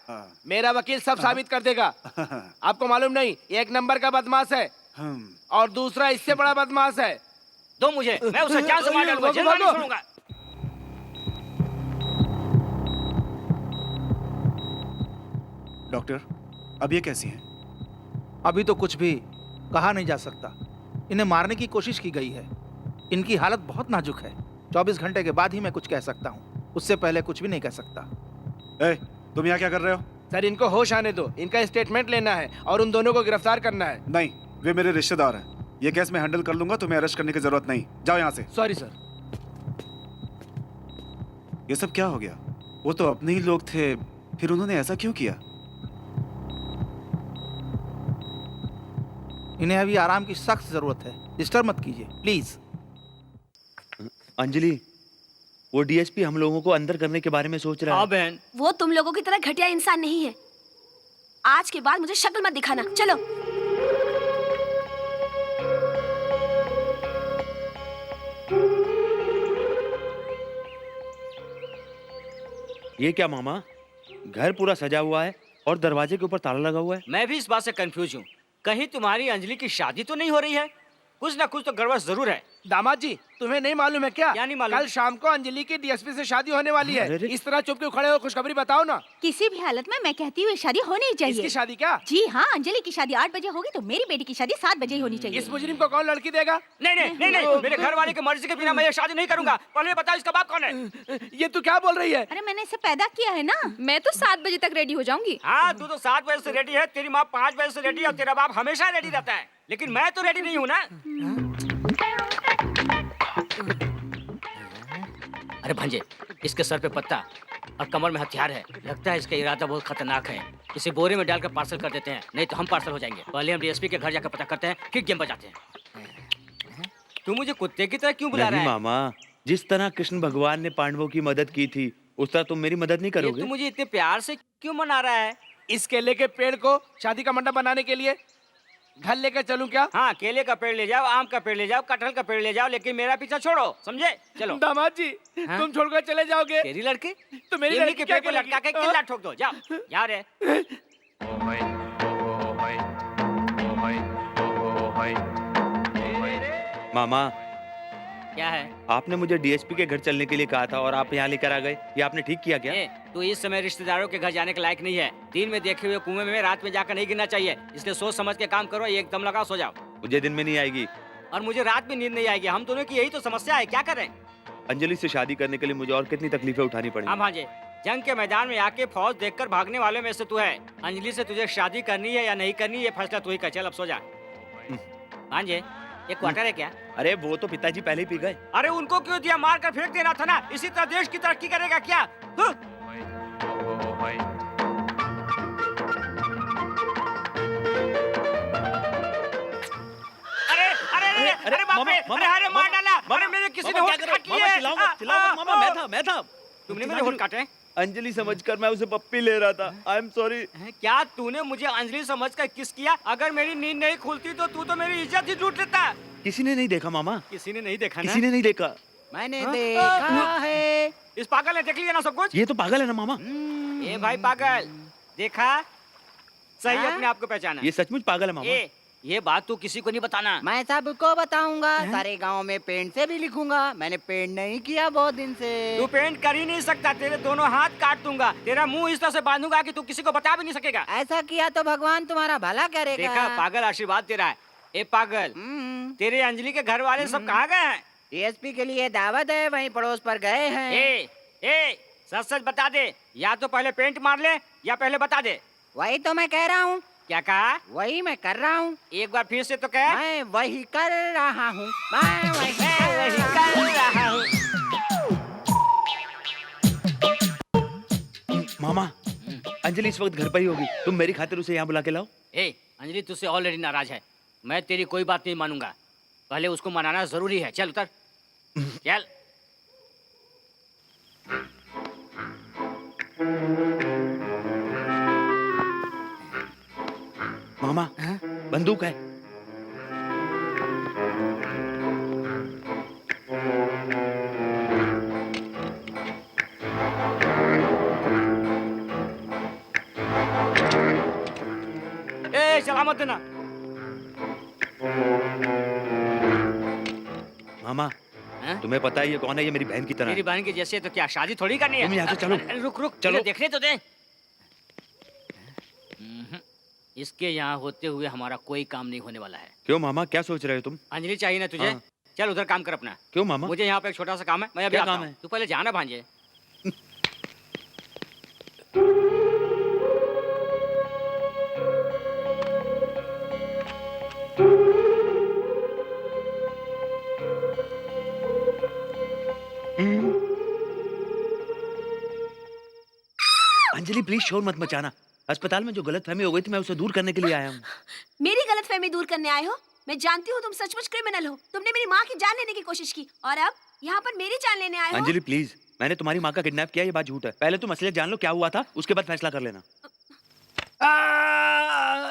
Speaker 17: मेरा वकील सब साबित कर देगा। आपको मालूम नहीं, एक नंबर का बदमाश है और दूसरा इससे बड़ा बदमाश है।
Speaker 3: दो मुझे, मैं उसे जान से मार डालूंगा, जेल में नहीं छोड़ूंगा।
Speaker 12: डॉक्टर, अब ये कैसी हैं?
Speaker 5: अभी तो कुछ भी कहा नहीं जा सकता। इन्हें मारने की कोशिश की गई है। इनकी हालत बहुत नाजुक है। 24 घंटे के बाद ही मैं कुछ कह सकता हूँ, उससे पहले कुछ भी नहीं कह सकता।
Speaker 12: तुम यहाँ क्या कर रहे हो?
Speaker 17: सर इनको होश आने दो, इनका स्टेटमेंट लेना है और उन दोनों को गिरफ्तार करना है।
Speaker 12: नहीं, वे मेरे रिश्तेदार हैं। ये केस मैं हैंडल कर लूंगा, तुम्हें अरेस्ट करने की जरूरत नहीं। जाओ यहाँ से।
Speaker 17: Sorry sir.
Speaker 12: ये सब क्या हो गया? वो तो अपने ही लोग थे, फिर उन्होंने ऐसा क्यों किया?
Speaker 5: इन्हें अभी आराम की सख्त जरूरत है। डिस्टर्ब मत कीजिए प्लीज।
Speaker 2: अंजलि, वो डीएसपी हम लोगों को अंदर करने के बारे में सोच रहा है।
Speaker 3: बहन,
Speaker 6: वो तुम लोगों की तरह घटिया इंसान नहीं है। आज के बाद मुझे शक्ल मत दिखाना। चलो।
Speaker 2: ये क्या मामा, घर पूरा सजा हुआ है और दरवाजे के ऊपर ताला लगा हुआ है।
Speaker 3: मैं भी इस बात से कंफ्यूज हूँ, कहीं तुम्हारी अंजलि की शादी तो नहीं हो रही है? कुछ ना कुछ तो गड़बड़ जरूर है।
Speaker 17: दामाद जी तुम्हें नहीं मालूम है क्या?
Speaker 3: नहीं मालूम।
Speaker 17: कल शाम को अंजलि की डीएसपी से शादी होने वाली है। इस तरह चुप क्यों खड़े हो? खुशखबरी बताओ ना।
Speaker 10: किसी भी हालत में मैं कहती हूँ शादी होनी ही चाहिए।
Speaker 17: इसकी शादी क्या?
Speaker 10: जी हाँ, अंजलि की शादी 8 बजे होगी तो मेरी बेटी की शादी 7 बजे ही होनी चाहिए।
Speaker 17: इस मुजरिम को कौन लड़की देगा?
Speaker 3: नहीं नहीं नहीं नहीं, मेरे घर वाले की मर्जी के बिना मैं ये शादी नहीं करूंगा। पहले बताओ इसका बाप कौन है?
Speaker 17: ये तू क्या बोल रही है?
Speaker 10: अरे मैंने इसे पैदा किया है ना।
Speaker 11: मैं तो 7 बजे तक रेडी हो जाऊंगी।
Speaker 3: हाँ, तू तो 7 बजे से रेडी है, तेरी माँ 5 बजे से रेडी है और तेरा बाप हमेशा रेडी रहता है, लेकिन मैं तो रेडी नहीं हूँ ना। अरे भांजे, इसके सर पे पत्ता और कमर में हथियार है। लगता है इसका इरादा बहुत खतरनाक है। इसे बोरे में डालकर पार्सल कर देते हैं, नहीं तो हम पार्सल हो जाएंगे। पहले हम डीएसपी के घर जाकर पता करते हैं, फिर गेम बजाते हैं। तू मुझे कुत्ते की तरह क्यों बुला रहा है?
Speaker 2: मामा, जिस तरह कृष्ण भगवान ने पांडवों की मदद की थी, उस तरह तुम मेरी मदद नहीं करोगे?
Speaker 3: तू मुझे इतने प्यार से क्यों मना रहा है?
Speaker 17: इस केले के पेड़ को शादी का मंडप बनाने के लिए घर लेकर चलूं क्या?
Speaker 3: हाँ, केले का पेड़ ले जाओ, आम का पेड़ ले जाओ, कटहल का पेड़ ले जाओ, लेकिन मेरा पीछा छोड़ो, समझे? चलो।
Speaker 17: दामाद जी तुम छोड़कर चले जाओगे?
Speaker 3: तेरी लड़की
Speaker 17: तो मेरी लड़की
Speaker 3: के
Speaker 17: क्या
Speaker 3: पेड़ को लटका के किल्ला ठोक दो। जाओ जा रे।
Speaker 2: मामा,
Speaker 3: क्या है?
Speaker 2: आपने मुझे डीएसपी के घर चलने के लिए कहा था और आप यहाँ लेकर आ गए। ये आपने ठीक किया क्या?
Speaker 3: तू इस समय रिश्तेदारों के घर जाने के लायक नहीं है। दिन में देखे हुए कुएं में रात में जाकर नहीं गिरना चाहिए, इसलिए सोच समझ के काम करो। एकदम लगाओ, सो जाओ।
Speaker 2: मुझे दिन में नहीं आएगी
Speaker 3: और मुझे रात में नींद नहीं आएगी। हम दोनों की यही तो समस्या है, क्या करें?
Speaker 2: अंजलि से शादी करने के लिए मुझे और कितनी तकलीफें उठानी पड़ी।
Speaker 3: हाँ भांजे, जंग के मैदान में आके फौज देखकर भागने वाले में से तू है। अंजलि से तुझे शादी करनी है या नहीं करनी, ये फैसला तू ही कर। चल अब सो जा। भांजे, एक क्वार्टर है क्या?
Speaker 2: अरे वो तो पिताजी पहले ही पी गए।
Speaker 3: अरे उनको क्यों दिया? मार कर फेंक देना था ना। इसी तरह देश की तरक्की करेगा क्या? अरे बाप रे! अरे मार डाला! अरे मेरे किसी ने होठ काट लिए।
Speaker 2: मैं था।
Speaker 3: तुमने मेरे होठ काटे?
Speaker 2: अंजलि समझकर मैं उसे पप्पी ले रहा था। I am sorry.
Speaker 3: क्या तूने मुझे अंजलि समझकर किस किया? अगर मेरी नींद नहीं खुलती तो तू तो मेरी इज्जत ही लूट लेता।
Speaker 2: किसी ने नहीं देखा मामा।
Speaker 3: किसी ने नहीं देखा ना?
Speaker 2: किसी ने नहीं देखा।
Speaker 3: मैंने देखा है। इस पागल ने देख लिया ना सब कुछ?
Speaker 2: ये तो पागल है ना मामा।
Speaker 3: ए भाई पागल, देखा? सही अपने आप को पहचाना।
Speaker 2: ये सचमुच पागल है मामा।
Speaker 3: ये बात तू किसी को नहीं बताना।
Speaker 18: मैं सबको बताऊंगा। सारे गांव में पेंट से भी लिखूंगा। मैंने पेंट नहीं किया बहुत दिन से।
Speaker 3: तू पेंट कर ही नहीं सकता। तेरे दोनों हाथ काट दूंगा। तेरा मुंह इस तरह से बांधूंगा कि तू किसी को बता भी नहीं सकेगा।
Speaker 18: ऐसा किया तो भगवान तुम्हारा भला करेगा।
Speaker 3: देखा, पागल आशीर्वाद तेरा है। ए पागल, तेरे अंजलि के घर वाले सब कहाँ गए हैं?
Speaker 18: डीएसपी के लिए दावत है, वहीं पड़ोस पर गए हैं।
Speaker 3: सच सच बता दे, या तो पहले पेंट मार ले या पहले बता दे।
Speaker 18: वही तो मैं कह रहा हूँ।
Speaker 3: क्या कहा?
Speaker 18: वही मैं कर रहा हूँ।
Speaker 3: एक बार फिर से तो कह।
Speaker 18: मैं वही कर रहा हूँ। मैं वही
Speaker 3: कर रहा हूँ।
Speaker 2: मामा, अंजलि इस वक्त घर पर ही होगी, तुम मेरी खातिर उसे यहाँ बुला के लाओ।
Speaker 3: ए अंजलि तुझसे ऑलरेडी नाराज है, मैं तेरी कोई बात नहीं मानूंगा, पहले उसको मनाना जरूरी है। चल उतर, चल।
Speaker 2: मामा बंदूक है।
Speaker 3: ए चला मत देना।
Speaker 2: मामा तुम्हें पता है ये कौन है? ये मेरी बहन की तरह
Speaker 3: मेरी
Speaker 2: है।
Speaker 3: बहन की जैसे है तो क्या शादी थोड़ी करनी है?
Speaker 2: तुम यहाँ से चलो।
Speaker 3: रुक रुक,
Speaker 2: चलो।
Speaker 3: मुझे देखने तो दे। इसके यहाँ होते हुए हमारा कोई काम नहीं होने वाला है।
Speaker 2: क्यों मामा, क्या सोच रहे हो तुम?
Speaker 3: अंजलि चाहिए ना तुझे?
Speaker 2: हाँ।
Speaker 3: चल उधर काम कर अपना।
Speaker 2: क्यों मामा?
Speaker 3: मुझे यहाँ पे एक छोटा सा काम है, मैं अभी
Speaker 2: क्या
Speaker 3: आता
Speaker 2: काम
Speaker 3: हूँ।
Speaker 2: है?
Speaker 3: तू पहले जाना भांजे।
Speaker 2: अंजलि प्लीज शोर मत मचाना। अस्पताल में जो गलतफहमी हो गई थी मैं उसे दूर करने के लिए आया हूँ।
Speaker 6: मेरी गलतफहमी दूर करने आए हो? मैं जानती हूँ तुम सचमुच क्रिमिनल हो। तुमने मेरी माँ की जान लेने की कोशिश की और अब यहाँ पर मेरी जान लेने आए हो।
Speaker 2: अंजलि प्लीज, मैंने तुम्हारी माँ का किडनैप किया, ये बात झूठ है। पहले तुम असलियत जान लो क्या हुआ था, उसके बाद फैसला कर लेना।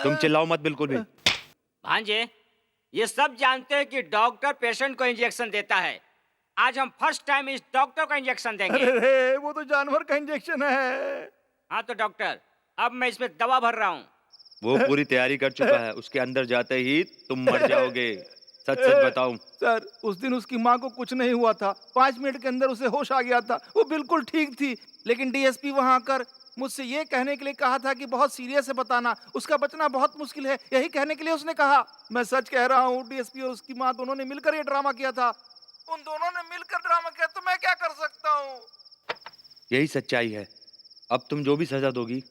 Speaker 2: तुम चिल्लाओ मत बिल्कुल भी।
Speaker 3: भांजे, ये सब जानते हैं कि डॉक्टर पेशेंट को इंजेक्शन देता है। आज हम फर्स्ट टाइम इस डॉक्टर को इंजेक्शन देंगे।
Speaker 5: अरे वो तो जानवर का इंजेक्शन है।
Speaker 3: हाँ तो डॉक्टर, अब मैं इसमें दवा भर रहा हूँ।
Speaker 2: वो पूरी तैयारी कर चुका है, उसके अंदर जाते ही तुम मर जाओगे। सच सच बताऊं
Speaker 5: सर, उस दिन उसकी माँ को कुछ नहीं हुआ था। 5 मिनट के अंदर उसे होश आ गया था, वो बिल्कुल ठीक थी। लेकिन डीएसपी वहाँ आकर मुझसे ये कहने के लिए कहा था कि बहुत सीरियस है, बताना उसका बचना बहुत मुश्किल है। यही कहने के लिए उसने कहा। मैं सच कह रहा हूँ, डीएसपी और उसकी माँ दोनों ने मिलकर ये ड्रामा किया था। उन दोनों ने मिलकर ड्रामा किया, तो मैं क्या कर सकता हूँ?
Speaker 2: यही सच्चाई है। अब तुम जो भी सजा दोगी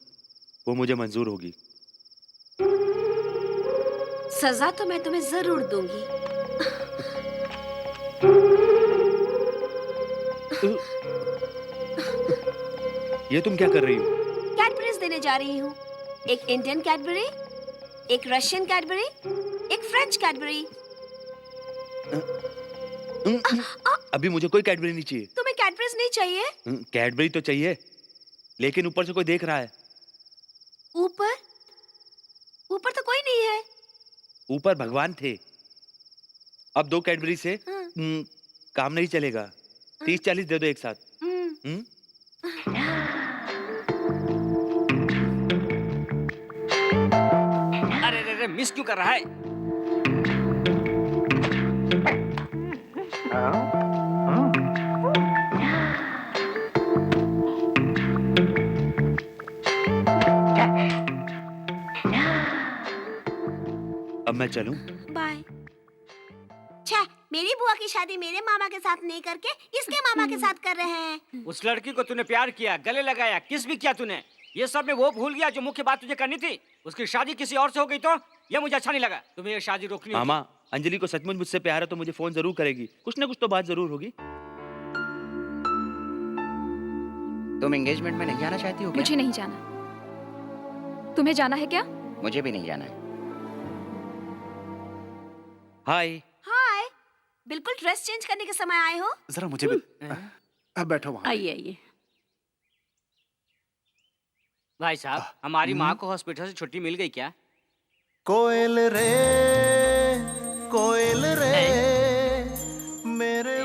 Speaker 2: वो मुझे मंजूर होगी।
Speaker 6: सजा तो मैं तुम्हें जरूर दूंगी।
Speaker 2: ये तुम क्या कर रही हो?
Speaker 6: कैडबरीज देने जा रही हूँ। एक इंडियन कैडबरी, एक रशियन कैडबरी, एक फ्रेंच कैडबरी।
Speaker 2: अभी मुझे कोई कैडबरी नहीं चाहिए।
Speaker 6: तुम्हें कैडबरीज नहीं चाहिए?
Speaker 2: कैडबरी तो चाहिए, लेकिन ऊपर से कोई देख रहा है।
Speaker 6: ऊपर? ऊपर तो कोई नहीं है।
Speaker 2: ऊपर भगवान थे। अब 2 कैडबरी से काम नहीं चलेगा। 30-40 दे दो एक साथ।
Speaker 3: अरे रे रे, मिस क्यों कर रहा है?
Speaker 2: अब मैं चलूं?
Speaker 6: बाय। छे, मेरी बुआ की शादी मेरे मामा के साथ नहीं करके इसके मामा के साथ कर रहे हैं।
Speaker 3: उस लड़की को तूने प्यार किया, गले लगाया, किस भी किया तूने। ये सब में वो भूल गया जो मुख्य बात तुझे करनी थी। उसकी शादी किसी और से हो गई तो ये मुझे अच्छा नहीं लगा। तुम्हें ये शादी रोकनी होगी।
Speaker 2: मामा, अंजलि को सचमुच मुझसे प्यार है तो मुझे फोन जरूर करेगी। कुछ ना कुछ तो बात जरूर होगी।
Speaker 7: तुम एंगेजमेंट में नहीं जाना चाहती हो क्या?
Speaker 11: मुझे नहीं जाना। तुम्हें जाना है क्या?
Speaker 7: मुझे भी नहीं जाना है।
Speaker 2: हाय।
Speaker 6: हाय, बिल्कुल ड्रेस चेंज करने के समय आए हो।
Speaker 12: जरा मुझे भी। अब बैठो वहाँ।
Speaker 4: आइए आइए।
Speaker 3: भाई साहब, हमारी माँ को हॉस्पिटल से छुट्टी मिल गई क्या?
Speaker 9: कोयल रे, कोयल रे, मेरे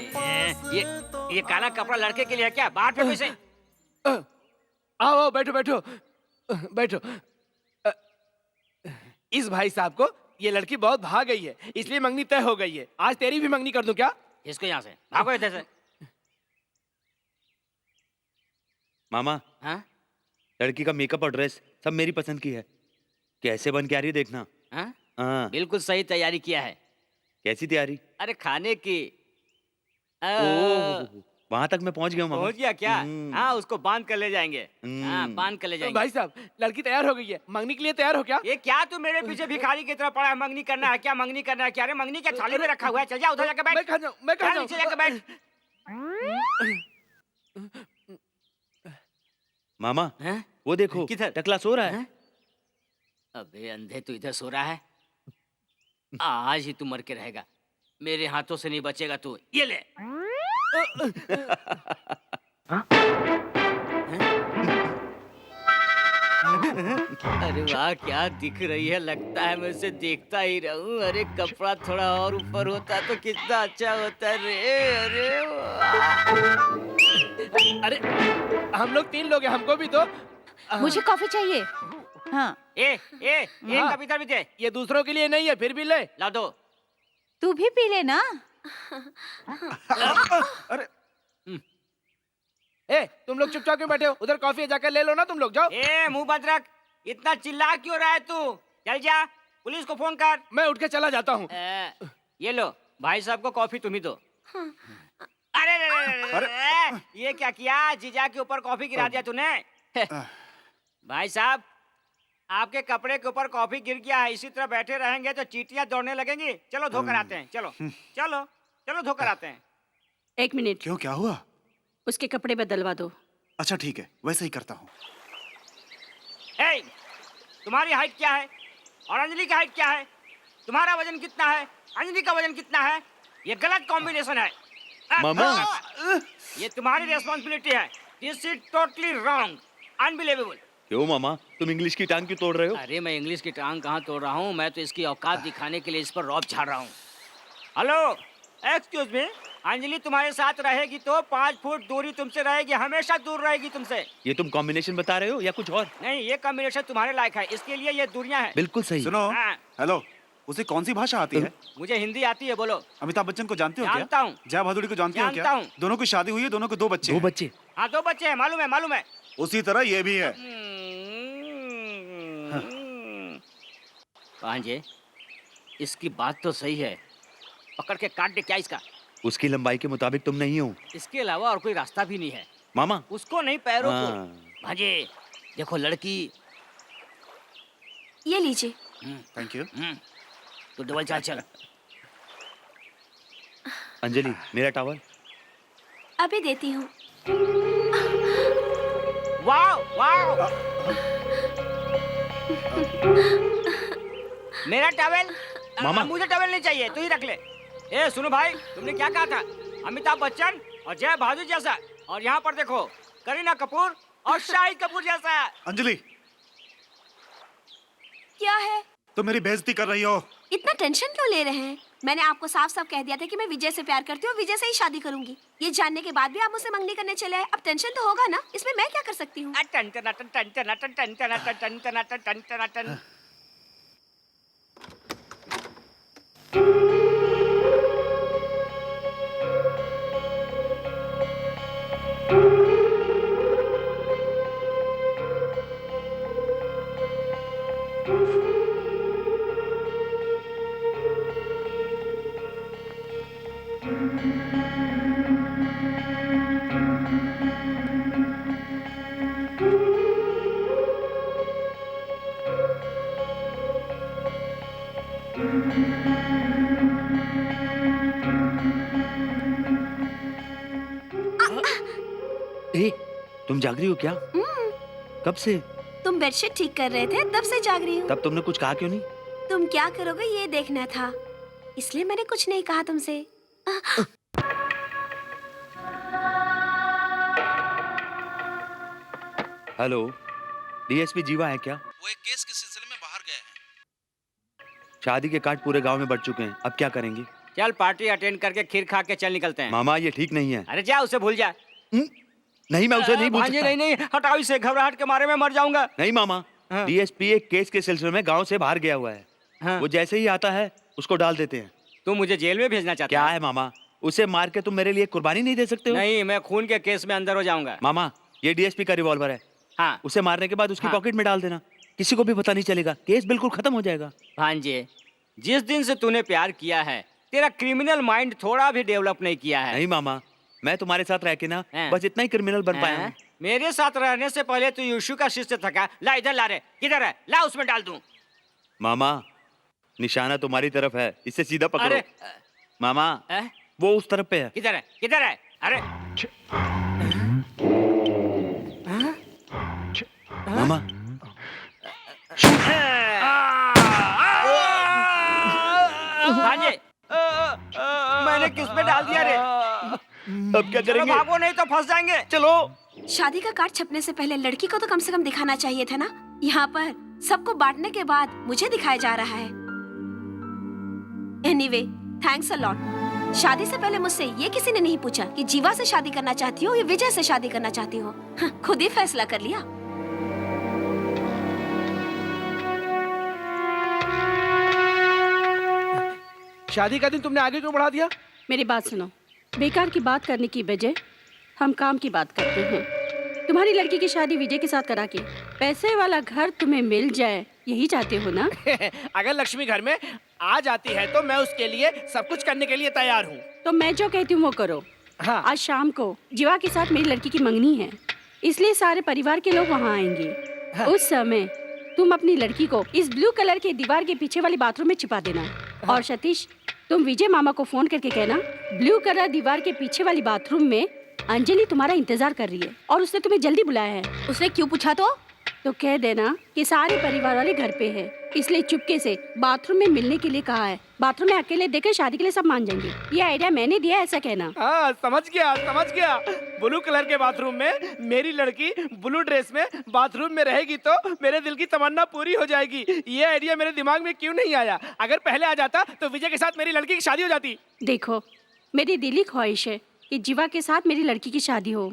Speaker 3: ये काला कपड़ा लड़के के लिए है क्या? बाहर फेंको इसे।
Speaker 17: आओ बैठो बैठो बैठो। इस भाई साहब को ये लड़की बहुत भाग गई है, इसलिए मंगनी तय हो गई है। आज तेरी भी मंगनी कर दूं क्या?
Speaker 3: इसको यहाँ से भागो इधर से।
Speaker 2: मामा,
Speaker 3: हाँ?
Speaker 2: लड़की का मेकअप और ड्रेस सब मेरी पसंद की है। कैसे बन के आ रही है देखना।
Speaker 3: हाँ?
Speaker 2: हाँ।
Speaker 3: बिल्कुल सही तैयारी किया है।
Speaker 2: कैसी तैयारी?
Speaker 3: अरे खाने की।
Speaker 2: वहां तक मैं पहुंच गया हूँ मामा।
Speaker 3: पहुंच गया क्या? हाँ, उसको बांध कर ले जाएंगे। हाँ, बांध कर ले जाएंगे।
Speaker 17: भाई साहब, लड़की तैयार हो गई है, मंगनी के लिए तैयार हो क्या?
Speaker 3: ये क्या तू मेरे पीछे भिखारी की तरह पड़ा है? मंगनी करना है क्या? मंगनी करना है क्या? अरे मंगनी क्या थाली में रखा हुआ है? चल जा उधर जाकर बैठ।
Speaker 17: मैं कहाँ जाऊँ? मैं कहाँ जाऊँ?
Speaker 3: नीचे जाकर बैठ।
Speaker 2: मामा, वो देखो
Speaker 3: किधर?
Speaker 2: टकला सो रहा है।
Speaker 3: अबे अंधे, तू इधर सो रहा है? आज ही तू मर के रहेगा, मेरे हाथों से नहीं बचेगा तू। ये ले। अरे वाह, क्या दिख रही है, लगता है मैं उसे देखता ही रहूं। अरे कपड़ा थोड़ा और ऊपर होता तो कितना अच्छा होता रे। अरे वाह।
Speaker 17: अरे हम लोग 3 लोग हैं, हमको भी दो।
Speaker 8: मुझे कॉफी चाहिए। हाँ।
Speaker 3: एक कविता भी दे।
Speaker 17: ये दूसरों के लिए नहीं है, फिर भी ले।
Speaker 3: ला दो।
Speaker 8: तू भी पी लेना।
Speaker 12: अरे
Speaker 17: तुम लोग चुपचाप क्यों बैठे हो? उधर कॉफी जाकर ले लो ना, तुम लोग जाओ।
Speaker 3: मुंह बंद रख, इतना चिल्ला क्यों रहा है तू? चल जा, पुलिस को फोन कर।
Speaker 17: मैं उठ के चला जाता हूँ।
Speaker 3: ये लो, भाई साहब को कॉफी तुम ही दो। अरे ये क्या किया? जीजा के ऊपर कॉफी गिरा दिया तूने। भाई साहब, आपके कपड़े के ऊपर कॉफी गिर गया है। इसी तरह बैठे रहेंगे तो चींटियां दौड़ने लगेंगी। चलो धोकर आते हैं। चलो चलो चलो धोकर आते हैं।
Speaker 4: 1 मिनट।
Speaker 12: क्यों, क्या हुआ?
Speaker 4: उसके कपड़े बदलवा दो।
Speaker 12: अच्छा ठीक है, वैसे ही करता हूँ।
Speaker 3: तुम्हारी हाइट क्या है और अंजलि की हाइट क्या है? तुम्हारा वजन कितना है, अंजलि का वजन कितना है? ये गलत कॉम्बिनेशन है।
Speaker 2: मामा,
Speaker 3: ये तुम्हारी रेस्पॉन्सिबिलिटी है। This is totally wrong, unbelievable.
Speaker 2: क्यों मामा, तुम इंग्लिश की टांग क्यों तोड़ रहे हो?
Speaker 3: अरे मैं इंग्लिश की टांग कहाँ तोड़ रहा हूँ, मैं तो इसकी औकात दिखाने के लिए इस पर रौब झाड़ रहा हूँ। हेलो, एक्सक्यूज मी, अंजलि तुम्हारे साथ रहेगी तो 5 फुट दूरी तुमसे रहेगी, हमेशा दूर रहेगी तुमसे।
Speaker 2: ये तुम कॉम्बिनेशन बता रहे हो या कुछ और?
Speaker 3: नहीं, ये कॉम्बिनेशन तुम्हारे लायक है, इसके लिए ये दूरियां हैं।
Speaker 2: बिल्कुल सही।
Speaker 12: सुनो,
Speaker 3: हाँ।
Speaker 12: हेलो, उसे कौन सी भाषा आती है?
Speaker 3: मुझे हिंदी आती है, बोलो।
Speaker 12: अमिताभ बच्चन को जानते हो क्या?
Speaker 3: जानता हूँ।
Speaker 12: जया भादुड़ी को जानते हो क्या?
Speaker 3: जानता हूँ।
Speaker 12: दोनों की शादी हुई है, दोनों को 2 बच्चे हैं।
Speaker 2: 2 बच्चे?
Speaker 3: हाँ, 2 बच्चे हैं, मालूम है मालूम है।
Speaker 12: उसी तरह ये भी है।
Speaker 3: भांजे, इसकी बात तो सही है, पकड़ के काट दे क्या इसका?
Speaker 2: उसकी लंबाई के मुताबिक तुम नहीं हो।
Speaker 3: इसके अलावा और कोई रास्ता भी नहीं है
Speaker 2: मामा।
Speaker 3: उसको नहीं, पैरों को।
Speaker 2: हाँ।
Speaker 3: भांजे देखो, लड़की।
Speaker 6: ये लीजिए।
Speaker 12: Thank you.
Speaker 3: तो डबल चाल चल।
Speaker 2: अंजलि, मेरा टॉवल।
Speaker 6: अभी देती हूँ।
Speaker 3: वाह वाह, मेरा टॉवल।
Speaker 2: मामा।
Speaker 3: मुझे टॉवल नहीं चाहिए, तू ही रख ले। सुनो भाई, तुमने क्या कहा था? अमिताभ बच्चन और जया बहादुर जैसा, और यहाँ पर देखो करीना कपूर और शाहिद कपूर जैसा।
Speaker 12: अंजलि,
Speaker 6: क्या है?
Speaker 12: तुम मेरी बेइज्जती कर रही हो।
Speaker 6: इतना टेंशन क्यों ले रहे हैं? मैंने आपको साफ साफ कह दिया था कि मैं विजय से प्यार करती हूँ, विजय से ही शादी करूंगी। ये जानने के बाद भी आप मुझसे मंगनी करने चले आए। अब टेंशन तो होगा ना, इसमें मैं क्या कर सकती हूँ?
Speaker 2: तुम जाग रही हो क्या? कब से?
Speaker 6: तुम बेडशीट ठीक कर रहे थे, तब से जाग रही हूँ।
Speaker 2: तब तुमने कुछ कहा क्यों नहीं?
Speaker 6: तुम क्या करोगे ये देखना था, इसलिए मैंने कुछ नहीं कहा तुमसे।
Speaker 2: हेलो, डीएसपी जीवा है क्या?
Speaker 5: वो एक केस के सिलसिले में बाहर गए हैं।
Speaker 2: शादी के कार्ड पूरे गांव में बढ़ चुके हैं, अब क्या करेंगे?
Speaker 3: चल पार्टी अटेंड करके खीर खा के चल निकलते हैं।
Speaker 2: मामा, ये ठीक नहीं है।
Speaker 3: अरे जा, उसे भूल जा।
Speaker 2: नहीं, मैं उसे नहीं भूल सकता।
Speaker 3: नहीं, हटाओ इसे, घबराहट के मारे में मर जाऊंगा।
Speaker 2: नहीं मामा, डीएसपी एक केस के सिलसिले में गांव से बाहर गया हुआ है। वो जैसे ही आता है उसको डाल देते हैं।
Speaker 3: तुम मुझे जेल में भेजना चाहते?
Speaker 2: क्या है मामा, उसे मार के तुम मेरे लिए कुर्बानी नहीं दे सकते हो?
Speaker 3: नहीं, मैं खून के केस में अंदर हो जाऊंगा।
Speaker 2: मामा, ये डीएसपी का रिवॉल्वर है।
Speaker 3: हाँ।
Speaker 2: उसे मारने के बाद उसकी पॉकेट में डाल देना, किसी को भी पता नहीं चलेगा, केस बिल्कुल खत्म हो जाएगा।
Speaker 3: भांजे, जिस दिन से तूने प्यार किया है, तेरा क्रिमिनल माइंड थोड़ा भी डेवलप नहीं किया है।
Speaker 2: नहीं मामा, मैं तुम्हारे साथ रह के ना बस इतना ही क्रिमिनल बन पाया हूँ।
Speaker 3: मेरे साथ रहने से पहले तू यीशु का शिष्य था। ला इधर, ला रे, किधर है? ला, उसमें डाल दूं।
Speaker 2: मामा, निशाना तुम्हारी तरफ है, इसे सीधा पकड़ो।
Speaker 3: अरे
Speaker 2: मामा, वो उस तरफ पे है।
Speaker 3: किधर है? किधर है? अरे
Speaker 2: मामा
Speaker 3: भांजे मैंने किस पे डाल दिया रे?
Speaker 2: अब क्या करेंगे?
Speaker 3: भागो नहीं तो फंस जाएंगे। चलो।
Speaker 6: शादी का कार्ड छपने से पहले लड़की को तो कम से कम दिखाना चाहिए था ना। यहाँ पर सबको बांटने के बाद मुझे दिखाया जा रहा है। Anyway, thanks a lot. शादी से पहले मुझसे ये किसी ने नहीं पूछा कि जीवा से शादी करना चाहती हो या विजय से शादी करना चाहती हो। खुद ही फैसला कर लिया।
Speaker 17: शादी का दिन तुमने आगे क्यों बढ़ा दिया?
Speaker 4: मेरी बात सुनो, बेकार की बात करने की बजाय हम काम की बात करते हैं। तुम्हारी लड़की की शादी विजय के साथ करा के पैसे वाला घर तुम्हें मिल जाए, यही चाहते हो ना?
Speaker 17: अगर लक्ष्मी घर में आ जाती है तो मैं उसके लिए सब कुछ करने के लिए तैयार हूँ।
Speaker 4: तो मैं जो कहती हूँ वो करो।
Speaker 17: हाँ।
Speaker 4: आज शाम को जीवा के साथ मेरी लड़की की मंगनी है, इसलिए सारे परिवार के लोग वहाँ आएंगे।
Speaker 17: हाँ।
Speaker 4: उस समय तुम अपनी लड़की को इस ब्लू कलर के दीवार के पीछे वाले बाथरूम में छिपा देना। और सतीश, तुम विजय मामा को फोन करके कहना ब्लू कलर दीवार के पीछे वाली बाथरूम में अंजलि तुम्हारा इंतजार कर रही है और उसने तुम्हें जल्दी बुलाया है।
Speaker 10: उसने क्यों पूछा? तो
Speaker 4: कह देना कि सारे परिवार वाले घर पे है, इसलिए चुपके से बाथरूम में मिलने के लिए कहा है। बाथरूम में अकेले देकर शादी के लिए सब मान जाएंगे। ये आइडिया मैंने दिया, ऐसा कहना।
Speaker 17: हाँ, समझ गया। ब्लू कलर के बाथरूम में मेरी लड़की ब्लू ड्रेस में बाथरूम में रहेगी तो मेरे दिल की तमन्ना पूरी हो जाएगी। ये आइडिया मेरे दिमाग में क्यों नहीं आया? अगर पहले आ जाता तो विजय के साथ मेरी लड़की की शादी हो जाती।
Speaker 4: देखो, मेरी दिली ख्वाहिश है कि जीवा के साथ मेरी लड़की की शादी हो।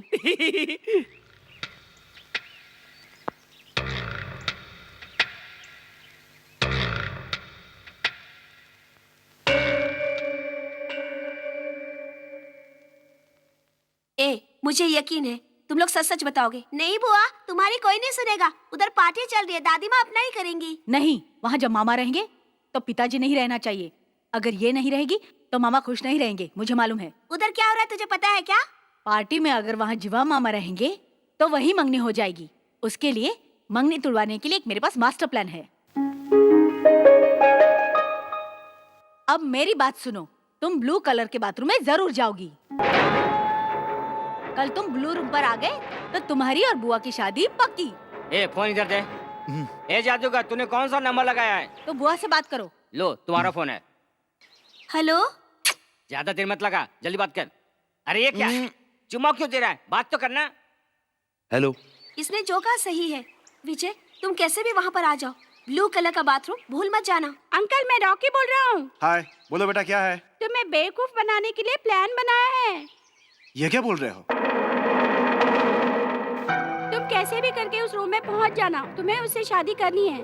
Speaker 6: मुझे यकीन है तुम लोग सच सच बताओगे। नहीं बुआ, तुम्हारी कोई नहीं सुनेगा। उधर पार्टी चल रही है, दादी माँ अपना ही करेंगी।
Speaker 10: नहीं, वहाँ जब मामा रहेंगे तो पिताजी नहीं रहना चाहिए। अगर ये नहीं रहेगी तो मामा खुश नहीं रहेंगे, मुझे मालूम है।
Speaker 6: उधर क्या हो रहा है तुझे पता है क्या?
Speaker 10: पार्टी में अगर वहाँ जीवा मामा रहेंगे तो वही मंगनी हो जाएगी। उसके लिए मंगनी तुड़वाने के लिए एक मेरे पास मास्टर प्लान है। अब मेरी बात सुनो, तुम ब्लू कलर के बाथरूम में जरूर जाओगी। कल तुम ब्लू रूम पर आ गए तो तुम्हारी और बुआ की शादी पक्की।
Speaker 3: ए, फोन इधर दे। ए जादूगर, तूने कौन सा नंबर लगाया है?
Speaker 10: तो बुआ से बात करो।
Speaker 3: लो, तुम्हारा फोन है।
Speaker 6: हेलो।
Speaker 3: ज्यादा देर मत लगा, जल्दी बात कर। अरे ये क्या चुम्मा क्यों दे रहा है? बात तो करना।
Speaker 2: हेलो।
Speaker 6: इसने जो कहा सही है। विजय, तुम कैसे भी वहाँ पर आ जाओ। ब्लू कलर का बाथरूम भूल मत जाना।
Speaker 4: अंकल, मैं रॉकी बोल रहा हूँ।
Speaker 12: हाय, बोलो बेटा, क्या है?
Speaker 4: तुम्हें बेवकूफ बनाने के लिए प्लान बनाया है।
Speaker 12: ये क्या बोल रहे हो?
Speaker 4: तुम कैसे भी करके उस रूम में पहुँच जाना, तुम्हें उससे शादी करनी है।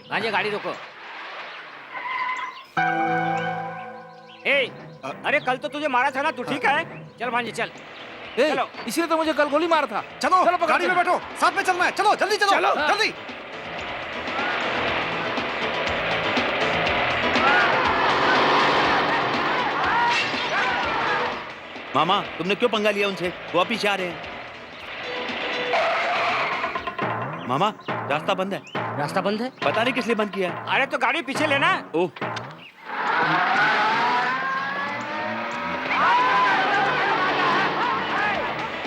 Speaker 3: भांजे, गाड़ी रोको। अरे कल तो तुझे मारा था ना, तू ठीक है? चल भांजे चल।
Speaker 5: चलो। इसलिए तो मुझे कल गोली मारा था।
Speaker 12: चलो गाड़ी में बैठो, साथ में चलना है। चलो जल्दी चलो, जल्दी।
Speaker 2: मामा, तुमने क्यों पंगा लिया उनसे? वो पीछे आ रहे हैं। मामा, रास्ता बंद है।
Speaker 3: रास्ता बंद है?
Speaker 2: पता नहीं किस लिए बंद किया।
Speaker 3: अरे तो गाड़ी पीछे लेना।
Speaker 2: ओह,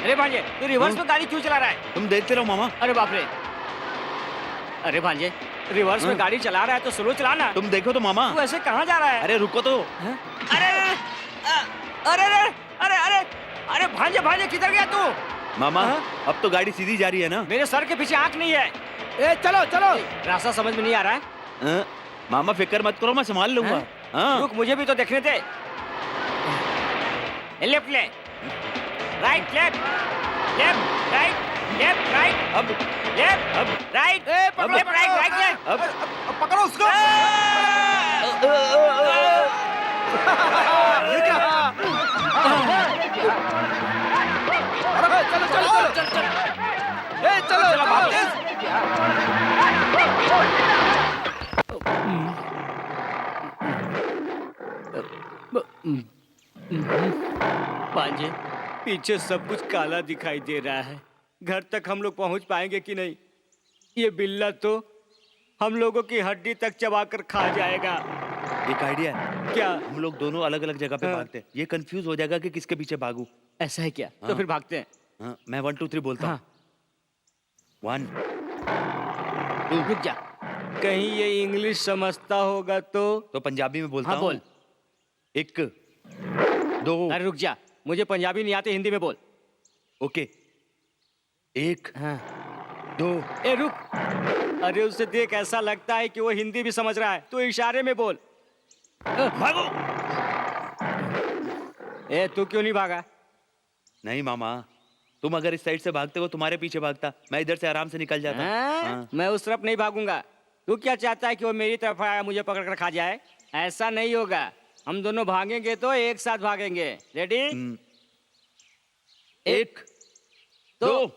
Speaker 3: अरे भांजे, तू रिवर्स में गाड़ी क्यों चला रहा है?
Speaker 2: तुम देखते रहो मामा।
Speaker 3: अरे बाप रे। अरे भांजे, रिवर्स में गाड़ी चला रहा है तो स्लो चलाना।
Speaker 2: तुम देखो तो मामा।
Speaker 3: तू ऐसे कहाँ जा रहा है?
Speaker 2: अरे रुको तो।
Speaker 3: अरे अरे अरे अरे अरे अरे भांजे भांजे, किधर गया तू?
Speaker 2: मामा, अब तो गाड़ी सीधी जा रही है ना?
Speaker 3: मेरे सर के पीछे आँख नहीं है।
Speaker 17: ए, चलो चलो।
Speaker 3: रास्ता समझ में नहीं आ रहा है।
Speaker 2: मामा फिक्र मत करो, मैं संभाल लूंगा।
Speaker 3: रुक, मुझे भी तो देखने दे। लेफ्ट ले, right left, left right, left right,
Speaker 2: अब
Speaker 3: लेफ्ट, अब right, left right, right left.
Speaker 12: अब पकड़ो उसको।
Speaker 17: ये क्या? अरे चलो चलो चलो चलो। ए, चलो चलो भागते।
Speaker 3: भांजे, पीछे सब कुछ काला दिखाई दे रहा है। घर तक हम लोग पहुंच पाएंगे कि नहीं? ये बिल्ला तो हम लोगों की हड्डी तक चबाकर खा जाएगा।
Speaker 2: एक आइडिया है।
Speaker 3: क्या?
Speaker 2: हम लोग दोनों अलग अलग जगह पे भागते हैं। ये कंफ्यूज हो जाएगा कि किसके पीछे भागूं।
Speaker 3: ऐसा है क्या? तो फिर भागते हैं।
Speaker 2: मैं 1 2 3 बोलता हूँ। 1
Speaker 3: रुक जा, कहीं ये इंग्लिश समझता होगा तो
Speaker 2: पंजाबी में बोलता
Speaker 3: हाँ,
Speaker 2: हूँ।
Speaker 3: बोल।
Speaker 2: 1 2
Speaker 3: अरे रुक जा, मुझे पंजाबी नहीं आती, हिंदी में बोल।
Speaker 2: ओके 1 2
Speaker 3: ए रुक, अरे उससे देख ऐसा लगता है कि वो हिंदी भी समझ रहा है, तो इशारे में बोल।
Speaker 2: भागो।
Speaker 3: ए तू क्यों नहीं भागा?
Speaker 2: नहीं मामा, तुम अगर इस साइड से भागते वो तुम्हारे पीछे भागता, मैं इधर से आराम से निकल जाता। हाँ।
Speaker 3: मैं उस तरफ नहीं भागूंगा। तू क्या चाहता है कि वो मेरी तरफ आया मुझे पकड़ कर खा जाए? ऐसा नहीं होगा, हम दोनों भागेंगे तो एक साथ भागेंगे। रेडी?
Speaker 2: 1 2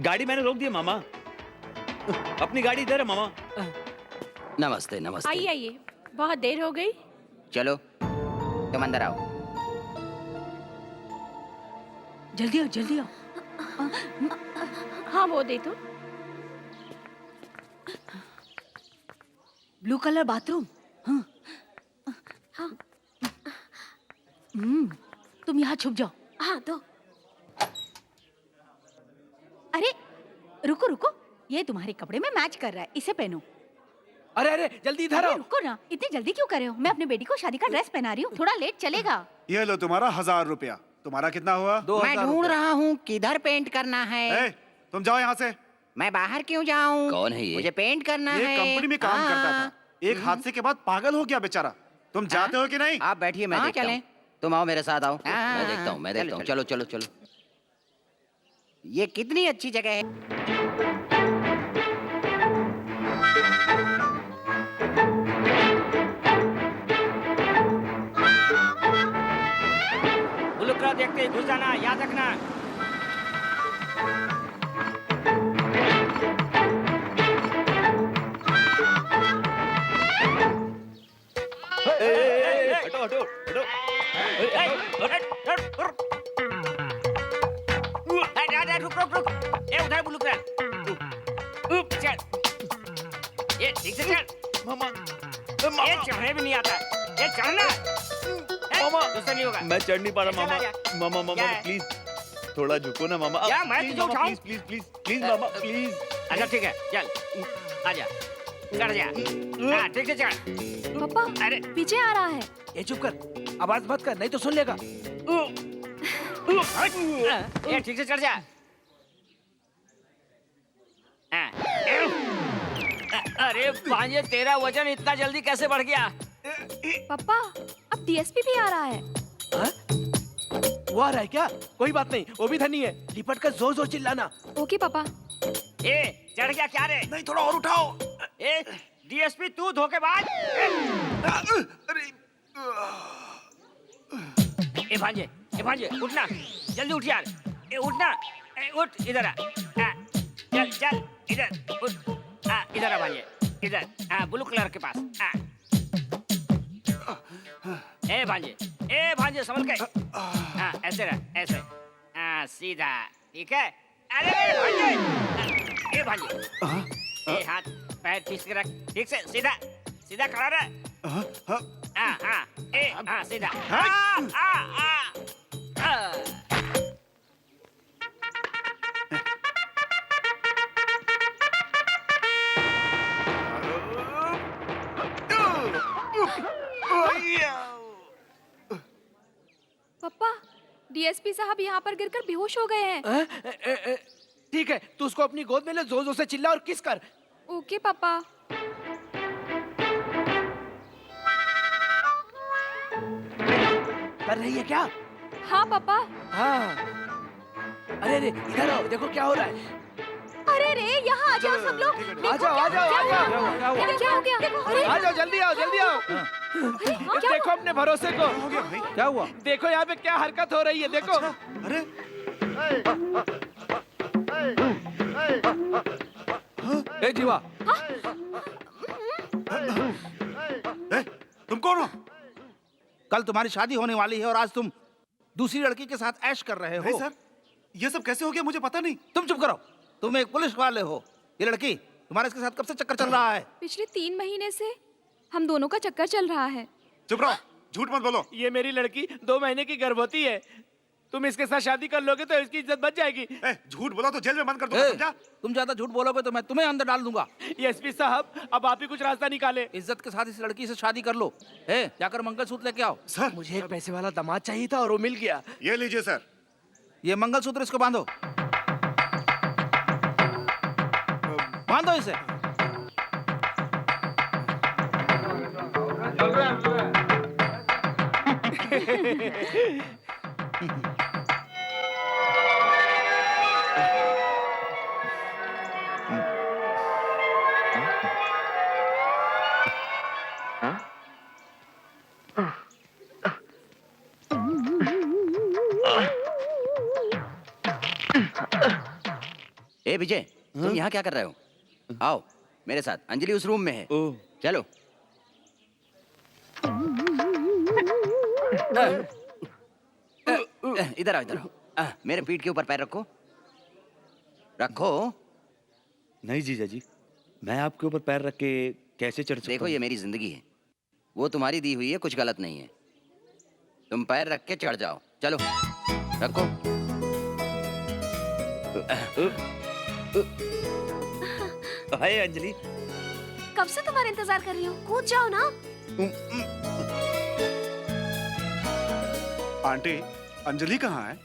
Speaker 2: गाड़ी मैंने रोक दी है मामा। अपनी गाड़ी इधर है मामा।
Speaker 7: नमस्ते नमस्ते।
Speaker 4: आइए आइए, बहुत देर हो गई।
Speaker 18: चलो तुम अंदर आओ।
Speaker 8: जल्दी आओ जल्दी आओ।
Speaker 4: हाँ वो दे दो।
Speaker 8: Blue colour bathroom. हाँ।
Speaker 4: हाँ।
Speaker 8: तुम यहाँ छुप जाओ।
Speaker 6: हाँ तो
Speaker 8: अरे रुको रुको, ये तुम्हारे कपड़े में मैच कर रहा है, इसे पहनो।
Speaker 17: अरे अरे जल्दी इधर आओ।
Speaker 8: रुको ना, इतनी जल्दी क्यों कर रहे हो? मैं अपने बेटी को शादी का ड्रेस पहना रही हूँ, थोड़ा लेट चलेगा।
Speaker 12: ये लो तुम्हारा 1000 रुपया। तुम्हारा कितना हुआ?
Speaker 18: मैं ढूंढ रहा हूँ किधर पेंट करना है।
Speaker 12: तुम जाओ यहाँ से।
Speaker 18: मैं बाहर क्यों जाऊँ?
Speaker 7: कौन है ये?
Speaker 18: मुझे पेंट करना
Speaker 12: ये
Speaker 18: है।
Speaker 12: कंपनी में काम करता था, एक हादसे के बाद पागल हो गया बेचारा। तुम जाते हो कि नहीं?
Speaker 18: आप बैठिए, मैं देखता हूँ।
Speaker 7: तुम आओ मेरे साथ आओ।
Speaker 18: हाँ,
Speaker 7: मैं देखता हूँ मैं देखता हूँ। चलो चलो चलो।
Speaker 18: ये कितनी अच्छी जगह है।
Speaker 3: ब्लू कलर देखते ही घुस जाना, याद रखना।
Speaker 2: हटो हटो हटो।
Speaker 3: रुक रुक रुक, ए उधर ब्लू कलर। चल, ये ठीक से चल।
Speaker 2: मामा,
Speaker 3: ये चढ़ने भी नहीं आता, ये चढ़ना।
Speaker 2: मामा,
Speaker 3: दूसरा नहीं होगा।
Speaker 2: मैं चढ़ नहीं पा रहा मामा। मामा मामा
Speaker 3: क्या है?
Speaker 2: प्लीज थोड़ा झुको ना मामा।
Speaker 3: क्या मैं
Speaker 2: प्लीज
Speaker 3: तुझे
Speaker 2: मामा,
Speaker 3: उठाऊं?
Speaker 2: प्लीज प्लीज प्लीज मामा प्लीज।
Speaker 3: अच्छा ठीक है, चल आजा, चढ़ जा। हाँ ठीक से चढ़।
Speaker 11: पापा
Speaker 3: अरे
Speaker 11: पीछे आ रहा है।
Speaker 17: ये चुप कर, आवाज मत कर, नहीं तो सुन लेगा।
Speaker 3: ये ठीक से चढ़ जा। अरे भांजे, तेरा वजन इतना जल्दी कैसे बढ़ गया?
Speaker 11: पापा अब डीएसपी भी आ रहा है।
Speaker 17: वो आ रहा है क्या? कोई बात नहीं, वो भी धनी है। लिपट कर जोर जोर चिल्लाना।
Speaker 11: ओके पापा।
Speaker 3: ए चढ़ गया क्या रे?
Speaker 17: नहीं, थोड़ा और उठाओ।
Speaker 3: ए डीएसपी तू धोखेबाज। ए भांजे उठना, जल्दी उठ यार। ए उठना, ए उठ, इधर आ। चल चल इधर उठ। इधर आ भांजे, इधर। ब्लू कलर के पास। ए भांजे संभल के। ऐसे रह, ऐसे। सीधा, ठीक है? अरे भांजे, ए भांजे, ए हाथ पैर ठीक से रख, ठीक से, सीधा सीधा खड़ा रह। सीधा।
Speaker 11: पापा डीएसपी साहब यहाँ पर गिरकर बेहोश हो गए हैं।
Speaker 17: ठीक है, तू उसको अपनी गोद में ले, जोर जोर से चिल्ला और किस कर।
Speaker 11: ओके पापा।
Speaker 17: कर रही है क्या?
Speaker 11: हाँ पापा।
Speaker 17: हाँ। अरे अरे इधर आओ, देखो क्या हो रहा है।
Speaker 10: अरे रे, यहाँ आ जाओ सब लोग।
Speaker 17: आ जाओ आ जाओ आ जाओ।
Speaker 11: क्या हो गया? अरे
Speaker 17: आ जाओ, जल्दी आओ जल्दी आओ। देखो अपने भरोसे को।
Speaker 5: क्या हुआ?
Speaker 17: देखो यहाँ पे क्या हरकत हो रही है, देखो।
Speaker 12: अरे
Speaker 5: ए जीवा,
Speaker 12: कौन हो?
Speaker 5: कल तुम्हारी शादी होने वाली है और आज तुम दूसरी लड़की के साथ ऐश कर रहे हो।
Speaker 12: नहीं सर, ये सब कैसे हो गया मुझे पता नहीं।
Speaker 5: तुम चुप करो, तुम एक पुलिस वाले हो। ये लड़की तुम्हारे इसके साथ कब से चक्कर चल रहा है?
Speaker 11: पिछले 3 महीने से हम दोनों का चक्कर चल रहा है।
Speaker 12: चुप रहो, झूठ मत बोलो।
Speaker 17: ये मेरी लड़की 2 महीने की गर्भवती है। तुम इसके साथ शादी कर लोगे तो इसकी इज्जत बच जाएगी।
Speaker 12: झूठ बोला तो जेल में बंद कर दूंगा, समझा?
Speaker 5: तुम ज्यादा झूठ बोलोगे तो मैं तुम्हें अंदर डाल दूंगा।
Speaker 17: एसपी साहब, अब आप ही कुछ रास्ता निकाले।
Speaker 5: इज्जत के साथ इस लड़की से शादी कर लो। जाकर मंगलसूत्र लेके आओ।
Speaker 12: सर,
Speaker 17: मुझे एक पैसे वाला दामाद चाहिए था और वो मिल गया।
Speaker 12: ये लीजिए सर।
Speaker 5: ये मंगलसूत्र इसको बांधो, बांधो इसे।
Speaker 7: ए विजय, तुम यहाँ क्या कर रहे हो? आओ मेरे साथ, अंजलि उस रूम में है। चलो। इधर आओ, इधर आओ। मेरे पीठ के ऊपर पैर रखो। रखो।
Speaker 2: नहीं जीजा जी, मैं आपके ऊपर पैर रख के कैसे चढ़ सकता
Speaker 7: देखो,
Speaker 2: हूँ?
Speaker 7: ये मेरी जिंदगी है, वो तुम्हारी दी हुई है, कुछ गलत नहीं है। तुम पैर रख के चढ़ जाओ। चलो रखो।
Speaker 2: हाय अंजलि।
Speaker 6: कब से तुम्हारा इंतजार कर रही हूँ, कूद जाओ ना।
Speaker 12: आंटी, अंजलि कहाँ है?